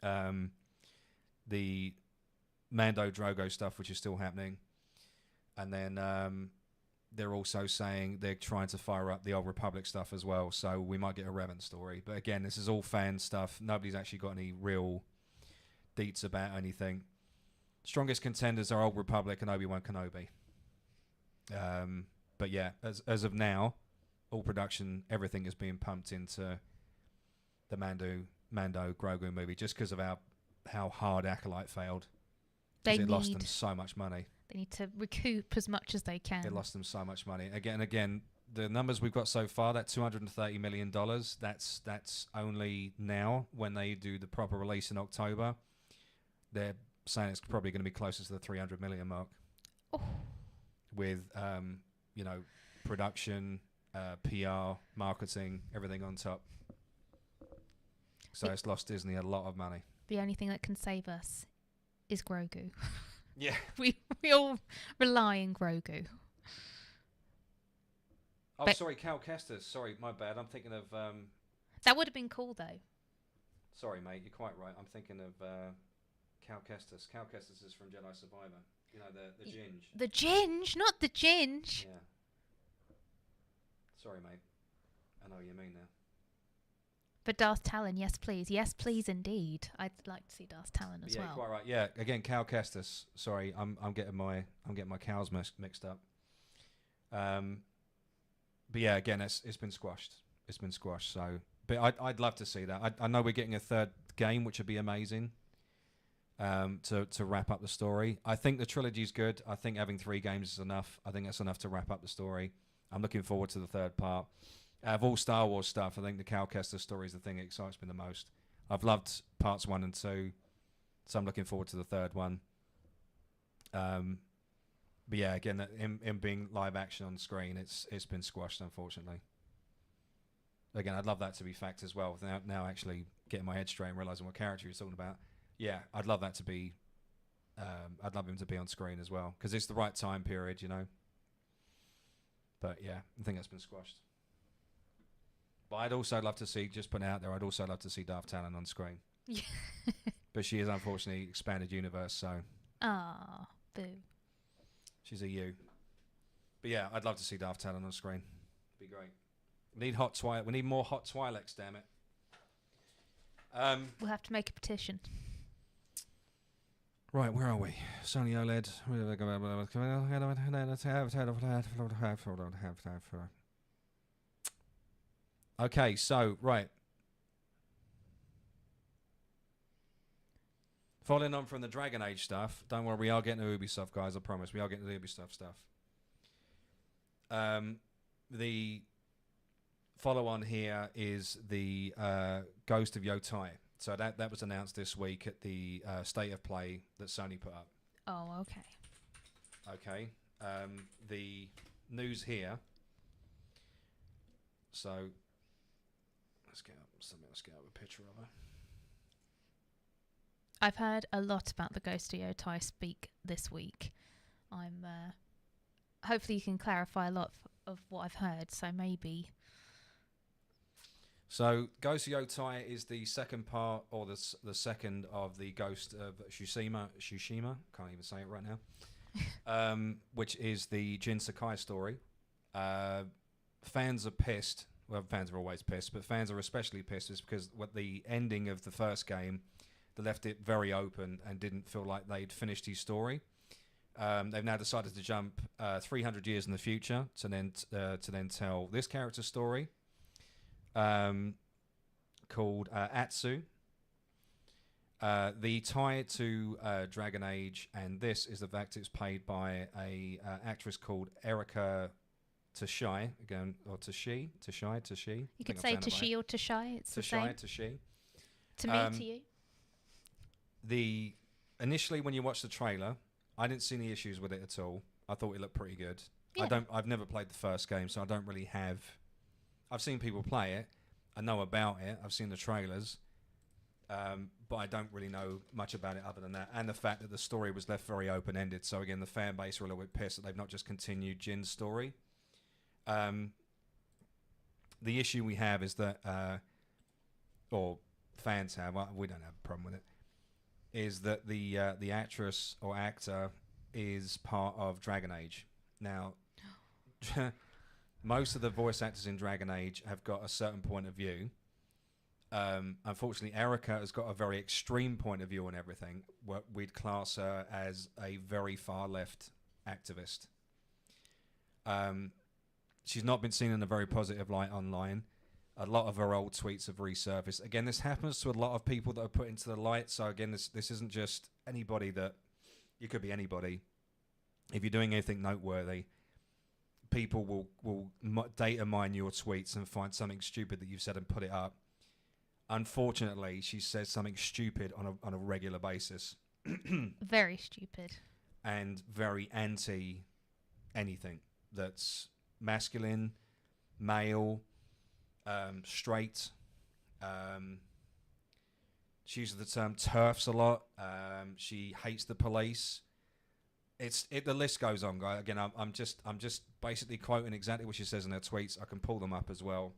The Mando Drogo stuff, which is still happening, and then they're also saying they're trying to fire up the Old Republic stuff as well. So we might get a Revan story. But again, this is all fan stuff. Nobody's actually got any real deets about anything. Strongest contenders are Old Republic and Obi-Wan Kenobi. But yeah, as of now, all production, everything is being pumped into the Mando Grogu movie, just because of how hard Acolyte failed.
They
It lost
need
them so much money.
they need to recoup as much as they can.
It lost them so much money. Again, the numbers we've got so far, that $230 million, that's only now. When they do the proper release in October, they're saying it's probably going to be closer to the 300 million mark.
Oh.
With production, PR, marketing, everything on top. So it's lost Disney a lot of money.
The only thing that can save us is Grogu.
Yeah.
we all rely on Grogu.
Oh,
But-
sorry, Cal Kestis. Sorry, my bad. I'm thinking of...
That would have been cool, though.
Sorry, mate. You're quite right. I'm thinking of Cal Kestis. Cal Kestis is from Jedi Survivor. You know, the Ginge.
The Ginge, not the Ginge.
Yeah. Sorry, mate. I know what you mean now.
But Darth Talon, yes, please. Yes, please, indeed. I'd like to see Darth Talon as
Yeah,
well.
quite right. Yeah, again, Cal Kestis. Sorry, I'm getting my cows mixed up. But yeah, again, it's been squashed. It's been squashed. So, but I'd love to see that. I know we're getting a third game, which would be amazing. To wrap up the story. I think the trilogy's good. I think having 3 games is enough. I think that's enough to wrap up the story. I'm looking forward to the third part. Out of all Star Wars stuff, I think the Cal Kestis story is the thing that excites me the most. I've loved parts 1 and 2, so I'm looking forward to the third one. But yeah, again, in being live action on screen, it's been squashed, unfortunately. Again, I'd love that to be fact as well. Now actually getting my head straight and realizing what character he's talking about. Yeah, I'd love that to be. I'd love him to be on screen as well because it's the right time period, you know. But yeah, I think that's been squashed. But I'd also love to see, just putting it out there, I'd also love to see Darth Talon on screen.
Yeah.
But she is unfortunately expanded universe, so.
Ah, boo.
She's a U. But yeah, I'd love to see Darth Talon on screen. It'd be great. We need more hot Twi'leks, damn it.
We'll have to make a petition.
Right, where are we? Sony OLED. Okay, so, right. Following on from the Dragon Age stuff, don't worry, we are getting to Ubisoft, guys, I promise. We are getting to the Ubisoft stuff. The follow-on here is the Ghost of Yotai. So that was announced this week at the State of Play that Sony put up.
Oh, okay.
Okay. The news here. So let's get up a picture of her.
I've heard a lot about the Ghost of Yotai speak this week. I'm hopefully you can clarify a lot of what I've heard. So maybe.
So Ghost of Yotai is the second part, or the second of the Ghost of Tsushima. Can't even say it right now. Which is the Jin Sakai story. Fans are pissed. Well, fans are always pissed, but fans are especially pissed is because what the ending of the first game, they left it very open and didn't feel like they'd finished his story. They've now decided to jump 300 years in the future to then tell this character's story. Called Atsu. The tie to Dragon Age and this is the fact it's played by a actress called Erika Tashai again, or Tashi.
You could say Tashi or Tashai. It's the same.
Tashi.
To me, to you.
Initially when you watch the trailer, I didn't see any issues with it at all. I thought it looked pretty good.
Yeah.
I've never played the first game, so I don't really have. I've seen people play it. I know about it. I've seen the trailers, but I don't really know much about it other than that. And the fact that the story was left very open-ended. So again, the fan base are a little bit pissed that they've not just continued Jin's story. The issue we have is that, or fans have, we don't have a problem with it, is that the actress or actor is part of Dragon Age. Now, most of the voice actors in Dragon Age have got a certain point of view. Unfortunately, Erika has got a very extreme point of view on everything. We'd class her as a very far left activist. She's not been seen in a very positive light online. A lot of her old tweets have resurfaced. Again, this happens to a lot of people that are put into the light. So again, this isn't just anybody that... You could be anybody. If you're doing anything noteworthy, people will data mine your tweets and find something stupid that you've said and put it up. Unfortunately, she says something stupid on a regular basis.
Very stupid.
And very anti anything that's masculine, male, straight. She uses the term TERFs a lot. She hates the police. The list goes on, guys. Again, I'm just basically quoting exactly what she says in her tweets. I can pull them up as well.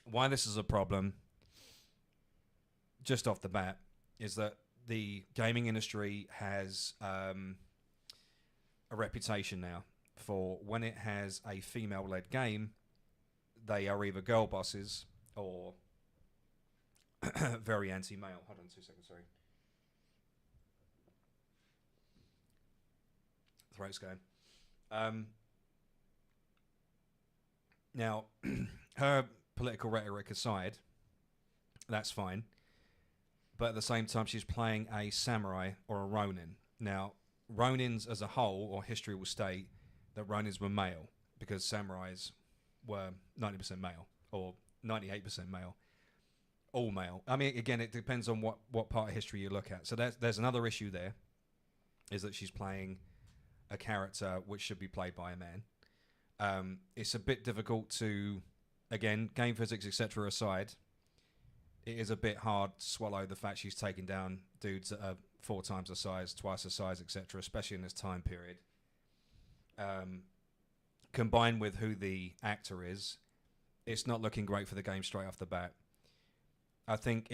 Why this is a problem, just off the bat, is that the gaming industry has a reputation now for when it has a female-led game, they are either girl bosses or very anti-male. Hold on 2 seconds, sorry. Throat's going. Now, her political rhetoric aside, that's fine. But at the same time, she's playing a samurai or a ronin. Now, ronins as a whole, or history will state, that ronins were male, because samurais were 90% male, or 98% male. all male. I mean, again, it depends on what part of history you look at. So there's another issue there, is that she's playing a character which should be played by a man. It's a bit difficult to, again, game physics, etc. aside, it is a bit hard to swallow the fact she's taking down dudes that are 4 times the size, twice the size, etc., especially in this time period. Combined with who the actor is, it's not looking great for the game straight off the bat. I think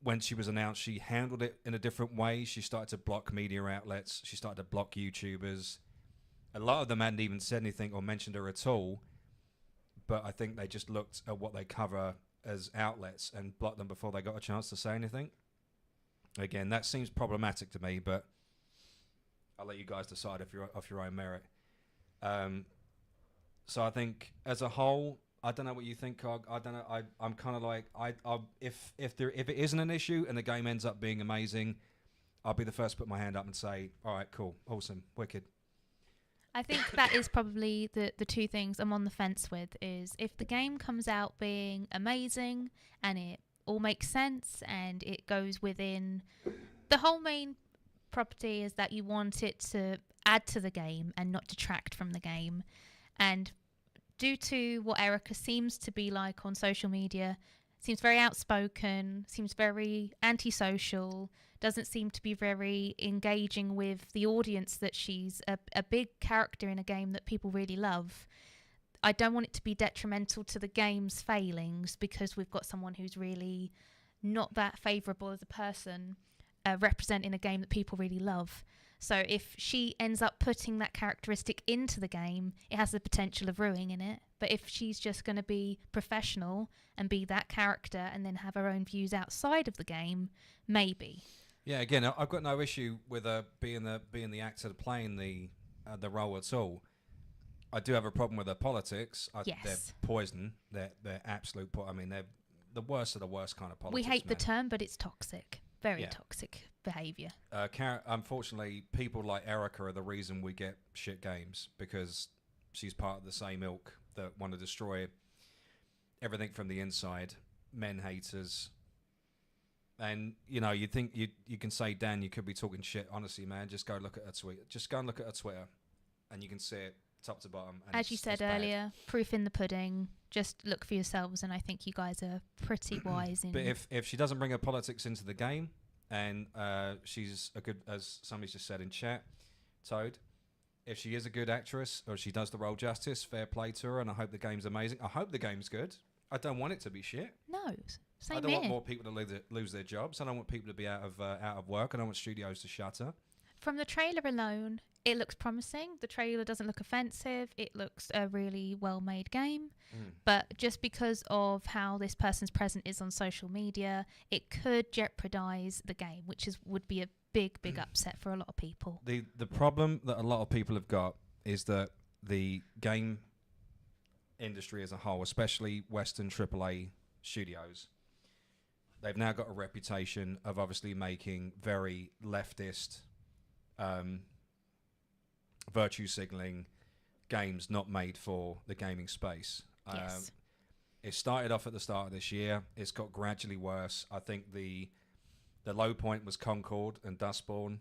when she was announced, she handled it in a different way. She started to block media outlets. She started to block YouTubers. A lot of them hadn't even said anything or mentioned her at all, but I think they just looked at what they cover as outlets and blocked them before they got a chance to say anything. Again, that seems problematic to me, but I'll let you guys decide if you're off your own merit. So I think as a whole, I don't know what you think, Cog. I don't know. I'm kind of like, if it isn't an issue and the game ends up being amazing, I'll be the first to put my hand up and say, all right, cool, awesome, wicked.
I think that is probably the two things I'm on the fence with, is if the game comes out being amazing and it all makes sense and it goes within the whole main property, is that you want it to add to the game and not detract from the game. And due to what Erica seems to be like on social media, seems very outspoken, seems very antisocial, doesn't seem to be very engaging with the audience, that she's a big character in a game that people really love. I don't want it to be detrimental to the game's failings because we've got someone who's really not that favourable as a person representing a game that people really love. So if she ends up putting that characteristic into the game, it has the potential of ruining it. But if she's just going to be professional and be that character and then have her own views outside of the game, maybe.
Yeah, again, I've got no issue with her being the actor playing the role at all. I do have a problem with her politics.
Yes.
They're poison. They're absolute. I mean, they're the worst of the worst kind of politics.
We hate the
man.
term, but it's toxic. Very
Yeah.
toxic behaviour.
Unfortunately, people like Erica are the reason we get shit games, because she's part of the same ilk that want to destroy everything from the inside. Men haters. And, you know, you think you can say, Dan, you could be talking shit. Honestly, man, just go look at her tweet. Just go and look at her Twitter, and you can see it top to bottom. And
As you said earlier, proof in the pudding. Just look for yourselves, and I think you guys are pretty wise in.
But if she doesn't bring her politics into the game, and she's a good, as somebody's just said in chat, Toad, if she is a good actress or she does the role justice, fair play to her, and I hope the game's amazing. I hope the game's good. I don't want it to be shit.
No, same
I don't
here.
want more people to lose their jobs. I don't want people to be out of work. I don't want studios to shutter.
From the trailer alone, it looks promising. The trailer doesn't look offensive. It looks a really well-made game. But just because of how this person's present is on social media, it could jeopardize the game, which would be a big upset for a lot of people.
The problem that a lot of people have got is that the game industry as a whole, especially Western AAA studios, they've now got a reputation of obviously making very leftist, virtue signaling games not made for the gaming space.
Yes.
It started off at the start of this year. It's got gradually worse. I think the low point was Concord and Dustborn,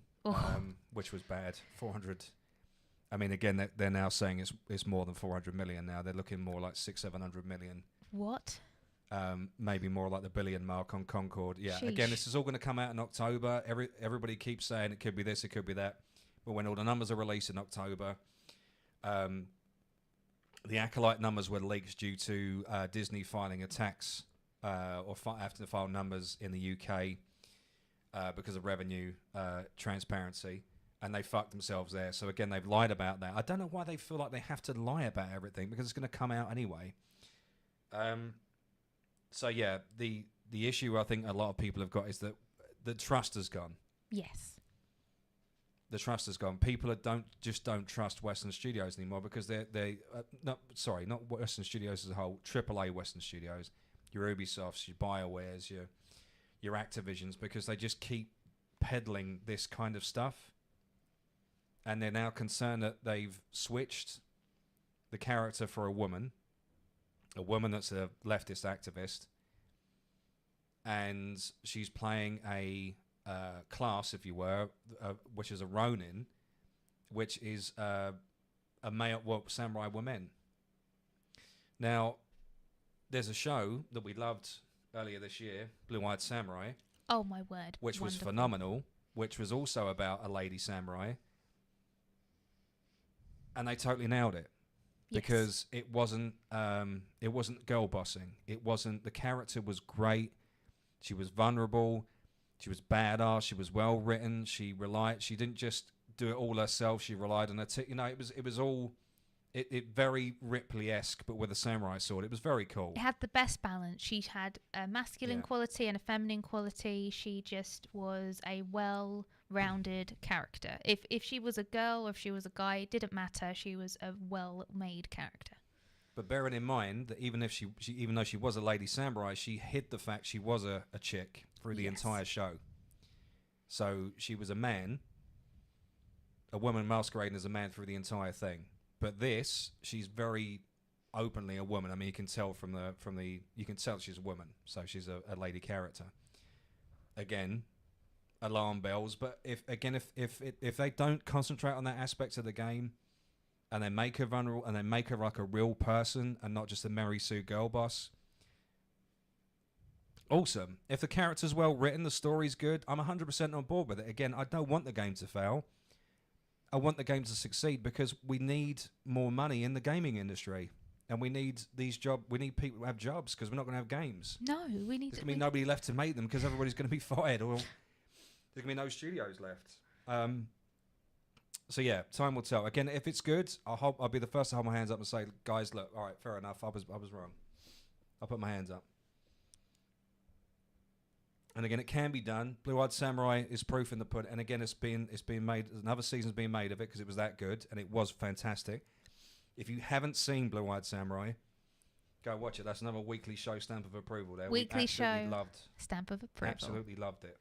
which was bad. 400. I mean, again, they're now saying it's more than 400 million now. They're looking more like 600-700 million.
What?
Maybe more like the billion mark on Concord. Yeah.
Sheesh.
Again, this is all going to come out in October. Everybody keeps saying it could be this, it could be that. But when all the numbers are released in October, the Acolyte numbers were leaked due to Disney filing a tax or having to file numbers in the UK because of revenue transparency. And they fucked themselves there. So again, they've lied about that. I don't know why they feel like they have to lie about everything, because it's going to come out anyway. So yeah, the issue I think a lot of people have got is that the trust has gone.
Yes.
The trust has gone. People don't trust Western studios anymore, because not Western studios as a whole, AAA Western studios, your Ubisofts, your BioWares, your Activisions, because they just keep peddling this kind of stuff. And they're now concerned that they've switched the character for a woman that's a leftist activist, and she's playing a class, if you were, which is a Ronin, which is a male, well, samurai woman. Now, there's a show that we loved earlier this year, Blue-Eyed Samurai,
Oh my word.
which was
Wonderful.
phenomenal, which was also about a lady samurai. And they totally nailed it.
Yes.
Because it wasn't girl bossing. It wasn't, the character was great. She was vulnerable. She was badass. She was well written. She didn't just do it all herself. She relied on her it was all very Ripley-esque, but with a samurai sword. It was very cool.
It had the best balance. She had a masculine
Yeah.
quality and a feminine quality. She just was a well-rounded character. If she was a girl or if she was a guy, it didn't matter. She was a well-made character.
But bearing in mind that even though she was a lady samurai, she hid the fact she was a chick through the
Yes.
entire show. So she was a man, a woman masquerading as a man through the entire thing. But this, she's very openly a woman. I mean, you can tell you can tell she's a woman. So she's a lady character. Again, alarm bells. But if they don't concentrate on that aspect of the game, and they make her vulnerable, and they make her like a real person and not just a Mary Sue girl boss, awesome. If the character's well written, the story's good, I'm 100% on board with it. Again, I don't want the game to fail. I want the game to succeed because we need more money in the gaming industry, and we need we need people to have jobs because we're not going to have games.
No, we need
There's
to.
going to be nobody left to make them because everybody's going to be fired, or there's going to be no studios left. So yeah, time will tell. Again, if it's good, I'll be the first to hold my hands up and say, guys, look, all right, fair enough. I was wrong. I'll put my hands up. And again, it can be done. Blue-Eyed Samurai is proof in the pudding. And again, it's been made. Another season's been made of it because it was that good, and it was fantastic. If you haven't seen Blue-Eyed Samurai, go watch it. That's another weekly show stamp of approval there.
Weekly
we absolutely
show
loved.
Stamp of approval.
Absolutely loved it.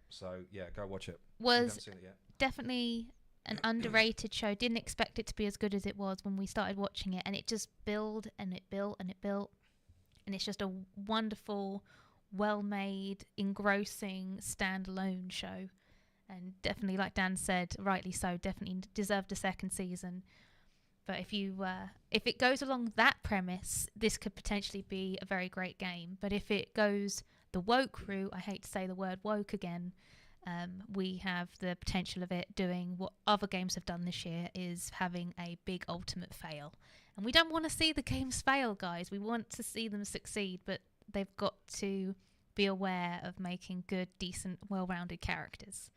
So yeah, go watch it. If you
Was
haven't seen it yet.
definitely an underrated show. Didn't expect it to be as good as it was when we started watching it, and it just built and it built and it built, and it's just a wonderful, well-made, engrossing standalone show. And definitely, like Dan said, rightly so, definitely deserved a second season. But if it goes along that premise, this could potentially be a very great game. But if it goes the woke route, I hate to say the word woke again, we have the potential of it doing what other games have done this year, is having a big ultimate fail. And we don't want to see the games fail, guys. We want to see them succeed, but they've got to be aware of making good, decent, well-rounded characters.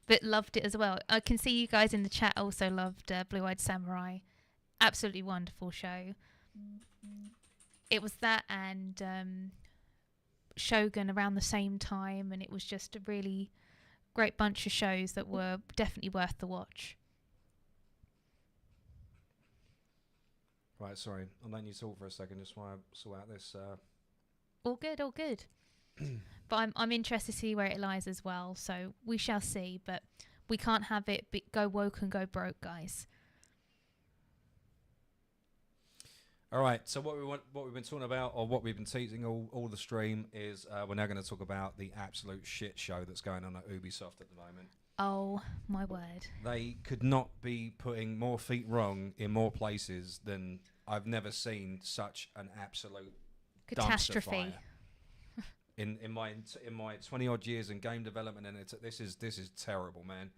But loved it as well. I can see you guys in the chat also loved Blue-Eyed Samurai. Absolutely wonderful show. It was that and Shogun around the same time, and it was just a really great bunch of shows that were definitely worth the watch.
Right, sorry. I'm letting you talk for a second just while I sort out this.
All good, all good. But I'm interested to see where it lies as well, so we shall see. But we can't have it go woke and go broke, guys.
All right, so what we've been talking about, or what we've been teasing all the stream, is we're now going to talk about the absolute shit show that's going on at Ubisoft at the moment.
Oh, my word.
They could not be putting more feet wrong in more places than I've never seen such an absolute
Catastrophe.
dumpster fire. In my 20 odd years in game development, and this is terrible, man.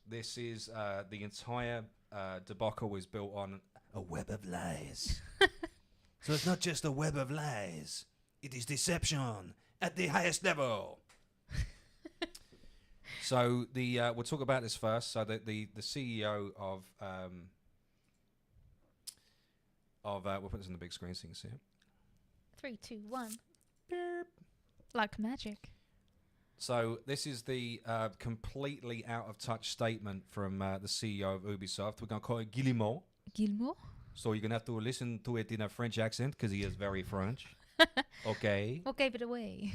This is the entire debacle is built on a web of lies. So it's not just a web of lies; it is deception at the highest level. So we'll talk about this first. So the CEO of we'll put this on the big screen so you can see it.
3, 2, 1. Beep. Like magic.
So this is the completely out of touch statement from the CEO of Ubisoft. We're going to call it Guillemot.
Guillemot?
So you're going to have to listen to it in a French accent because he is very French. Okay.
What gave it away?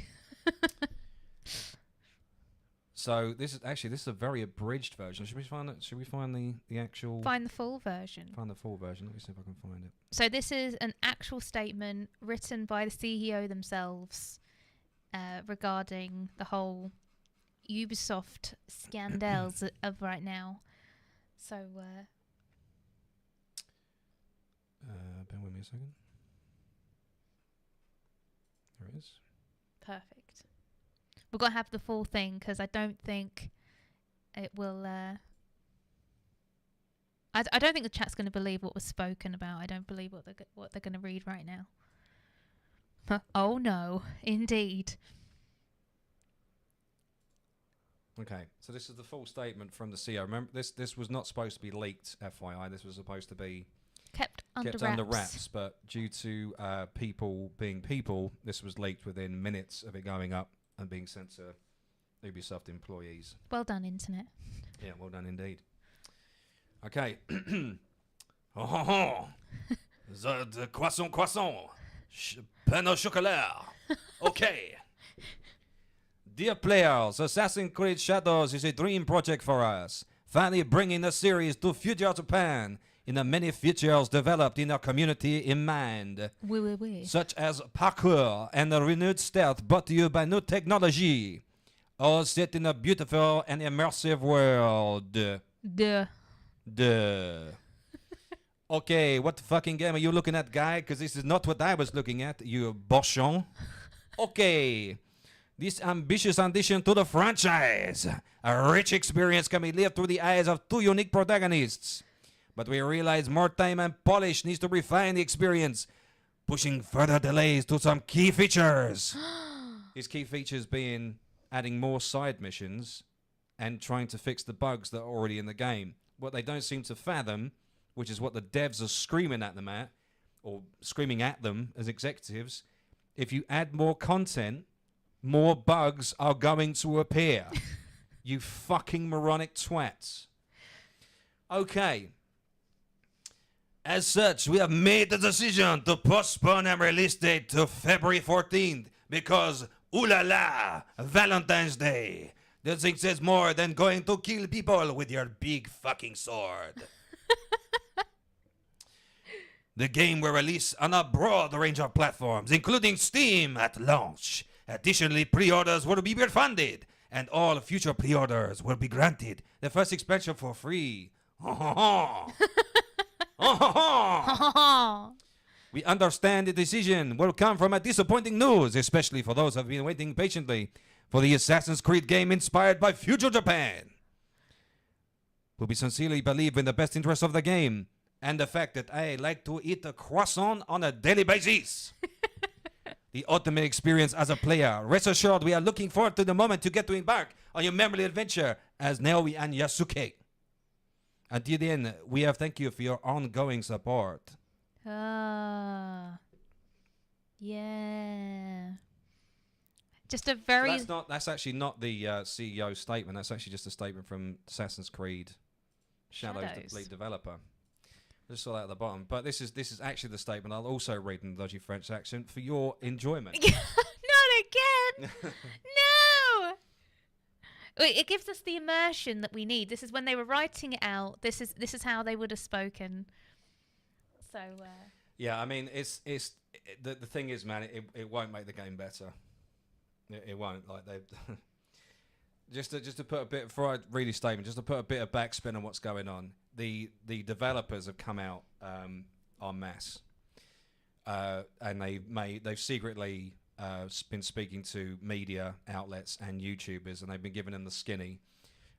So this is a very abridged version. Should we find it? Should we find the actual?
Find the full version.
Find the full version. Let me see if I can find it.
So this is an actual statement written by the CEO themselves regarding the whole Ubisoft scandals of right now. So
bear with me a second. There it is.
perfect. We're going to have the full thing because I don't think it will... I don't think the chat's going to believe what was spoken about. I don't believe what they're going to read right now. Oh no, indeed.
Okay, so this is the full statement from the CEO. Remember, this was not supposed to be leaked, FYI. This was supposed to be
Kept under
wraps, but due to people being people, this was leaked within minutes of it going up and being sent to Ubisoft employees.
Well done, internet.
Yeah, well done indeed. Okay. The croissant. Pain au chocolat. Okay. Dear players, Assassin's Creed Shadows is a dream project for us. Finally bringing the series to future Japan in the many features developed in our community in mind.
Oui.
Such as parkour and a renewed stealth brought to you by new technology. All set in a beautiful and immersive world. Duh. Okay, what fucking game are you looking at, guy? Because this is not what I was looking at, you bochon. Okay. This ambitious addition to the franchise. A rich experience can be lived through the eyes of two unique protagonists. But we realize more time and polish needs to refine the experience, pushing further delays to some key features. These key features being adding more side missions and trying to fix the bugs that are already in the game. What they don't seem to fathom, which is what the devs are screaming at them as executives, if you add more content, more bugs are going to appear. You fucking moronic twats. Okay. As such, we have made the decision to postpone our release date to February 14th because, ooh la la, Valentine's Day. This thing says more than going to kill people with your big fucking sword. The game will release on a broad range of platforms, including Steam at launch. Additionally, pre-orders will be refunded, and all future pre-orders will be granted the first expansion for free. We understand the decision will come from a disappointing news, especially for those who have been waiting patiently for the Assassin's Creed game inspired by future Japan. We sincerely believe in the best interest of the game and the fact that I like to eat a croissant on a daily basis. The ultimate experience as a player. Rest assured, we are looking forward to the moment to get to embark on your memorable adventure as Naomi and Yasuke. Until then, we have thank you for your ongoing support.
Yeah. Just a very...
That's actually not the CEO statement. That's actually just a statement from Assassin's Creed Shadows, the lead developer. I just saw that at the bottom. But this is actually the statement. I'll also read in the dodgy French accent for your enjoyment.
Not again! No! It gives us the immersion that we need. This is when they were writing it out. This is how they would have spoken. So...
Yeah, I mean, the thing is, man, it won't make the game better. It won't. Like they, just to put a bit before I read his statement, just to put a bit of backspin on what's going on. The developers have come out en masse, and they've secretly been speaking to media outlets and YouTubers, and they've been giving them the skinny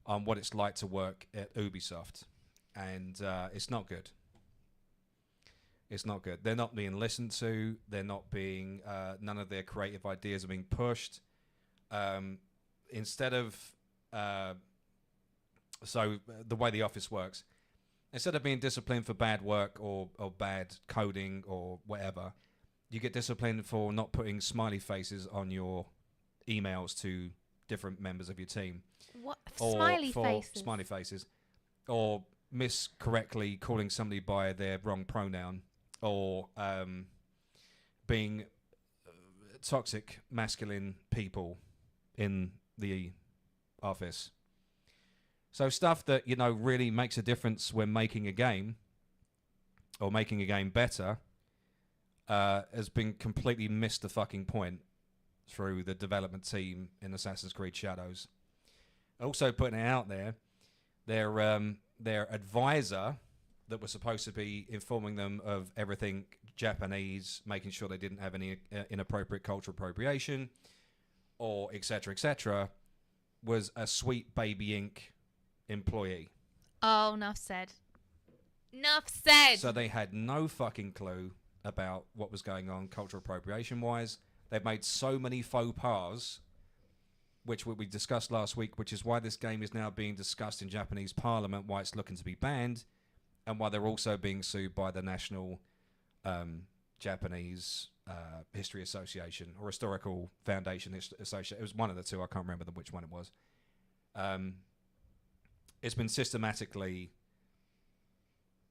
on what it's like to work at Ubisoft, and it's not good. It's not good. They're not being listened to. They're not being. None of their creative ideas are being pushed. Instead of, so the way the office works, instead of being disciplined for bad work or bad coding or whatever, you get disciplined for not putting smiley faces on your emails to different members of your team.
What?
Smiley faces. Or miscorrectly calling somebody by their wrong pronoun. Or being toxic masculine people in the office. So stuff that, you know, really makes a difference when making a game or making a game better has been completely missed the fucking point through the development team in Assassin's Creed Shadows. Also putting it out there, their advisor that was supposed to be informing them of everything Japanese, making sure they didn't have any inappropriate cultural appropriation, or etc., was a Sweet Baby Inc. employee.
Oh, enough said. Enough said.
So they had no fucking clue about what was going on cultural appropriation wise. They've made so many faux pas, which we discussed last week, which is why this game is now being discussed in Japanese parliament, why it's looking to be banned, and why they're also being sued by the National Japanese History Association or Historical Foundation Association. It was one of the two. I can't remember which one it was. It's been systematically...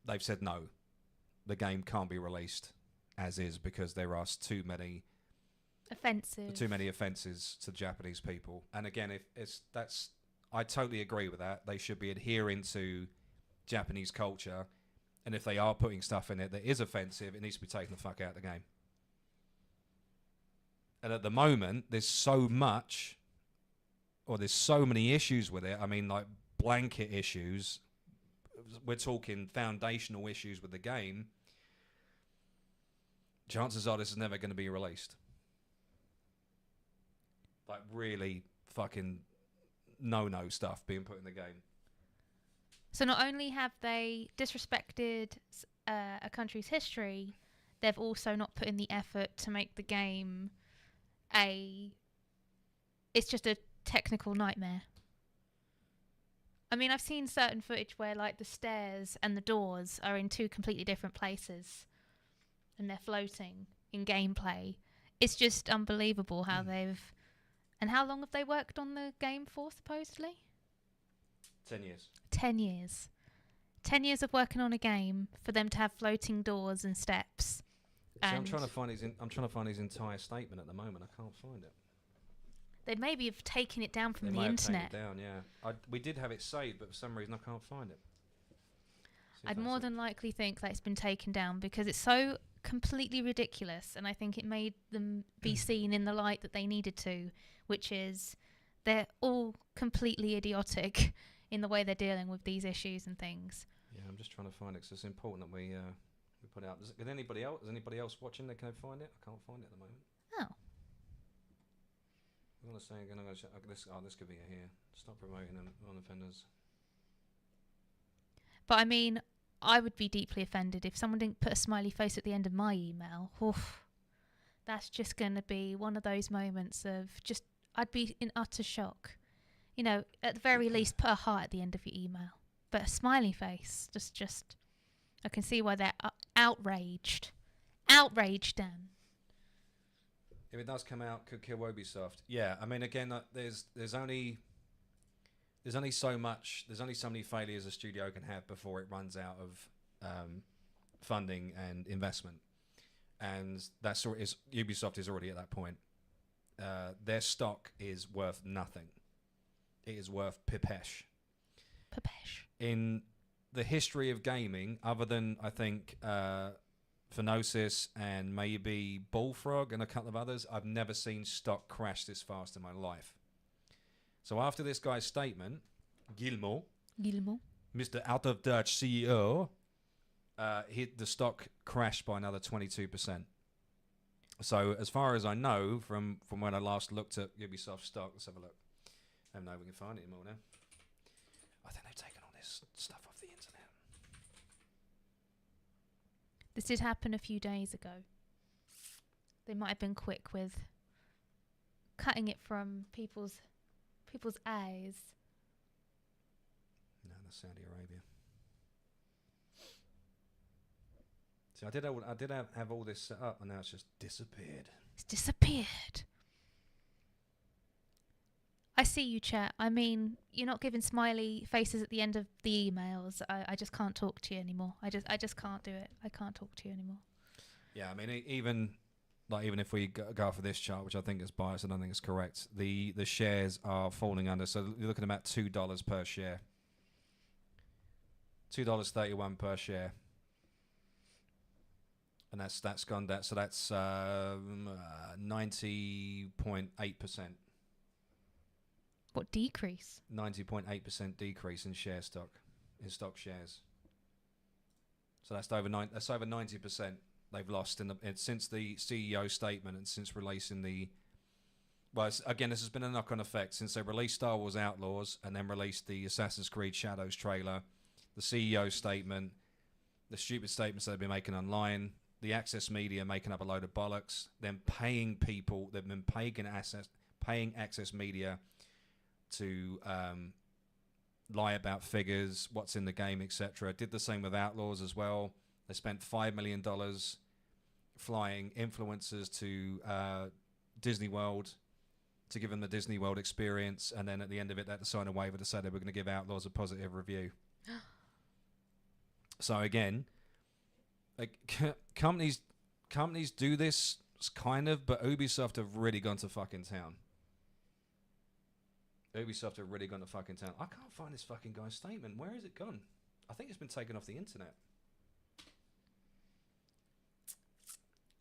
They've said no. The game can't be released as is because there are too many offences to Japanese people. And again, I totally agree with that. They should be adhering to Japanese culture, and if they are putting stuff in it that is offensive, it needs to be taken the fuck out of the game. And at the moment, there's so many issues with it. I mean, like blanket issues. We're talking foundational issues with the game. Chances are this is never going to be released. Like really fucking no stuff being put in the game.
So not only have they disrespected a country's history, they've also not put in the effort to make the game it's just a technical nightmare. I mean, I've seen certain footage where like the stairs and the doors are in two completely different places and they're floating in gameplay. It's just unbelievable how they've... And how long have they worked on the game for, supposedly?
10 years.
10 years. 10 years of working on a game for them to have floating doors and steps.
See, I'm trying to find his entire statement at the moment. I can't find it.
They maybe have taken it down from
They
the
may have
internet.
taken it down, yeah. We did have it saved, but for some reason I can't find it. See if
I'd
that's
more
it.
than likely think that it's been taken down because it's so completely ridiculous, and I think it made them be seen in the light that they needed to, which is they're all completely idiotic in the way they're dealing with these issues and things.
Yeah, I'm just trying to find it because it's important that we put out. Is anybody else watching that can find it? I can't find it at the moment.
Oh.
I'm gonna say again. I'm gonna check. This could be it here. Stop promoting non-offenders.
But I mean, I would be deeply offended if someone didn't put a smiley face at the end of my email. Oof. That's just going to be one of those moments of just, I'd be in utter shock. You know, at the very least, put a heart at the end of your email. But a smiley face, just, I can see why they're outraged. Outraged, Dan.
If it does come out, could kill Ubisoft. Yeah, I mean, again, there's only so many failures a studio can have before it runs out of funding and investment, and Ubisoft is already at that point. Their stock is worth nothing. It is worth pipesh.
Papesh.
In the history of gaming, other than I think Phenosis and maybe Bullfrog and a couple of others, I've never seen stock crash this fast in my life. So after this guy's statement, Guillemot, Mr. Out of Dutch CEO, the stock crashed by another 22%. So as far as I know, from when I last looked at Ubisoft stock, let's have a look. I don't know if we can find it anymore now. I think they've taken all this stuff off the internet.
This did happen a few days ago. They might have been quick with cutting it from people's eyes.
No, that's Saudi Arabia. See, I did have all this set up, and now it's just disappeared.
It's disappeared. I see you, chat. I mean, you're not giving smiley faces at the end of the emails. I just can't talk to you anymore. I just can't do it. I can't talk to you anymore.
Yeah, I mean, even like even if we go off of this chart, which I think is biased, I don't think it's correct. The shares are falling under, so you're looking at about $2 per share, $2.31 per share, and that's gone down. So that's 90.8%.
What decrease?
90.8% decrease in stock shares. So that's over 90% they've lost since the CEO statement and since releasing the. Well, again, this has been a knock-on effect since they released Star Wars Outlaws and then released the Assassin's Creed Shadows trailer, the CEO statement, the stupid statements they've been making online, the Access Media making up a load of bollocks, then paying people. They've been paying Access Media to lie about figures, what's in the game, etc. Did the same with Outlaws as well. They spent $5 million flying influencers to Disney World to give them the Disney World experience, and then at the end of it, they had to sign a waiver to say they were going to give Outlaws a positive review. So again, like companies do this kind of, but Ubisoft have really gone to fucking town. Ubisoft have really gone to fucking town. I can't find this fucking guy's statement. Where has it gone? I think it's been taken off the internet.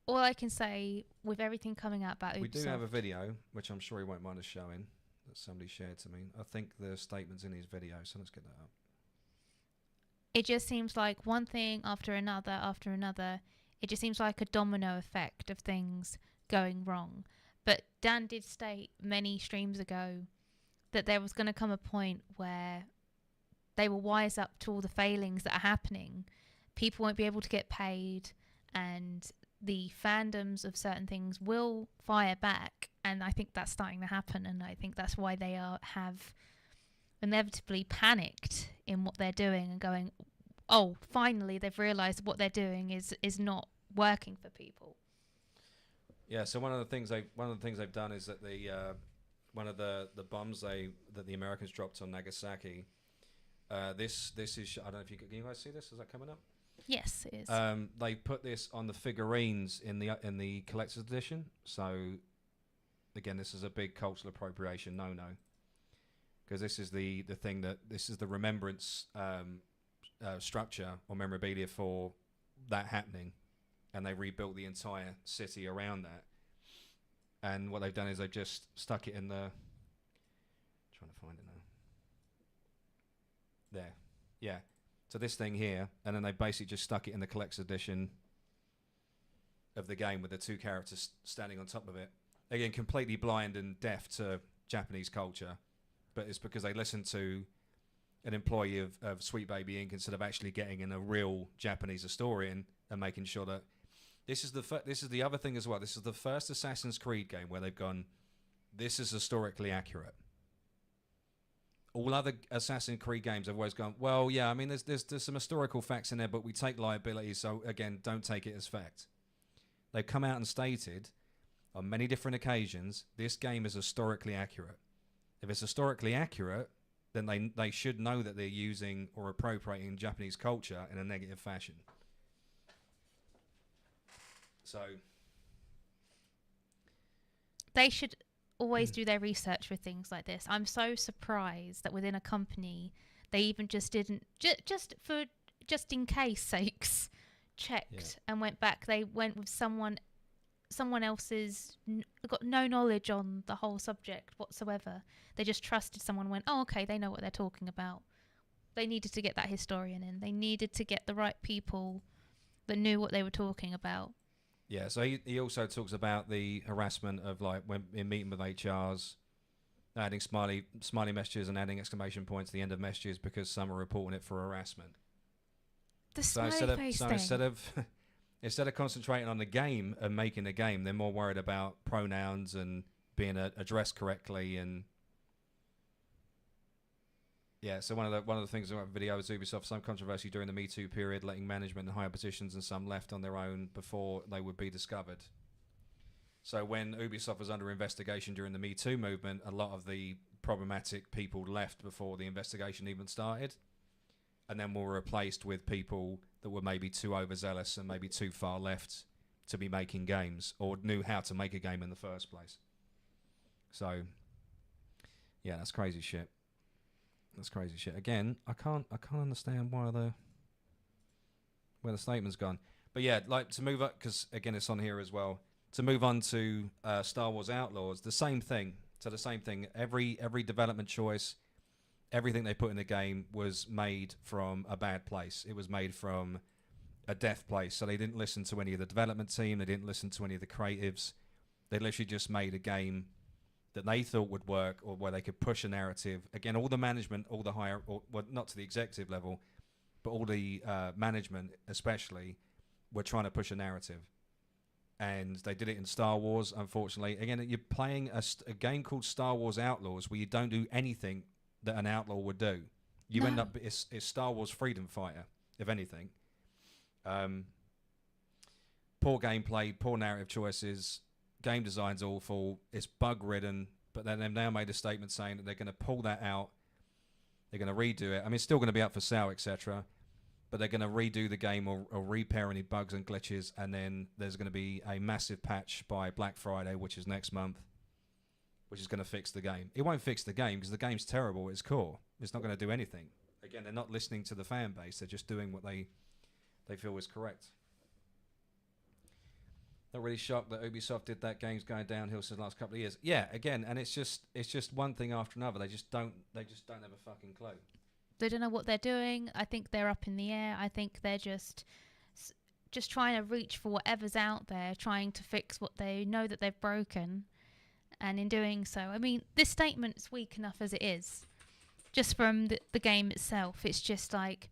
All I can say with everything coming out about Ubisoft,
We do have a video, which I'm sure he won't mind us showing, that somebody shared to me. I think the statement's in his video, so let's get that up.
it just seems like one thing after another. It just seems like a domino effect of things going wrong. But Dan did state many streams ago that there was going to come a point where they will wise up to all the failings that are happening. People won't be able to get paid, and the fandoms of certain things will fire back. And I think that's starting to happen, and I think that's why they have inevitably panicked in what they're doing and going, oh, finally they've realised what they're doing is not working for people.
Yeah, so one of the things they've done is that one of the bombs that the Americans dropped on Nagasaki. This is, I don't know if can you guys see this? Is that coming up?
Yes, it is.
They put this on the figurines in the collector's edition. So again, this is a big cultural appropriation no, because this is the thing this is the remembrance structure or memorabilia for that happening, and they rebuilt the entire city around that. And what they've done is they've just stuck it in the. Trying to find it now. There, yeah. So this thing here, and then they basically just stuck it in the collector's edition of the game with the two characters standing on top of it. Again, completely blind and deaf to Japanese culture, but it's because they listened to an employee of Sweet Baby Inc. instead of actually getting in a real Japanese historian and making sure that this is the other thing as well. This is the first Assassin's Creed game where they've gone, this is historically accurate. All other Assassin's Creed games have always gone, well, yeah, I mean, there's some historical facts in there, but we take liability, so again, don't take it as fact. They've come out and stated on many different occasions, this game is historically accurate. If it's historically accurate, then they should know that they're using or appropriating Japanese culture in a negative fashion. So
They should always do their research with things like this. I'm so surprised that within a company they even just didn't just in case sakes checked and went back. They went with someone else's got no knowledge on the whole subject whatsoever. They just trusted someone, went, oh, okay, they know what they're talking about. They needed to get that historian in. They needed to get the right people that knew what they were talking about.
yeah, so he also talks about the harassment of, like, when in meeting with HRs, adding smiley messages and adding exclamation points at the end of messages because some are reporting it for harassment.
The smiley face thing.
Instead of concentrating on the game and making the game, they're more worried about pronouns and being addressed correctly. And yeah, so one of the things about the video is Ubisoft, some controversy during the Me Too period, letting management in higher positions and some left on their own before they would be discovered. So when Ubisoft was under investigation during the Me Too movement, a lot of the problematic people left before the investigation even started, and then were replaced with people that were maybe too overzealous and maybe too far left to be making games or knew how to make a game in the first place. So, yeah, that's crazy shit. That's crazy shit. Again, I can't understand where the statement's gone. But yeah, like to move up, because again, it's on here as well. To move on to Star Wars Outlaws, the same thing. So the same thing. Every development choice, everything they put in the game was made from a bad place. It was made from a death place. So they didn't listen to any of the development team. They didn't listen to any of the creatives. They literally just made a game that they thought would work, or where they could push a narrative. Again, all the management, all the higher, or, well, not to the executive level, but all the management especially, were trying to push a narrative. And they did it in Star Wars, unfortunately. Again, you're playing a game called Star Wars Outlaws where you don't do anything that an outlaw would do. You end up, it's Star Wars Freedom Fighter, if anything. Poor gameplay, poor narrative choices, game design's awful, it's bug-ridden, but then they've now made a statement saying that they're going to pull that out, they're going to redo it. I mean, it's still going to be up for sale, etc., but they're going to redo the game or repair any bugs and glitches, and then there's going to be a massive patch by Black Friday, which is next month, which is going to fix the game. It won't fix the game because the game's terrible at its core. It's not going to do anything. Again, they're not listening to the fan base. They're just doing what they feel is correct. Not really shocked that Ubisoft did that. Game's going downhill since the last couple of years. Yeah, again, and it's just one thing after another. They just don't have a fucking clue.
They don't know what they're doing. I think they're up in the air. I think they're just trying to reach for whatever's out there, trying to fix what they know that they've broken. And in doing so, I mean, this statement's weak enough as it is. Just from the game itself, it's just like,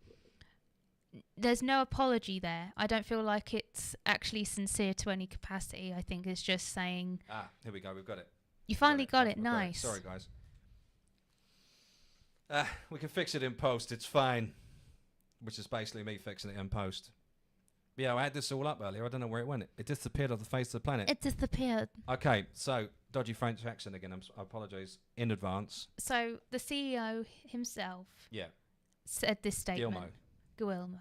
there's no apology there. I don't feel like it's actually sincere to any capacity. I think it's just saying...
Here we go, we've got it.
You finally got it,
I've
nice.
Sorry, guys. We can fix it in post, it's fine. Which is basically me fixing it in post. Yeah, I had this all up earlier. I don't know where it went. It disappeared off the face of the planet.
It disappeared.
Okay, so, dodgy French accent again. I apologise in advance.
So, the CEO himself said this statement. Guillermo.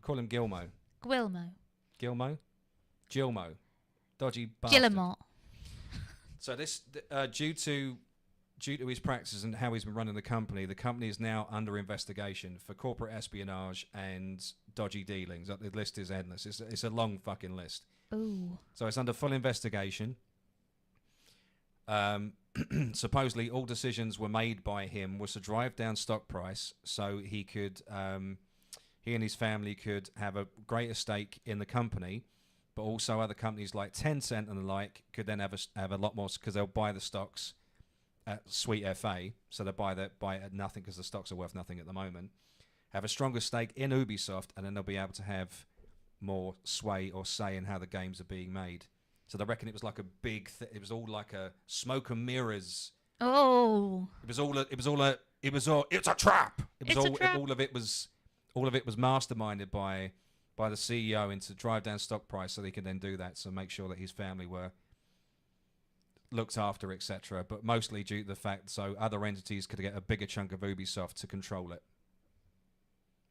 Call him Gilmo. Gilmo. Dodgy bastard.
Guillemot.
So this, due to his practices and how he's been running the company is now under investigation for corporate espionage and dodgy dealings. The list is endless. It's a long fucking list.
Ooh.
So it's under full investigation. Supposedly all decisions were made by him was to drive down stock price so he could, he and his family could have a greater stake in the company, but also other companies like Tencent and the like could then have a lot more because they'll buy the stocks at Sweet FA, so they buy it at nothing because the stocks are worth nothing at the moment. Have a stronger stake in Ubisoft, and then they'll be able to have more sway or say in how the games are being made. So they reckon it was like a big. It was all like a smoke and mirrors.
Oh.
It's a trap. All of it was masterminded by the CEO into drive down stock price so they could then do that. So make sure that his family were looked after, etc. But mostly due to the fact so other entities could get a bigger chunk of Ubisoft to control it.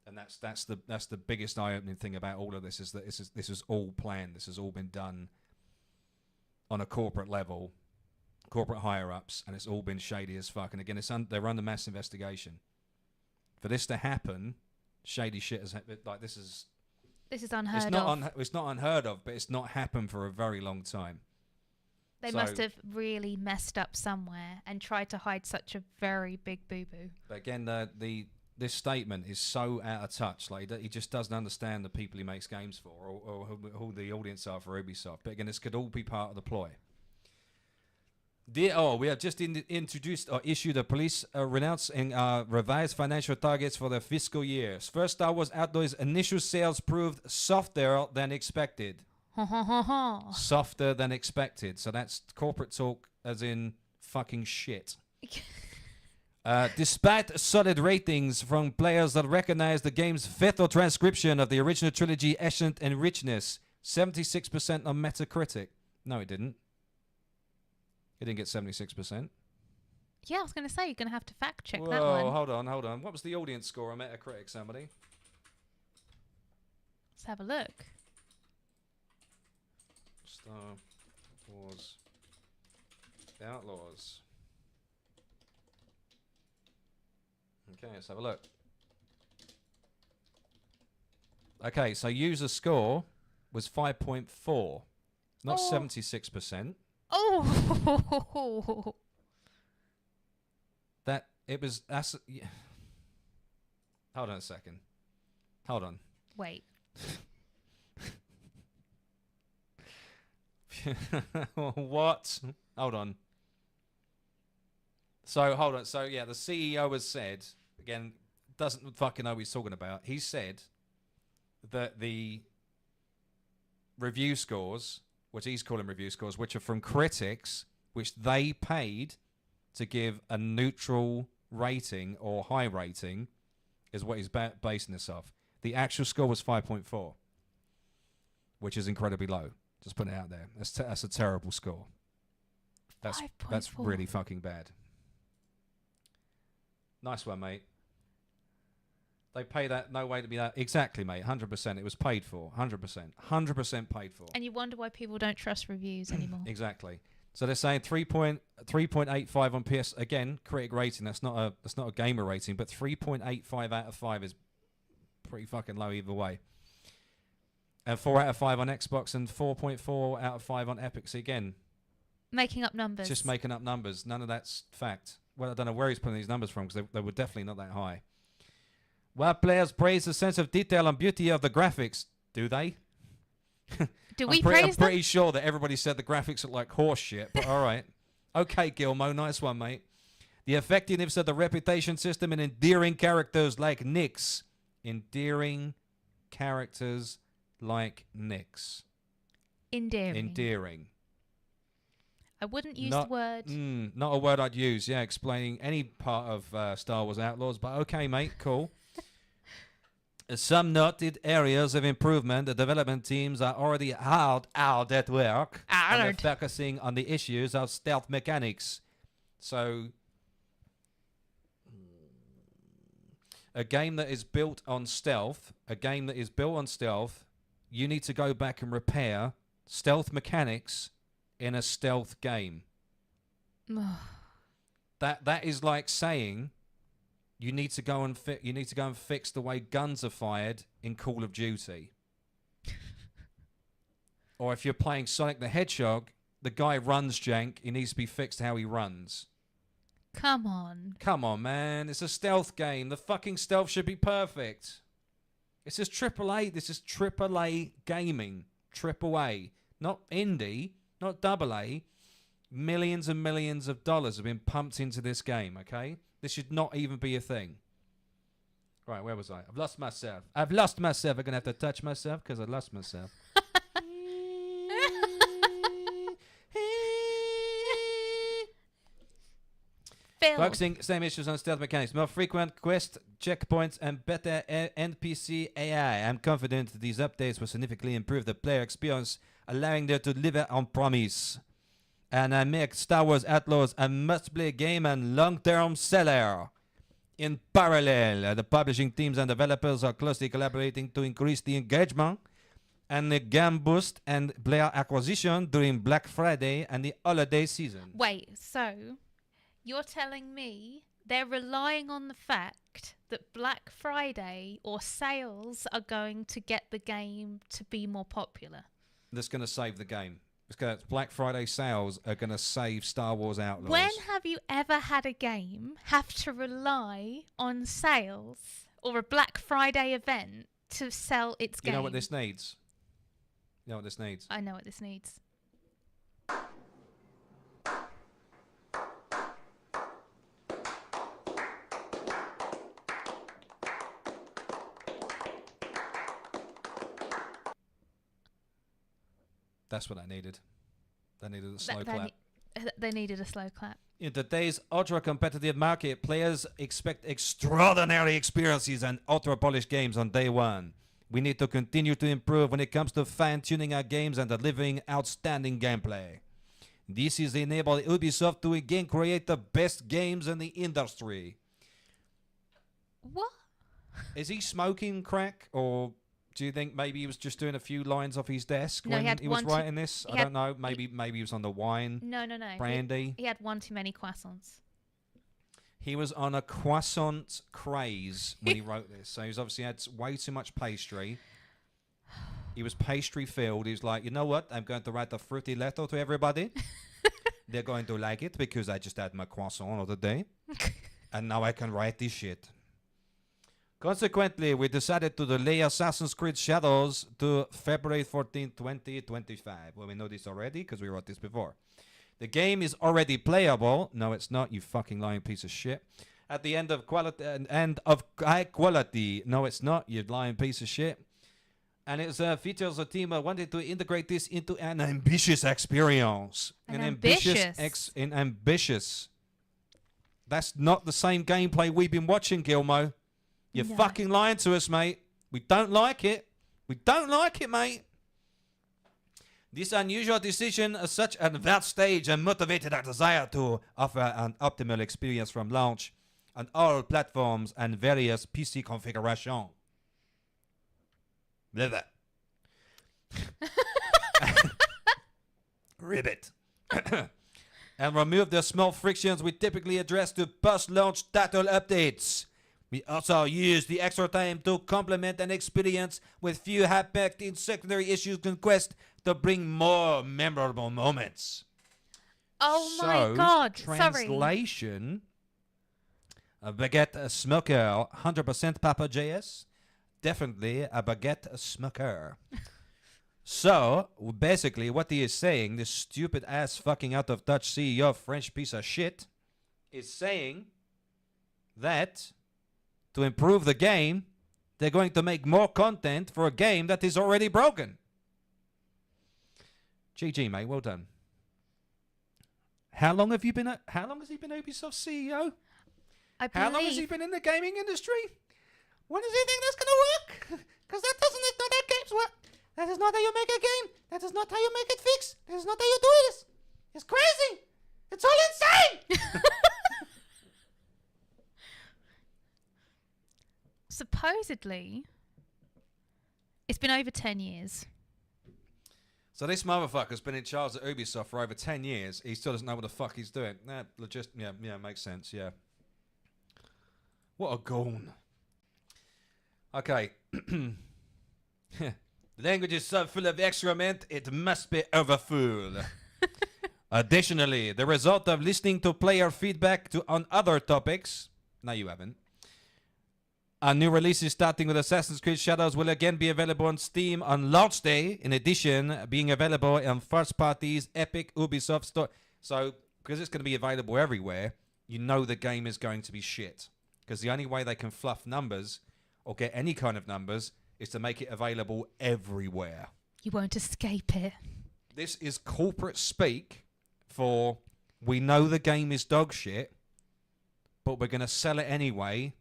And that's the biggest eye-opening thing about all of this is that this is all planned. This has all been done on a corporate level, corporate higher-ups, and it's all been shady as fuck. And again, they're under mass investigation. For this to happen, shady shit has like this is
unheard of.
It's not unheard of, but it's not happened for a very long time.
They must have really messed up somewhere and tried to hide such a very big boo-boo.
But again, this statement is so out of touch. Like he just doesn't understand the people he makes games for, or who the audience are for Ubisoft. But again, this could all be part of the ploy. We have just introduced or issued a police renouncing revised financial targets for the fiscal years. First, Star Wars Outdoors' initial sales proved softer than expected. Softer than expected. So that's corporate talk as in fucking shit. Despite solid ratings from players that recognize the game's faithful transcription of the original trilogy essence and richness, 76% on Metacritic. No, it didn't. It didn't get 76%.
Yeah, I was going to say, you're going to have to fact check
Whoa,
that one.
hold on. What was the audience score on Metacritic, somebody?
Let's have a look.
Star Wars Outlaws. Okay, let's have a look. Okay, so user score was 5.4, not
Oh.
76%.
Oh.
Yeah. Hold on a second. Hold on.
Wait.
What? Hold on. So, hold on. So, yeah, the CEO has said, again, doesn't fucking know what he's talking about. He said that the review scores, which he's calling review scores, which are from critics, which they paid to give a neutral rating or high rating, is what he's basing this off. The actual score was 5.4, which is incredibly low. Just putting it out there. That's a terrible score. That's
5.4.
really fucking bad. Nice one, mate. They pay that, no way to be that. Exactly, mate. 100%. It was paid for. 100%. 100% paid for.
And you wonder why people don't trust reviews anymore.
Exactly. So they're saying 3.85 on PS. Again, critic rating. That's not a gamer rating, but 3.85 out of 5 is pretty fucking low either way. And 4 out of 5 on Xbox and 4.4 out of 5 on Epic. So again,
Making up numbers.
just making up numbers. None of that's fact. Well, I don't know where he's putting these numbers from because they were definitely not that high. While players praise the sense of detail and beauty of the graphics, do they?
Do we
I'm
praise them?
pretty sure that everybody said the graphics look like horse shit, but all right. Okay, Gilmo, nice one, mate. The effectiveness of the reputation system and endearing characters like Nyx. Endearing characters like Nyx. Endearing.
I wouldn't use the word.
Not a word I'd use, yeah, explaining any part of Star Wars Outlaws, but okay, mate, cool. Some noted areas of improvement. The development teams are already hard out at work. And they're focusing on the issues of stealth mechanics. So, a game that is built on stealth, you need to go back and repair stealth mechanics in a stealth game. That is like saying you need to go and fix the way guns are fired in Call of Duty. Or if you're playing Sonic the Hedgehog, the guy runs jank, he needs to be fixed how he runs.
Come on.
Come on, man. It's a stealth game. The fucking stealth should be perfect. This is AAA. This is AAA gaming. AAA. Not indie. Not AA. Millions and millions of dollars have been pumped into this game, okay? This should not even be a thing. Right, where was I? I've lost myself. I'm going to have to touch myself because I lost myself. Focusing same issues on stealth mechanics, more frequent quest checkpoints, and better NPC AI. I'm confident these updates will significantly improve the player experience, allowing them to deliver on promise. And I make Star Wars Outlaws a must-play game and long-term seller. In parallel, the publishing teams and developers are closely collaborating to increase the engagement and the game boost and player acquisition during Black Friday and the holiday season.
Wait, so you're telling me they're relying on the fact that Black Friday or sales are going to get the game to be more popular?
That's going to save the game. Black Friday sales are going to save Star Wars Outlaws.
When have you ever had a game have to rely on sales or a Black Friday event to sell its game?
You know what this needs? You know what this needs?
I know what this needs.
That's what I needed. They needed a slow clap.
They needed a slow clap.
In today's ultra-competitive market, players expect extraordinary experiences and ultra-polished games on day one. We need to continue to improve when it comes to fine-tuning our games and delivering outstanding gameplay. This is enable Ubisoft to again create the best games in the industry.
What?
Is he smoking crack or Do you think maybe he was just doing a few lines off his desk
No,
when
he had
he was
one too-
writing this?
he
I
had-
don't know. Maybe he was on the wine,
No.
brandy.
He had one too many croissants.
He was on a croissant craze when he wrote this. So he's obviously had way too much pastry. He was pastry filled. He was like, you know what? I'm going to write a fruity letter to everybody. They're going to like it because I just had my croissant of the day. And now I can write this shit. Consequently, we decided to delay Assassin's Creed Shadows to February 14, 2025. Well, we know this already because we wrote this before. The game is already playable. No, it's not, you fucking lying piece of shit. At the end of high quality. No, it's not, you lying piece of shit. And it features a team that wanted to integrate this into an ambitious experience. Ambitious. That's not the same gameplay we've been watching, Gilmo. You're fucking lying to us, mate. We don't like it. We don't like it, mate. This unusual decision at such an advanced stage and motivated our desire to offer an optimal experience from launch on all platforms and various PC configuration. Blah. Ribbit. And remove the small frictions we typically address to post-launch title updates. We also use the extra time to complement an experience with few high-packed in secondary issues and quests to bring more memorable moments.
Oh my god, sorry.
Translation. A baguette smoker, 100% Papa JS. Definitely a baguette smoker. So, basically, what he is saying, this stupid ass fucking out of touch CEO French piece of shit, is saying that to improve the game, they're going to make more content for a game that is already broken. GG, mate. Well done. How long has he been Ubisoft CEO? How long has he been in the gaming industry? When does he think that's going to work? Because that's not how games work. That is not how you make a game. That is not how you make it fix. That is not how you do this. It's crazy. It's all insane.
Supposedly, it's been over 10 years.
So this motherfucker's been in charge at Ubisoft for over 10 years. He still doesn't know what the fuck he's doing. Yeah, makes sense, yeah. What a goon. Okay. The language is so full of excrement, it must be overfull. Additionally, the result of listening to player feedback on other topics... No, you haven't. New releases starting with Assassin's Creed Shadows will again be available on Steam on launch day. In addition, being available on first parties, Epic, Ubisoft Store. So, because it's going to be available everywhere, you know the game is going to be shit. Because the only way they can fluff numbers or get any kind of numbers is to make it available everywhere.
You won't escape it.
This is corporate speak for we know the game is dog shit, but we're going to sell it anyway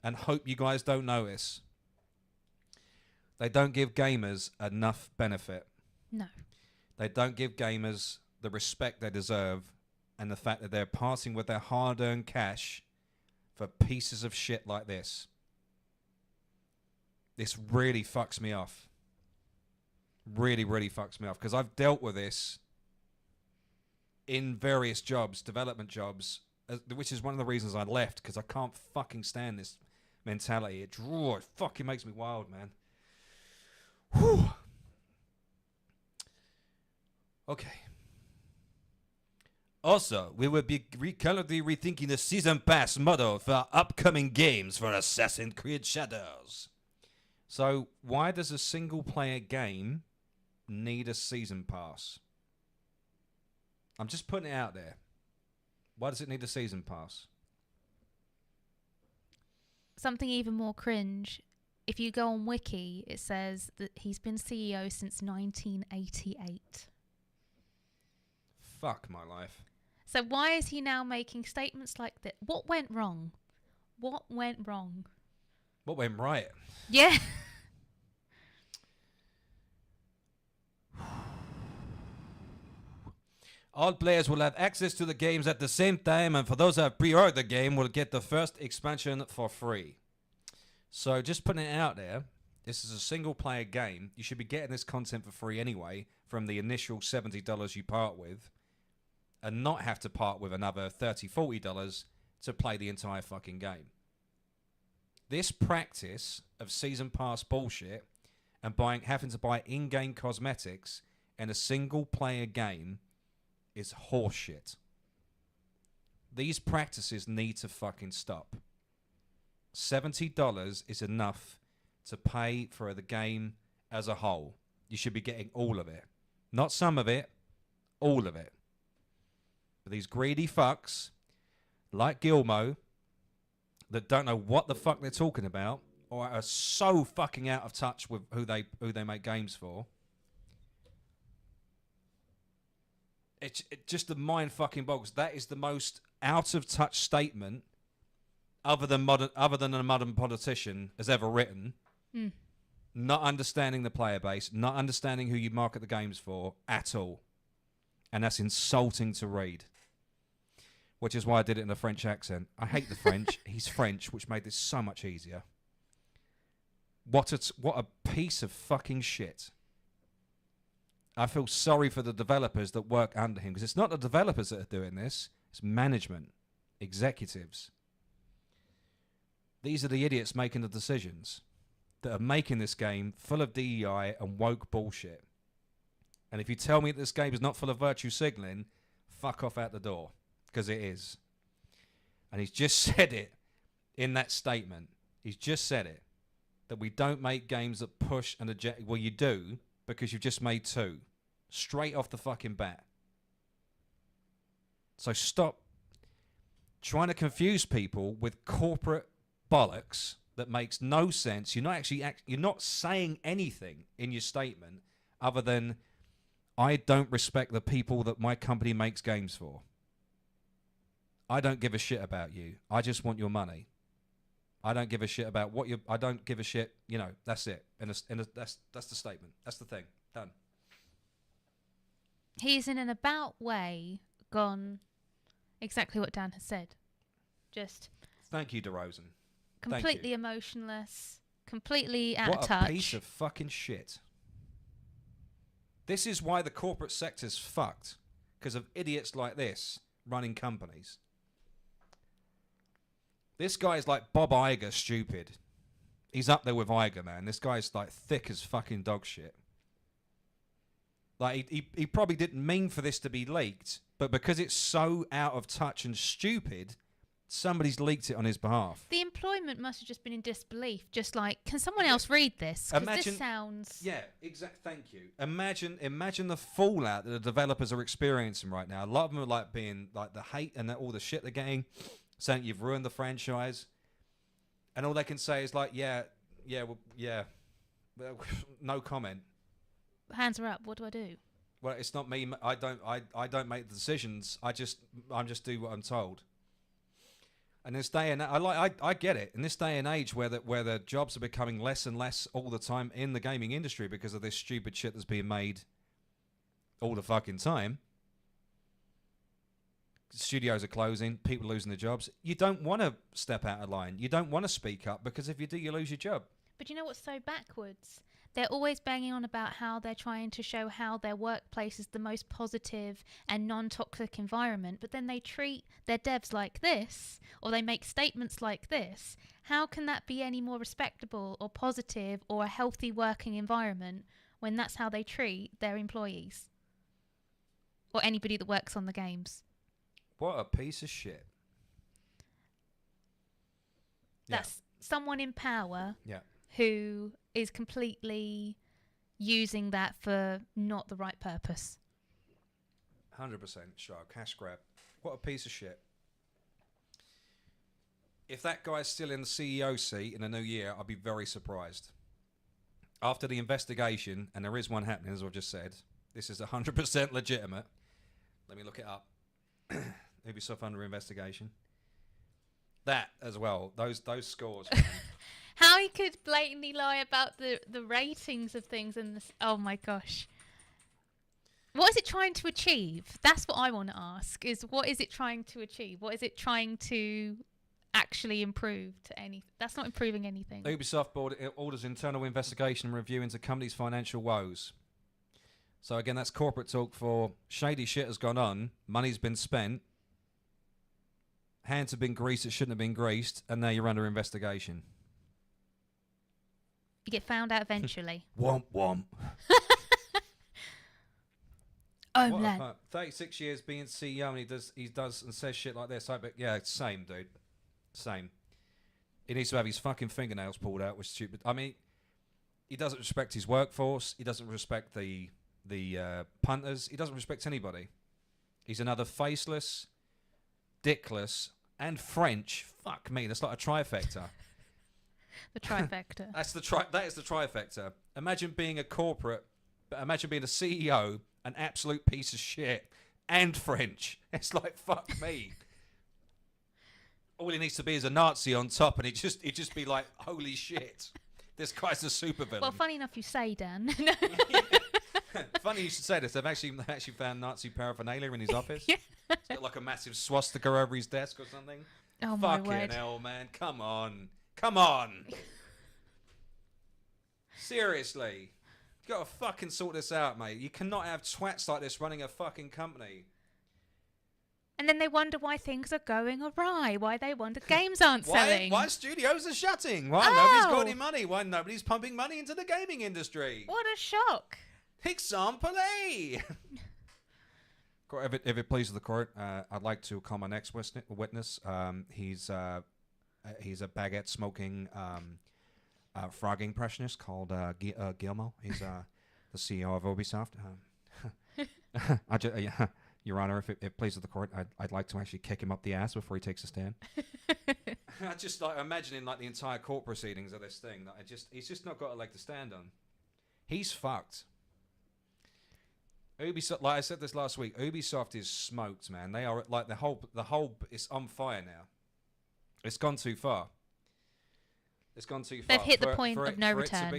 and hope you guys don't notice. They don't give gamers enough benefit.
No.
They don't give gamers the respect they deserve and the fact that they're parting with their hard-earned cash for pieces of shit like this. This really fucks me off. Really, really fucks me off. Because I've dealt with this in various jobs, development jobs, which is one of the reasons I left, because I can't fucking stand this mentality. It fucking makes me wild, man. Whew. Okay. Also, we will be currently rethinking the season pass model for upcoming games for Assassin's Creed Shadows. So, why does a single-player game need a season pass? I'm just putting it out there. Why does it need a season pass?
Something even more cringe. If you go on Wiki, it says that he's been CEO since 1988.
Fuck my life.
So why is he now making statements like that? What went wrong? What went wrong?
What went right?
Yeah.
All players will have access to the games at the same time, and for those who have pre-ordered the game will get the first expansion for free. So just putting it out there, This is a single-player game. You should be getting this content for free anyway from the initial $70 you part with, and not have to part with another $30, $40 to play the entire fucking game. This practice of season pass bullshit and having to buy in-game cosmetics in a single-player game is horseshit. These practices need to fucking stop. $70 is enough to pay for the game as a whole. You should be getting all of it. Not some of it, all of it. But these greedy fucks, like Gilmo, that don't know what the fuck they're talking about, or are so fucking out of touch with who they make games for. It just the mind fucking boggles. That is the most out of touch statement other than a modern politician has ever written. Not understanding the player base, not understanding who you market the games for at all. And that's insulting to read. Which is why I did it in a French accent. I hate the French. He's French, which made this so much easier. What a piece of fucking shit. I feel sorry for the developers that work under him, because it's not the developers that are doing this, it's management, executives. These are the idiots making the decisions that are making this game full of DEI and woke bullshit. And if you tell me that this game is not full of virtue signaling, fuck off out the door, because it is. And he's just said it in that statement. He's just said it. That we don't make games that push and eject. Well, you do, because you've just made 2. Straight off the fucking bat. So stop trying to confuse people with corporate bollocks that makes no sense. You're not saying anything in your statement other than, I don't respect the people that my company makes games for. I don't give a shit about you. I just want your money. I don't give a shit about what you. I don't give a shit. You know, that's it. That's the statement. That's the thing. Done.
He's in an about way gone exactly what Dan has said. Just
Thank you, DeRozan.
completely emotionless, completely out
What
of touch.
a piece of fucking shit. This is why the corporate sector's fucked, because of idiots like this running companies. This guy's like Bob Iger stupid. He's up there with Iger, man. This guy's like thick as fucking dog shit. Like he probably didn't mean for this to be leaked, but because it's so out of touch and stupid, somebody's leaked it on his behalf.
The employment must have just been in disbelief, just like, can someone else read this? Because this sounds...
Yeah, thank you. Imagine the fallout that the developers are experiencing right now. A lot of them are like being like the hate and all the shit they're getting, saying you've ruined the franchise, and all they can say is like, well, no comment.
Hands are up. What do I do?
Well, it's not me. I don't make the decisions. I'm just do what I'm told. And this day and I get it. In this day and age where the jobs are becoming less and less all the time in the gaming industry because of this stupid shit that's being made all the fucking time. Studios are closing, people are losing their jobs. You don't want to step out of line. You don't want to speak up, because if you do, you lose your job.
But you know what's so backwards? They're always banging on about how they're trying to show how their workplace is the most positive and non-toxic environment, but then they treat their devs like this, or they make statements like this. How can that be any more respectable or positive or a healthy working environment when that's how they treat their employees? Or anybody that works on the games?
What a piece of shit.
That's someone in power
Yeah.
who is completely using that for not the right purpose.
100% sure. Cash grab. What a piece of shit. If that guy's still in the CEO seat in the new year, I'd be very surprised. After the investigation, and there is one happening, as I've just said, this is 100% legitimate. Let me look it up. Ubisoft under investigation. That as well. Those scores.
How he could blatantly lie about the ratings of things and this. Oh my gosh. What is it trying to achieve? That's what I want to ask. Is what is it trying to achieve? What is it trying to actually improved any. That's not improving anything.
Ubisoft board orders internal investigation and review into company's financial woes. So again, that's corporate talk for shady shit has gone on, money's been spent, hands have been greased that shouldn't have been greased, and now you're under investigation.
You get found out eventually.
Womp womp.
Oh,
What a
man.
fuck. 36 years being CEO and he does and says shit like this. But yeah, same, dude. Same. He needs to have his fucking fingernails pulled out, which is stupid. I mean, he doesn't respect his workforce. He doesn't respect the punters. He doesn't respect anybody. He's another faceless, dickless, and French. Fuck me, that's like a trifecta.
The trifecta.
That is the trifecta. Imagine being a corporate, imagine being a CEO, an absolute piece of shit, and French. It's like, fuck me. All he needs to be is a Nazi on top, and he'd just be like, holy shit, this guy's a supervillain.
Well, funny enough you say, Dan.
Funny you should say this. They've actually found Nazi paraphernalia in his office.
Yeah.
It's got like a massive swastika over his desk or something.
Oh, my
Fucking
word.
hell, man. Come on. Come on. Seriously. You gotta fucking sort this out, mate. You cannot have twats like this running a fucking company.
And then they wonder why things are going awry, why they wonder games aren't selling.
Why studios are shutting? Why
Oh.
nobody's got any money? Why nobody's pumping money into the gaming industry?
What a shock.
Example A. If it pleases the court, I'd like to call my next witness. He's a baguette smoking frog impressionist called Guillermo. He's the CEO of Ubisoft. Your Honor, if it pleases the court, I'd like to actually kick him up the ass before he takes a stand. I just like imagining like the entire court proceedings of this thing. That he's just not got a leg to stand on. He's fucked. Ubisoft, like I said this last week, Ubisoft is smoked, man. They are like the whole it's on fire now. It's gone too far. It's gone too far.
They've hit the point of no return.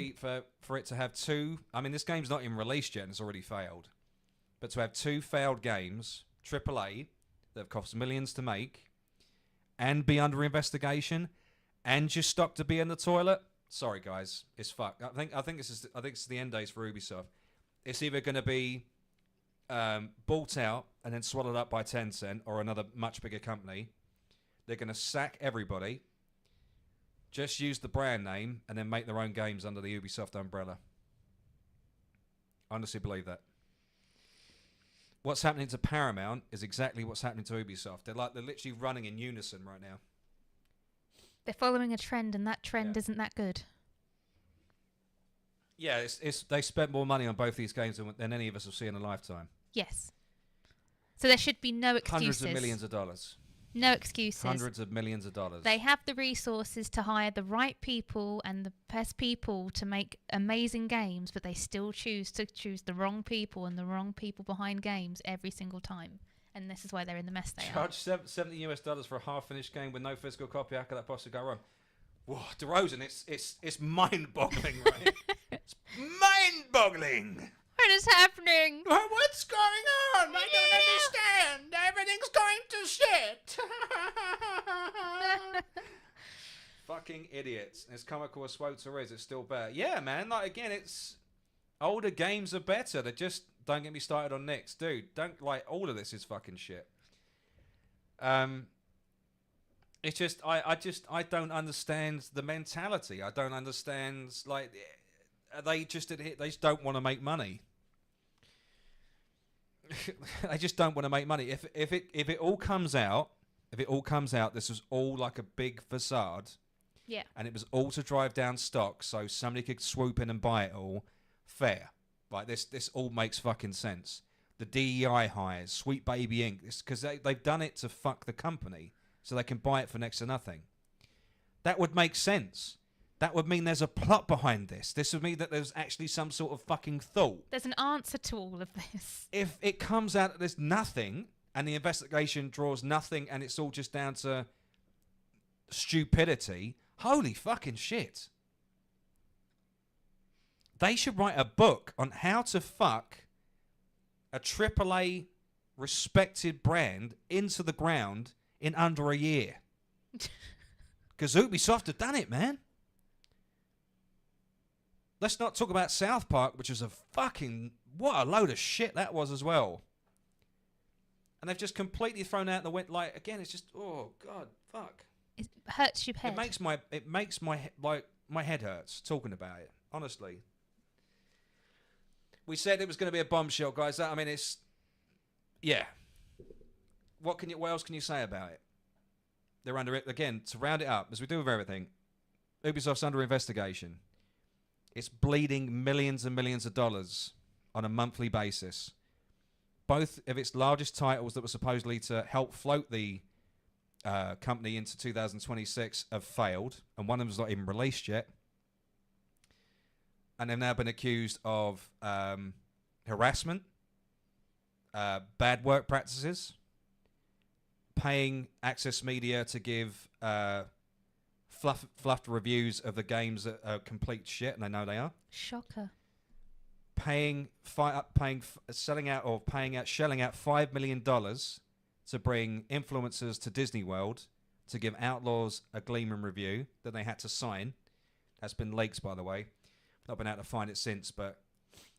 For it to have two. I mean, this game's not even released yet, and it's already failed. But to have two failed games, AAA, that have cost millions to make, and be under investigation, and your stock to be in the toilet. Sorry, guys, it's fucked. I think this is the end days for Ubisoft. It's either going to be bought out and then swallowed up by Tencent or another much bigger company. They're going to sack everybody, just use the brand name, and then make their own games under the Ubisoft umbrella. I honestly believe that. What's happening to Paramount is exactly what's happening to Ubisoft. They're literally running in unison right now.
They're following a trend, and that trend isn't that good.
Yeah, they spent more money on both these games than any of us will see in a lifetime.
Yes. So there should be no excuses.
Hundreds of millions of dollars.
No excuses.
Hundreds of millions of dollars.
They have the resources to hire the right people and the best people to make amazing games, but they still choose the wrong people and the wrong people behind games every single time. And this is why they're in the mess they are.
Charge $70 for a half-finished game with no physical copy. How could that possibly go wrong? Whoa, DeRozan, it's mind-boggling, right? It's mind-boggling.
What is happening?
What's going on? I don't understand. Everything's going to shit. Fucking idiots. As comical as SWOTR is, it's still better. Yeah, man. Like again, it's older games are better. They just don't get me started on Knicks, dude. Don't like all of this is fucking shit. It's just I don't understand the mentality. I don't understand like they just don't want to make money. They just don't want to make money. If it all comes out, this was all like a big facade.
Yeah.
And it was all to drive down stock so somebody could swoop in and buy it all. Fair. Like this all makes fucking sense. The DEI hires, Sweet Baby Inc. Because they've done it to fuck the company so they can buy it for next to nothing. That would make sense. That would mean there's a plot behind this. This would mean that there's actually some sort of fucking thought.
There's an answer to all of this.
If it comes out that there's nothing and the investigation draws nothing and it's all just down to stupidity, holy fucking shit. They should write a book on how to fuck a AAA respected brand into the ground in under a year. Because Ubisoft have done it, man. Let's not talk about South Park, which was what a load of shit that was as well. And they've just completely thrown out the wind. Like, again, it's just, oh, God, fuck.
It hurts your head.
It makes my head hurts talking about it, honestly. We said it was going to be a bombshell, guys. I mean, it's, yeah. What else can you say about it? They're under it again. To round it up, as we do with everything, Ubisoft's under investigation. It's bleeding millions and millions of dollars on a monthly basis. Both of its largest titles that were supposedly to help float the company into 2026 have failed, and one of them's not even released yet. And they've now been accused of harassment, bad work practices, paying Access Media to give fluffed reviews of the games that are complete shit, and I know they are.
Shocker.
Shelling out $5 million to bring influencers to Disney World to give Outlaws a gleaming review that they had to sign. That's been leaked, by the way. Not been able to find it since, but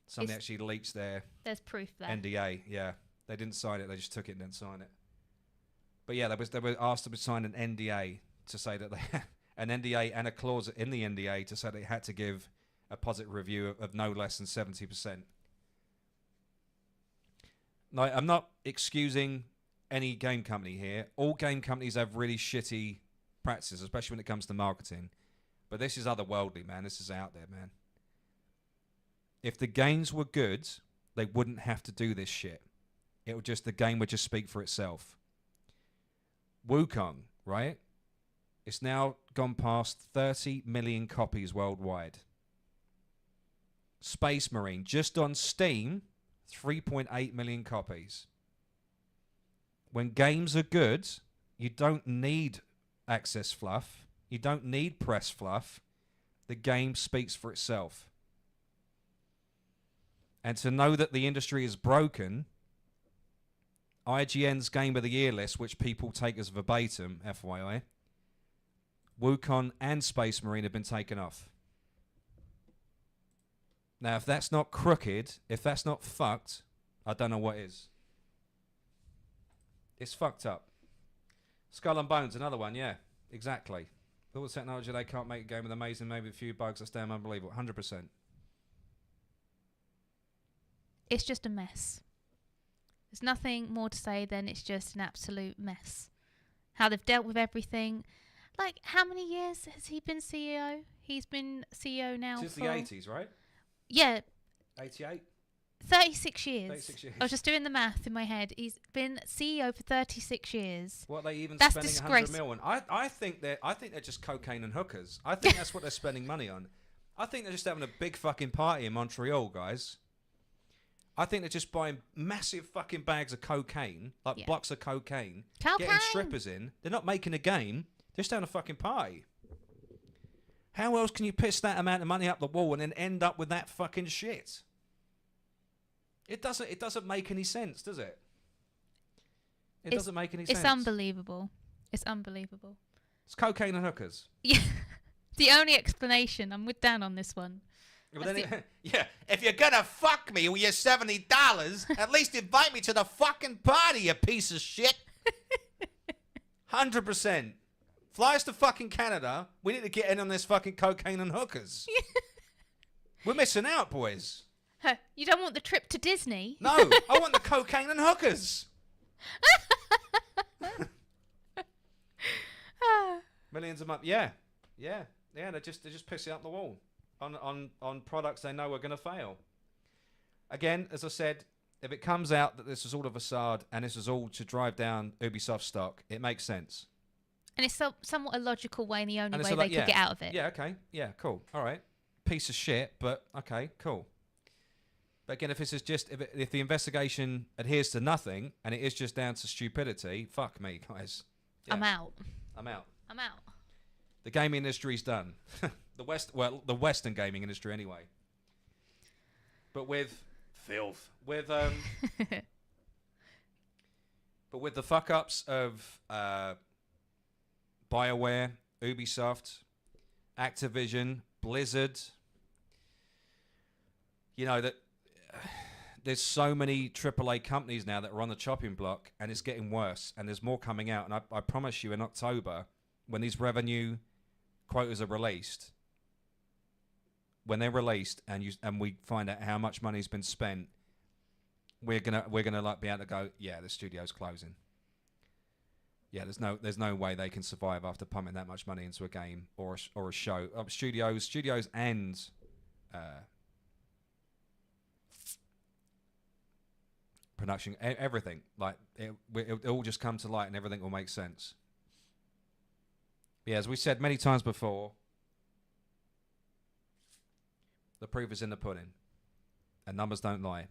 somebody actually leaked their
There's proof there.
NDA. Yeah, they didn't sign it; they just took it and didn't sign it. But yeah, they were asked to sign an NDA to say that they an NDA and a clause in the NDA to say they had to give a positive review of no less than 70%. Now, I'm not excusing any game company here. All game companies have really shitty practices, especially when it comes to marketing. But this is otherworldly, man. This is out there, man. If the games were good, they wouldn't have to do this shit. The game would just speak for itself. Wukong, right? It's now gone past 30 million copies worldwide. Space Marine, just on Steam, 3.8 million copies. When games are good, you don't need access fluff. You don't need press fluff. The game speaks for itself. And to know that the industry is broken, IGN's Game of the Year list, which people take as verbatim, FYI, Wukong and Space Marine have been taken off. Now, if that's not crooked, if that's not fucked, I don't know what is. It's fucked up. Skull and Bones, another one, yeah, exactly. With all the technology, they can't make a game with amazing, maybe a few bugs. That's damn unbelievable. 100%.
It's just a mess. There's nothing more to say than it's just an absolute mess. How they've dealt with everything. Like, how many years has he been CEO? He's been CEO now
Since
for...
the 80s, right?
Yeah.
88?
36 years.
36 years.
I was just doing the math in my head. He's been CEO for 36 years.
What are they even
That's
spending
disgraceful.
100 million? I think they're just cocaine and hookers. I think that's what they're spending money on. I think they're just having a big fucking party in Montreal, guys. I think they're just buying massive fucking bags of cocaine, like blocks of cocaine, getting strippers in. They're not making a game. They're just having a fucking party. How else can you piss that amount of money up the wall and then end up with that fucking shit? It doesn't make any sense, does it? It doesn't make any sense.
It's unbelievable. It's unbelievable.
It's cocaine and hookers.
Yeah. The only explanation, I'm with Dan on this one.
But then yeah, if you're gonna fuck me with your $70, at least invite me to the fucking party, you piece of shit. 100%. Fly us to fucking Canada. We need to get in on this fucking cocaine and hookers. We're missing out, boys.
You don't want the trip to Disney?
No, I want the cocaine and hookers. Millions a month. Yeah. They're just pissing up the wall on products they know are going to fail. Again, as I said, if it comes out that this is all a facade and this is all to drive down Ubisoft stock, it makes sense.
And it's somewhat a logical way and the only
And
way they could get out of it.
Yeah, okay. Yeah, cool. All right. Piece of shit, but okay, cool. But again, if this is just if the investigation adheres to nothing and it is just down to stupidity, fuck me, guys. Yeah.
I'm out.
I'm out.
The
gaming industry's done. The Western gaming industry anyway. But with filth, with but with the fuck ups of BioWare, Ubisoft, Activision, Blizzard. You know that there's so many AAA companies now that are on the chopping block, and it's getting worse. And there's more coming out. And I promise you, in October, when these revenue quotas are released, when they're released, and we find out how much money's been spent, we're gonna like be able to go, yeah, the studio's closing. Yeah, there's no way they can survive after pumping that much money into a game or a show. Studios and production, everything. Like it all just come to light, and everything will make sense. Yeah, as we said many times before, the proof is in the pudding, and numbers don't lie.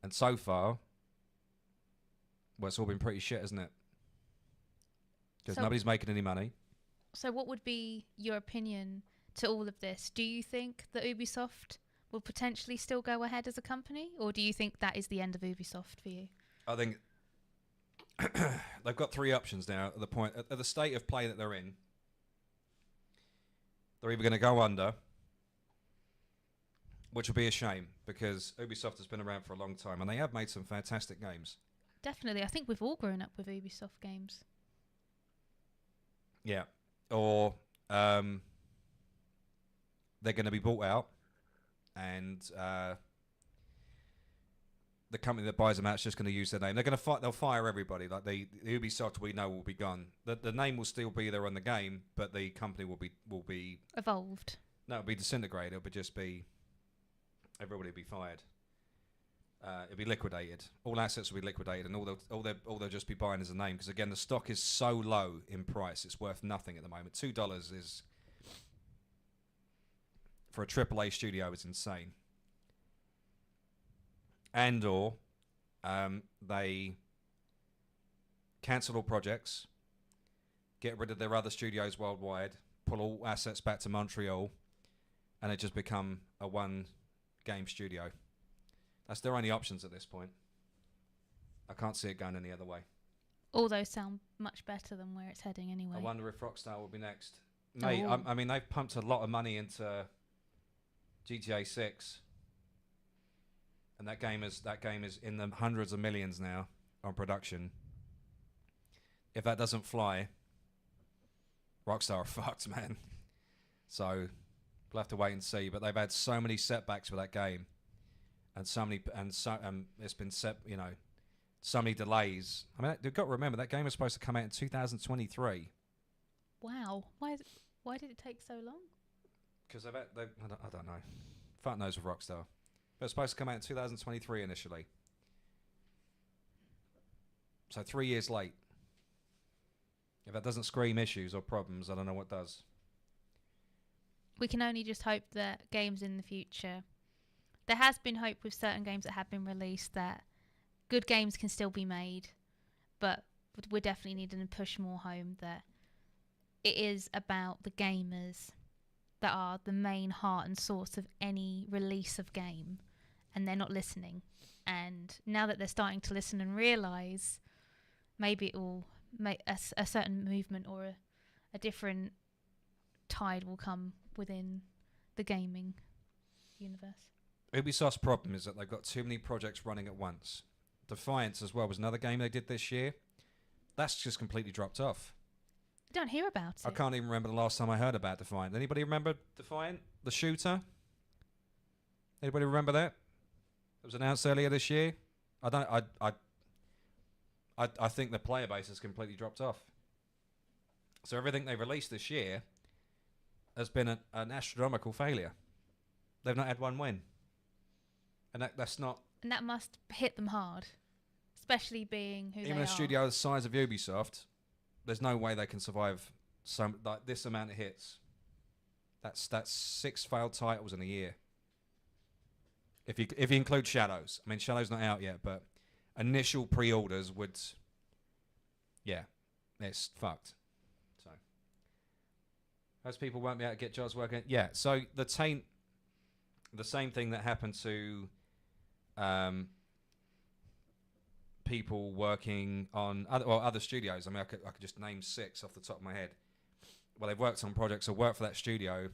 And so far, well, it's all been pretty shit, isn't it? Because nobody's making any money.
So what would be your opinion to all of this? Do you think that Ubisoft will potentially still go ahead as a company, or do you think that is the end of Ubisoft for you?
I think they've got three options now at the point, at the state of play that they're in. They're either going to go under, which would be a shame, because Ubisoft has been around for a long time, and they have made some fantastic games.
Definitely. I think we've all grown up with Ubisoft games.
Yeah. Or they're going to be bought out, and the company that buys them out is just going to use their name. They're going to they'll fire everybody. Like the Ubisoft we know will be gone. The name will still be there on the game, but the company will be
Evolved.
No, it'll be disintegrated. It'll just be everybody will be fired. It'll be liquidated. All assets will be liquidated, and all they'll just be buying is a name. Because again, the stock is so low in price; it's worth nothing at the moment. $2 is for a AAA studio is insane. And/or they cancel all projects, get rid of their other studios worldwide, pull all assets back to Montreal, and it just become a one-game studio. That's their only options at this point. I can't see it going any other way.
All those sound much better than where it's heading anyway.
I wonder if Rockstar will be next. Mate, I mean, they've pumped a lot of money into GTA 6. And that game is in the hundreds of millions now on production. If that doesn't fly, Rockstar are fucked, man. So we'll have to wait and see. But they've had so many setbacks with that game, and it's been so many delays. I mean, you've got to remember that game was supposed to come out in 2023.
Wow, why did it take so long?
Because I don't know. Fuck knows with Rockstar. But it's supposed to come out in 2023 initially. So 3 years late. If that doesn't scream issues or problems, I don't know what does.
We can only just hope that games in the future... There has been hope with certain games that have been released that good games can still be made, but we're definitely needing to push more home that it is about the gamers that are the main heart and source of any release of game, and they're not listening. And now that they're starting to listen and realise, maybe it will make a certain movement or a different tide will come within the gaming universe.
Ubisoft's problem is that they've got too many projects running at once. Defiance as well was another game they did this year. That's just completely dropped off.
I don't hear about it.
I can't even remember the last time I heard about Defiant. Anybody remember Defiant? The shooter? Anybody remember that? It was announced earlier this year. I think the player base has completely dropped off. So everything they released this year has been an astronomical failure. They've not had one win. And that's not...
And that must hit them hard. Especially being who they are.
Even a studio the size of Ubisoft, there's no way they can survive this amount of hits. That's 6 failed titles in a year. If you include Shadows. I mean, Shadows not out yet, but initial pre-orders would... Yeah, it's fucked. So most people won't be able to get jobs working. Yeah, so the same thing that happened to people working on other studios. I mean, I could just name 6 off the top of my head. well, they've worked on projects or worked for that studio,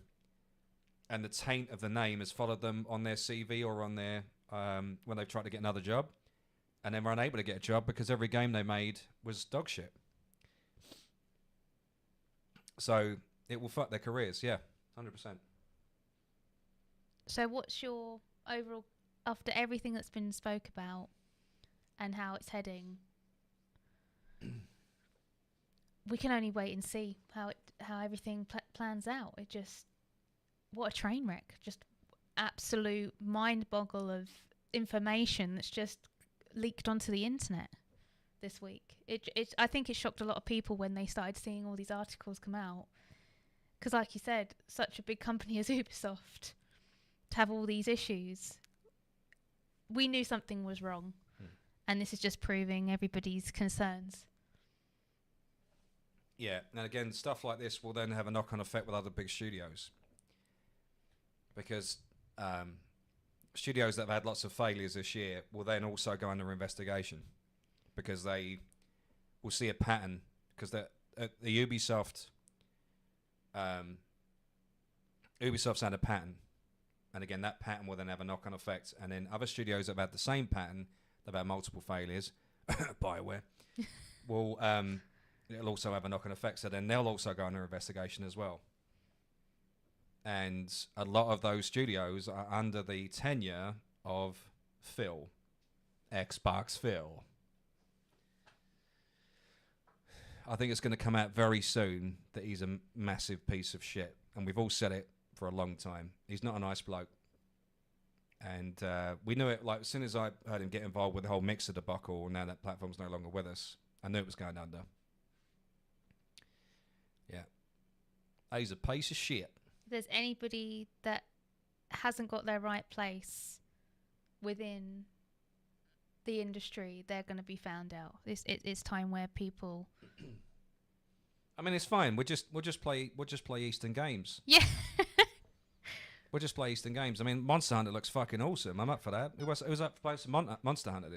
and the taint of the name has followed them on their CV or on their when they've tried to get another job, and then were unable to get a job because every game they made was dog shit. So it will fuck their careers, yeah, 100%.
So what's your overall, after everything that's been spoke about and how it's heading, we can only wait and see how everything plans out. It just, what a train wreck. Just absolute mind boggle of information that's just leaked onto the internet this week. I think it shocked a lot of people when they started seeing all these articles come out. Because like you said, such a big company as Ubisoft, to have all these issues, we knew something was wrong. And this is just proving everybody's concerns.
Yeah, and again, stuff like this will then have a knock-on effect with other big studios. Because studios that have had lots of failures this year will then also go under investigation. Because they will see a pattern. Because the Ubisoft... Ubisoft's had a pattern. And again, that pattern will then have a knock-on effect. And then other studios that have had the same pattern, they've had multiple failures, BioWare, will... it'll also have a knock-on effect, so then they'll also go under investigation as well. And a lot of those studios are under the tenure of Phil, Xbox Phil. I think it's going to come out very soon that he's a massive piece of shit, and we've all said it for a long time. He's not a nice bloke. And we knew it, like, as soon as I heard him get involved with the whole Mixer debacle, now that platform's no longer with us, I knew it was going under. Yeah. He's a piece of shit.
If there's anybody that hasn't got their right place within the industry, they're going to be found out. It's time where people...
I mean, it's fine. We'll just play Eastern games.
Yeah.
We'll just play Eastern games. I mean, Monster Hunter looks fucking awesome. I'm up for that. It was up for Monster Hunter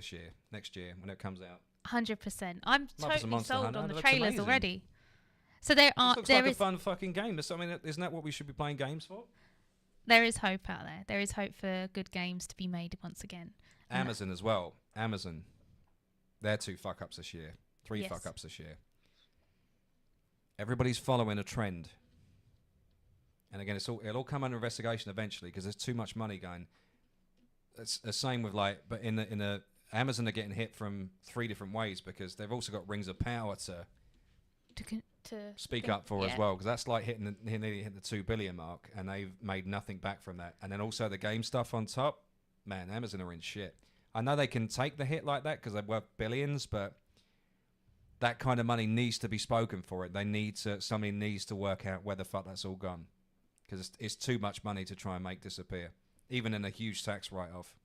next year when it comes out.
100%. I'm totally sold
Hunter.
on the
It looks
trailers
amazing.
already. So there
Looks like a fun fucking game. I mean, isn't that what we should be playing games for?
there is hope out there. There is hope for good games to be made once again.
Amazon as well. Amazon. They're 2 fuck-ups this year. 3
Yes.
fuck-ups this year. Everybody's following a trend. And again, it'll all come under investigation eventually because there's too much money going. It's the same with but in the Amazon are getting hit from 3 different ways because they've also got Rings of Power to speak up for as well, because that's like nearly hitting the 2 billion mark, and they've made nothing back from that. And then also the game stuff on top, man, Amazon are in shit. I know they can take the hit like that because they're worth billions, but that kind of money needs to be spoken for it. Somebody needs to work out where the fuck that's all gone, because it's too much money to try and make disappear, even in a huge tax write-off.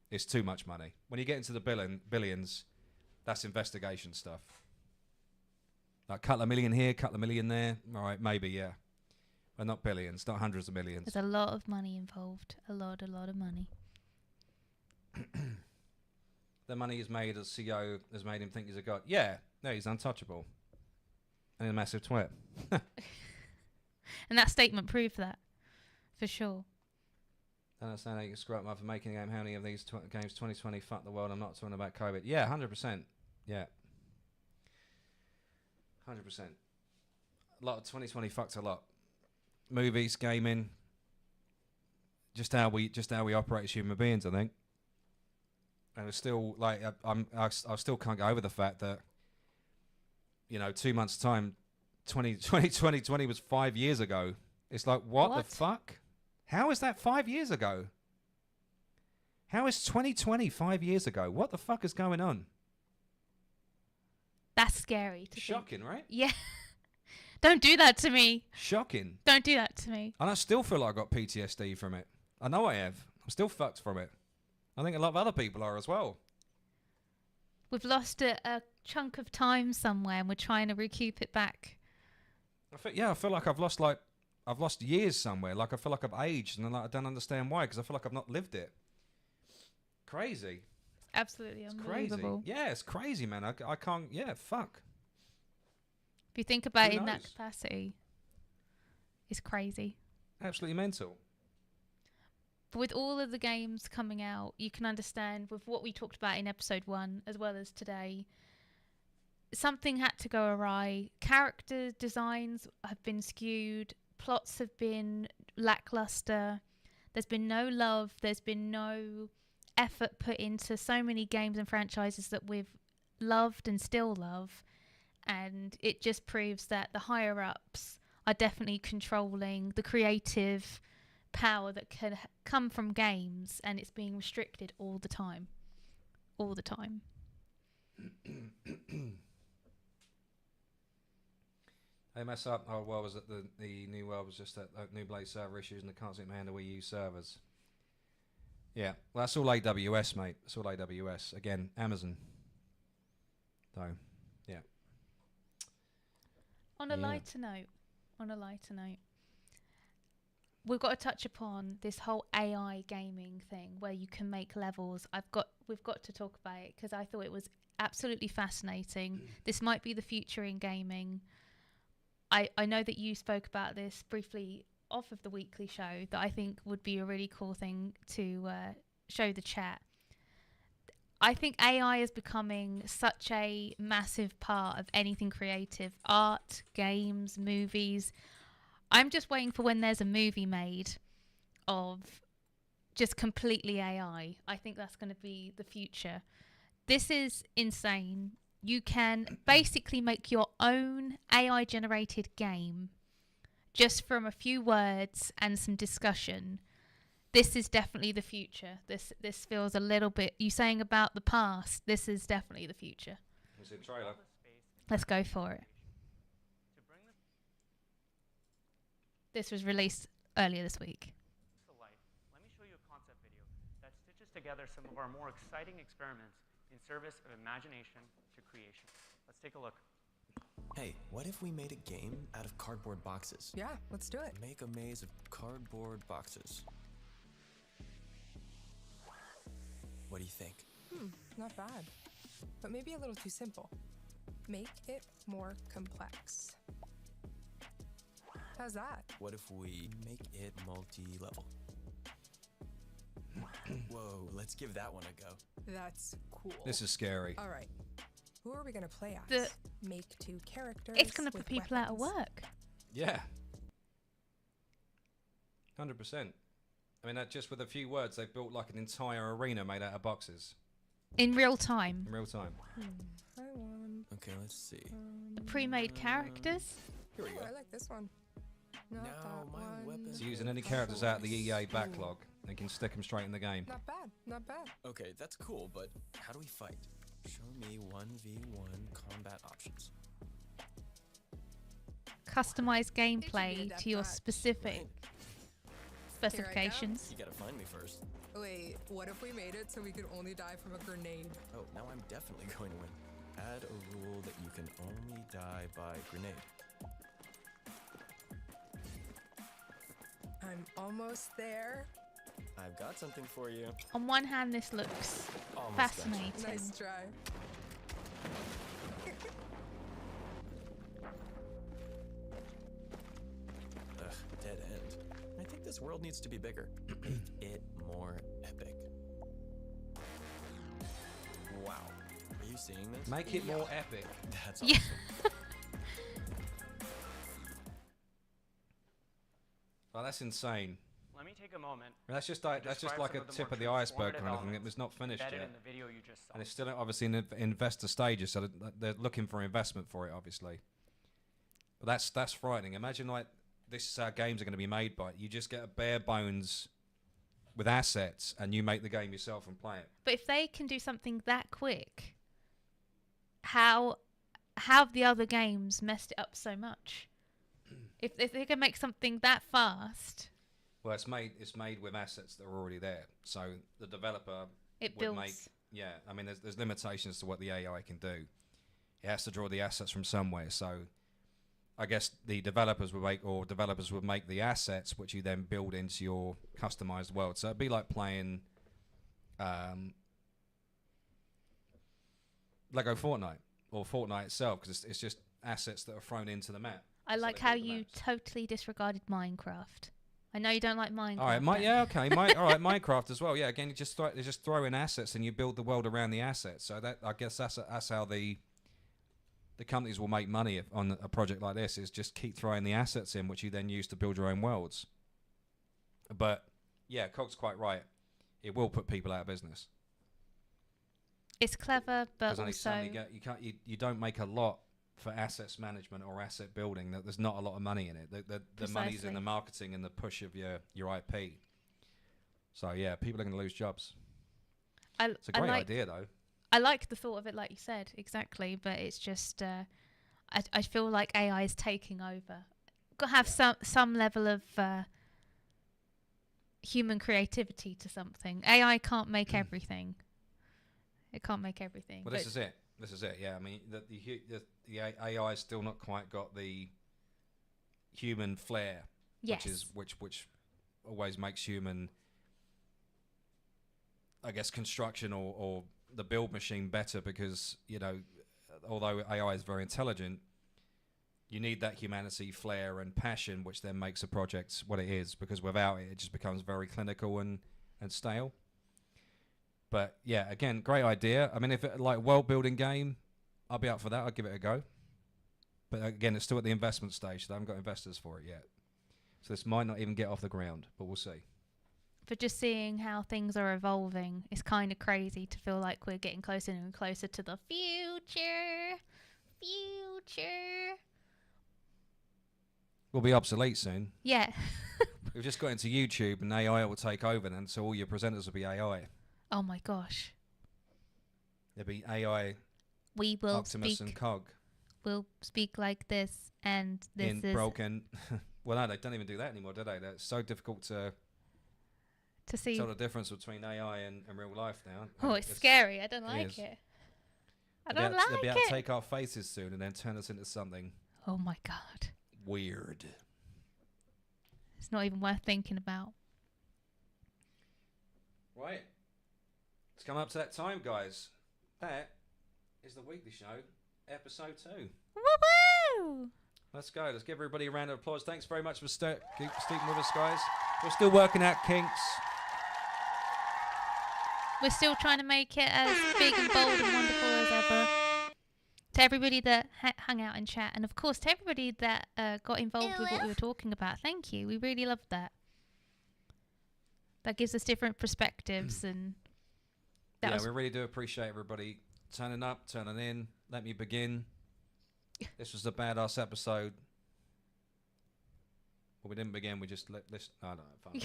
It's too much money. When you get into the billions, that's investigation stuff. Like couple of million here, couple of million there. All right, maybe, yeah. But not billions, not hundreds of millions.
There's a lot of money involved. A lot of money.
The money he's made as CEO has made him think he's a god. Yeah, no, he's untouchable. And a massive twit.
And that statement proved that, for sure.
I understand how you can screw up after making a game. How many of these games 2020 fuck the world? I'm not talking about COVID. Yeah, 100%. Yeah. 100%. A lot of 2020 fucked a lot. Movies, gaming, just how we operate as human beings, I think. And it's still like I still can't get over the fact that 2 months time, 2020 was 5 years ago. It's like what the fuck? How is that 5 years ago? How is 2020 5 years ago? What the fuck is going on?
That's scary.
Shocking, right?
Yeah. Don't do that to me.
Shocking.
Don't do that to me.
And I still feel like I got PTSD from it. I know I have. I'm still fucked from it. I think a lot of other people are as well.
We've lost a chunk of time somewhere and we're trying to recoup it back.
I feel like I've lost years somewhere. Like I feel like I've aged, and I don't understand why, because I feel like I've not lived it. Crazy.
Absolutely
It's
unbelievable.
crazy. Yeah, it's crazy, man. I can't. Yeah, fuck.
If you think about
Who
it in that
knows?
capacity, is crazy.
Absolutely mental.
But with all of the games coming out, you can understand with what we talked about in episode 1 as well as today, something had to go awry. Character designs have been skewed, plots have been lackluster, there's been no love, there's been no effort put into so many games and franchises that we've loved and still love, and it just proves that the higher ups are definitely controlling the creative power that can come from games, and it's being restricted all the time.
They mess up. Oh, well, was it the new world was just that new Blade server issues and they can't seem to handle Wii U servers. Yeah, well, that's all AWS, mate. It's all AWS. Again, Amazon. So, yeah.
On a
Yeah.
lighter note, we've got to touch upon this whole AI gaming thing where you can make levels. We've got to talk about it because I thought it was absolutely fascinating. This might be the future in gaming. I know that you spoke about this briefly off of the weekly show, that I think would be a really cool thing to show the chat. I think AI is becoming such a massive part of anything creative, art, games, movies. I'm just waiting for when there's a movie made of just completely AI. I think that's going to be the future. This is insane. You can basically make your own AI generated game just from a few words and some discussion. This is definitely the future. This feels a little bit, you saying about the past, this is definitely the future.
It's a trailer.
Let's go for it. This was released earlier this week.
To life, let me show you a concept video that stitches together some of our more exciting experiments in service of imagination to creation. Let's take a look.
Hey, what if we made a game out of cardboard boxes?
Yeah, let's do it.
Make a maze of cardboard boxes. What do you think?
Not bad. But maybe a little too simple. Make it more complex. How's that?
What if we make it multi-level? Whoa, let's give that one a go.
That's cool.
This is scary.
All right. Who are we going to play as? Make 2 characters.
It's going to put
with
people out of
weapons.
work.
Yeah. 100%. I mean, just with a few words, they've built like an entire arena made out of boxes.
In real time.
In real time.
I want
Okay, let's see.
The pre-made characters.
Here we go.
I like this one. Not
Now
that
my
one.
weapon-
So using any characters out of the EA backlog, they can stick them straight in the game.
Not bad. Not bad.
Okay, that's cool, but how do we fight? Show me 1v1 combat options.
Customize
be a
gameplay to your
deathmatch.
specific
Right.
specifications.
You gotta find me first.
Wait, what if we made it so we could only die from a grenade?
Oh, now I'm definitely going to win. Add a rule that you can only die by grenade.
I'm almost there.
I've got something for you.
On one hand, this looks
Almost got you.
fascinating.
Nice try.
Ugh, dead end. I think this world needs to be bigger. Make it more epic. Wow. Are you seeing this?
Make it more epic.
That's
Yeah.
awesome.
Oh, that's insane.
Let me take a moment.
That's just
to
like a
describe
tip
some
of
more
the iceberg
transformative
kind of thing. It
elements
was not finished
embedded
yet,
in the video you just saw.
and it's still obviously in the investor stages, so they're looking for investment for it, obviously. But that's frightening. Imagine like this is how games are going to be made by. You just get a bare bones with assets, and you make the game yourself and play it.
But if they can do something that quick, how have the other games messed it up so much? If they can make something that fast,
Well, it's made with assets that are already there. So the developer
it
would
builds.
make. Yeah, I mean, there's limitations to what the AI can do. It has to draw the assets from somewhere. So I guess the developers would make the assets, which you then build into your customized world. So it'd be like playing Lego Fortnite or Fortnite itself, because it's just assets that are thrown into the map.
I
That's
like
they
how
build the
you
maps.
totally disregarded Minecraft. I know you don't like Minecraft.
All right,
but-
okay, all right, Minecraft as well. Yeah, again, you just throw in assets and you build the world around the assets. So that I guess that's how the companies will make money on a project like this, is just keep throwing the assets in, which you then use to build your own worlds. But yeah, Cog's quite right. It will put people out of business.
It's clever, but
Because only so
also
many you don't make a lot for assets management or asset building. There's not a lot of money in it. The money's in the
Precisely.
marketing and the push of your IP. So yeah, people are going to lose jobs. It's a great idea though.
I like the thought of it, like you said, exactly. But it's just, I feel like AI is taking over. Got to have some level of human creativity to something. AI can't make everything. It can't make everything.
Well, this is it. This is it. Yeah, I mean, the AI has still not quite got the human flair,
Yes.
which always makes human, I guess, construction or the build machine better, because although AI is very intelligent, you need that humanity, flair, and passion, which then makes a project what it is. Because without it, it just becomes very clinical and stale. But yeah, again, great idea. I mean, if it like world building game, I'll be up for that. I'll give it a go. But again, it's still at the investment stage, so I haven't got investors for it yet. So this might not even get off the ground, but we'll see.
But just seeing how things are evolving, it's kind of crazy to feel like we're getting closer and closer to the future.
We'll be obsolete soon.
Yeah.
We've just got into YouTube, and AI will take over, and so all your presenters will be AI.
Oh my gosh.
There'll be AI,
We will
Optimus and
speak.
Cog.
We'll speak like this, and this
In
is
broken. Well, no, they don't even do that anymore, do they? It's so difficult to
see.
tell the difference between AI and real life now.
Oh, it's scary. I don't like
is.
it. I
They'll
don't
be
like
able to
it.
take our faces soon and then turn us into something
Oh my god.
weird.
It's not even worth thinking about.
Right. It's come up to that time, guys. That is the weekly show, episode 2.
Woo-woo!
Let's go. Let's give everybody a round of applause. Thanks very much for sticking with us, guys. We're still working out kinks.
We're still trying to make it as big and bold and wonderful as ever. To everybody that hung out in chat, and of course to everybody that got involved with what we were talking about. Thank you. We really loved that. That gives us different perspectives, and that was
we really do appreciate everybody turning up, turning in. Let me begin. This was a badass episode. Well, we didn't begin. We just listen. No, fine.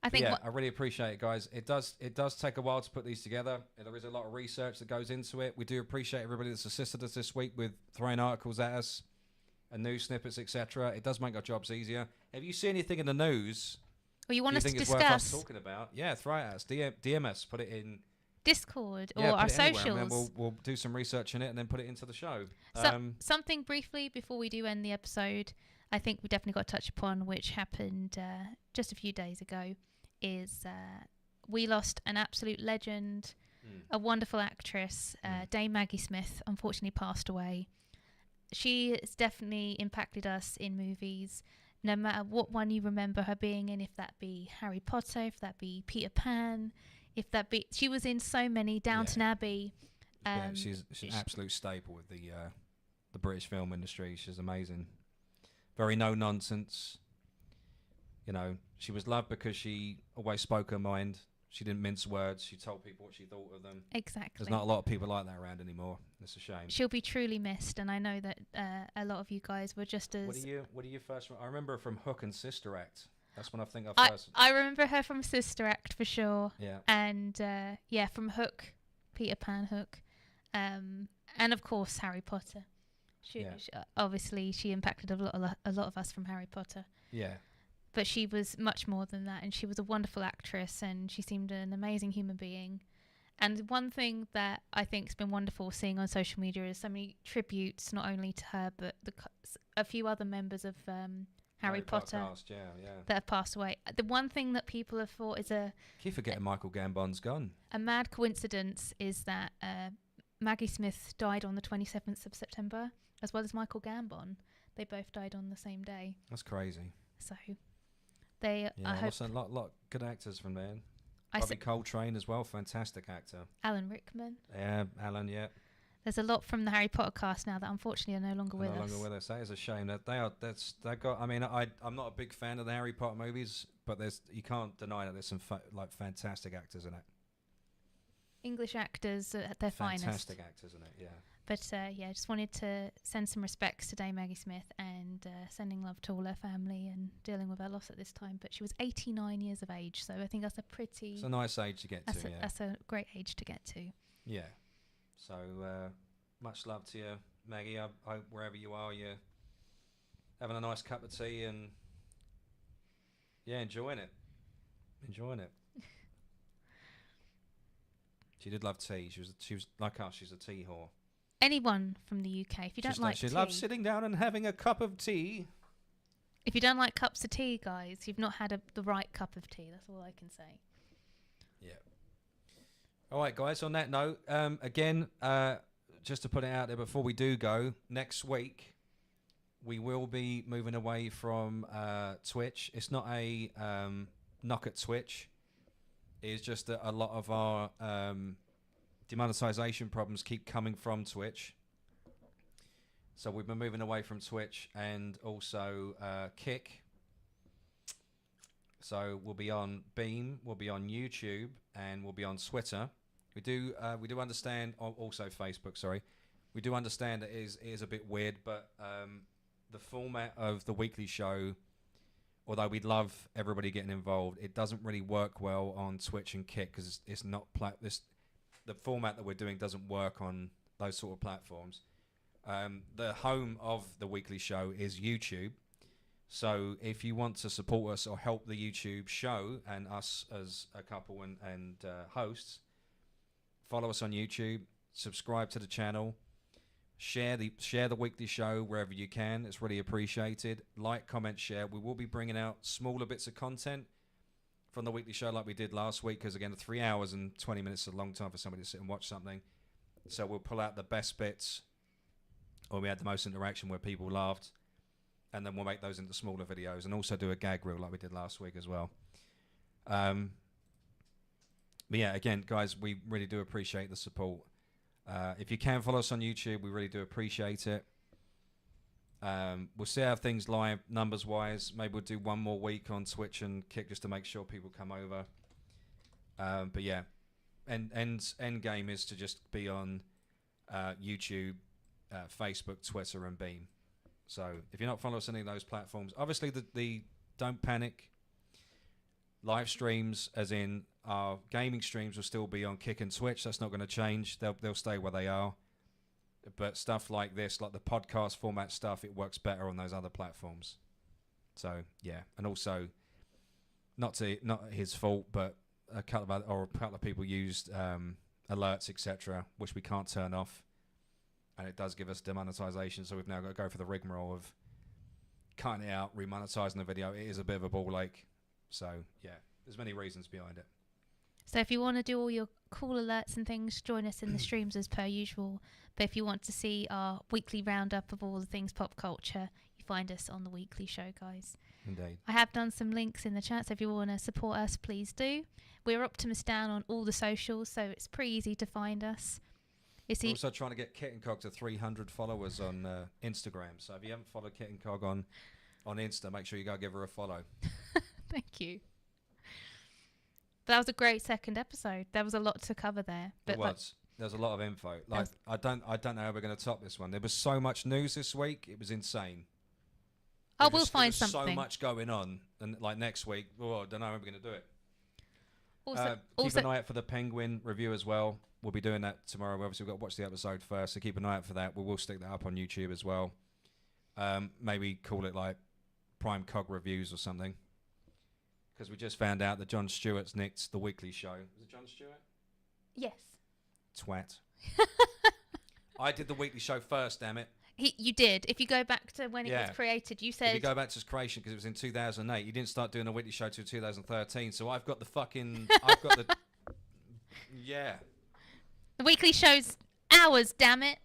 I think.
I really appreciate it, guys. It does take a while to put these together. There is a lot of research that goes into it. We do appreciate everybody that's assisted us this week with throwing articles at us and news snippets, etc. It does make our jobs easier. If you see anything in the news,
or you want us to
think it's worth us
discuss
talking about, yeah, throw it at us. DM us, put it in
Discord or
put
our
it anywhere, and
socials.
then we'll do some research in it and then put it into the show.
Something briefly before we do end the episode, I think we definitely got to touch upon, which happened just a few days ago, is we lost an absolute legend, a wonderful actress, Dame Maggie Smith, unfortunately passed away. She has definitely impacted us in movies, no matter what one you remember her being in, if that be Harry Potter, if that be Peter Pan, if that be... She was in so many, Downton Abbey.
She's an absolute staple with the British film industry. She's amazing. Very no-nonsense. You know, she was loved because she always spoke her mind. She didn't mince words. She told people what she thought of them.
Exactly.
There's not a lot of people like that around anymore. It's a shame.
She'll be truly missed, and I know that a lot of you guys were just as...
What do you first... I remember her from Hook and Sister Act. That's when I think I first...
I remember her from Sister Act for sure.
Yeah.
And from Hook, Peter Pan Hook, and of course Harry Potter. She obviously she impacted a lot of us from Harry Potter.
Yeah.
But she was much more than that, and she was a wonderful actress, and she seemed an amazing human being. And one thing that I think has been wonderful seeing on social media is so many tributes, not only to her, but a few other members of Harry Potter that have passed away. The one thing that people have thought is
Keep forgetting Michael Gambon's gone.
a mad coincidence is that Maggie Smith died on the 27th of September, as well as Michael Gambon. They both died on the same day.
That's crazy.
So they,
Yeah,
I hope,
a lot good actors from there.
I
Bobby
s-
Coltrane as well, fantastic actor.
Alan Rickman.
Yeah, Alan. Yeah,
There's a lot from the Harry Potter cast now that unfortunately are no longer with
no
us.
longer with us. That is a shame. That they are. They got. I mean, I'm not a big fan of the Harry Potter movies, but you can't deny that there's some fantastic actors in it.
English actors at their finest.
Fantastic actors in it. Yeah.
But yeah, just wanted to send some respects to Dame Maggie Smith and sending love to all her family and dealing with her loss at this time. But she was 89 years of age, so I think that's a pretty...
It's a nice age to get to, yeah.
That's a great age to get to.
Yeah. So much love to you, Maggie. I hope wherever you are, you're having a nice cup of tea and, yeah, enjoying it. Enjoying it. She did love tea. She was like us. She's a tea whore.
Anyone from the UK, if you don't like tea,
she loves sitting down and having a cup of tea.
If you don't like cups of tea, guys, you've not had the right cup of tea. That's all I can say.
Yeah. All right, guys. On that note, again, just to put it out there before we do go, next week we will be moving away from Twitch. It's not a knock at Twitch. It's just that a lot of our demonetization problems keep coming from Twitch. So we've been moving away from Twitch and also Kick. So we'll be on Beam, we'll be on YouTube, and we'll be on Twitter. We do understand, also Facebook, sorry. We do understand that it is a bit weird, but the format of the weekly show, although we'd love everybody getting involved, it doesn't really work well on Twitch and Kick because it's not the format that we're doing doesn't work on those sort of platforms. The home of the weekly show is YouTube. So if you want to support us or help the YouTube show and us as a couple and hosts, follow us on YouTube, subscribe to the channel, share the weekly show wherever you can. It's really appreciated. Like, comment, share. We will be bringing out smaller bits of content from the weekly show like we did last week, because again, 3 hours and 20 minutes is a long time for somebody to sit and watch something. So we'll pull out the best bits, or we had the most interaction where people laughed, and then we'll make those into smaller videos and also do a gag reel like we did last week as well. But yeah, again, guys, we really do appreciate the support. If you can follow us on YouTube, we really do appreciate it. We'll see how things lie numbers wise. Maybe we'll do one more week on Twitch and Kick just to make sure people come over. But yeah, end game is to just be on YouTube, Facebook, Twitter, and Beam. So if you're not following us on any of those platforms, obviously the Don't Panic live streams, as in our gaming streams, will still be on Kick and Twitch. That's not going to change. They'll stay where they are. But stuff like this, like the podcast format stuff, it works better on those other platforms. So yeah, and also not his fault, but a couple of people used alerts, etc., which we can't turn off, and it does give us demonetization. So we've now got to go for the rigmarole of cutting it out, remonetizing the video. It is a bit of a ball ache. So yeah, there's many reasons behind it.
So if you want to do all your cool alerts and things, join us in the streams as per usual. But if you want to see our weekly roundup of all the things pop culture, you find us on the weekly show, guys.
Indeed.
I have done some links in the chat, so if you want to support us, please do. We're Optimus Down on all the socials, so it's pretty easy to find us.
We're also trying to get Kit and Cog to 300 followers on Instagram. So if you haven't followed Kit and Cog on Insta, make sure you go give her a follow.
Thank you. That was a great second episode. There was a lot to cover there. But
it was. There's a lot of info. Like I don't know how we're going to top this one. There was so much news this week. It was insane.
We'll find something.
So much going on, and like next week, I don't know how we're going to do it.
Also,
keep an eye out for the Penguin review as well. We'll be doing that tomorrow. Obviously, we've got to watch the episode first, so keep an eye out for that. We will stick that up on YouTube as well. Maybe call it like Prime Cog Reviews or something. Because we just found out that Jon Stewart's nicked the weekly show. Was it Jon Stewart?
Yes.
Twat. I did the weekly show first, damn it.
You did. If you go back to when it was created, you said...
If you go back to its creation, because it was in 2008, you didn't start doing a weekly show till 2013, so I've got the fucking... Yeah.
The weekly show's Hours, damn it.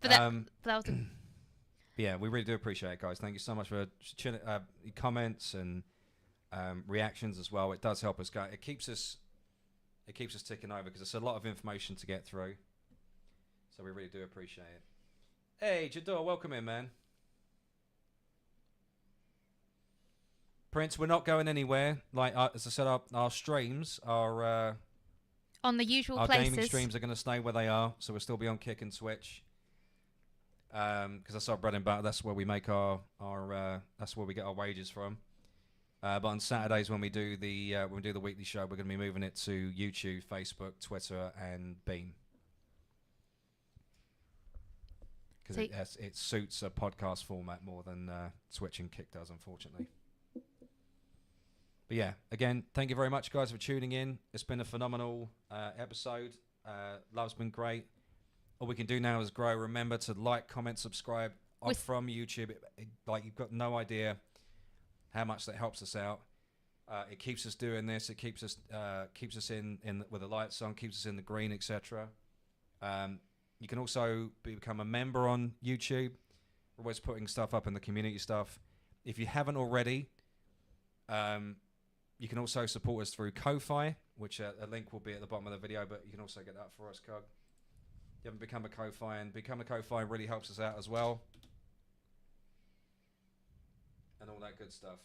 But that was
Yeah, we really do appreciate it, guys. Thank you so much for comments and reactions as well. It does help us go. It keeps us ticking over because it's a lot of information to get through. So we really do appreciate it. Hey, Jador, welcome in, man. Prince, we're not going anywhere. Like as I said, our streams are
on the usual
our
places.
gaming streams are going to stay where they are, so we'll still be on Kick and Switch. Because that's our bread and butter. That's where we make our that's where we get our wages from. But on Saturdays when we do the weekly show, we're going to be moving it to YouTube, Facebook, Twitter, and Beam. Because it suits a podcast format more than Twitch and Kick does, unfortunately. But yeah, again, thank you very much, guys, for tuning in. It's been a phenomenal episode. Love's been great. All we can do now is grow. Remember to like, comment, subscribe from YouTube. Like, you've got no idea how much that helps us out. It keeps us doing this. It keeps us in with the lights on, keeps us in the green, etc. You can also become a member on YouTube. We're always putting stuff up in the community stuff. If you haven't already, you can also support us through Ko-Fi, which a link will be at the bottom of the video, but you can also get that for us, Cog. You haven't become a Ko-Fi, and become a Ko-Fi really helps us out as well. And all that good stuff.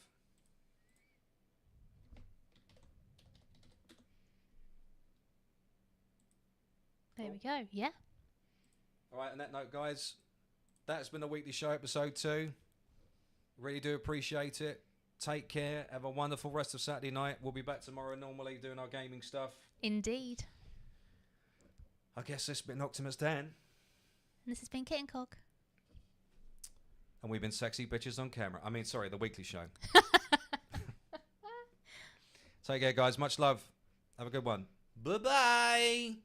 There we go, yeah.
All right, on that note, guys, that's been the weekly show, episode 2. Really do appreciate it. Take care. Have a wonderful rest of Saturday night. We'll be back tomorrow normally doing our gaming stuff.
Indeed.
I guess this has been Optimus Dan.
And this has been Kit and Cog.
And we've been Sexy Bitches on Camera. I mean, sorry, the weekly show. Take care, guys. Much love. Have a good one. Bye-bye.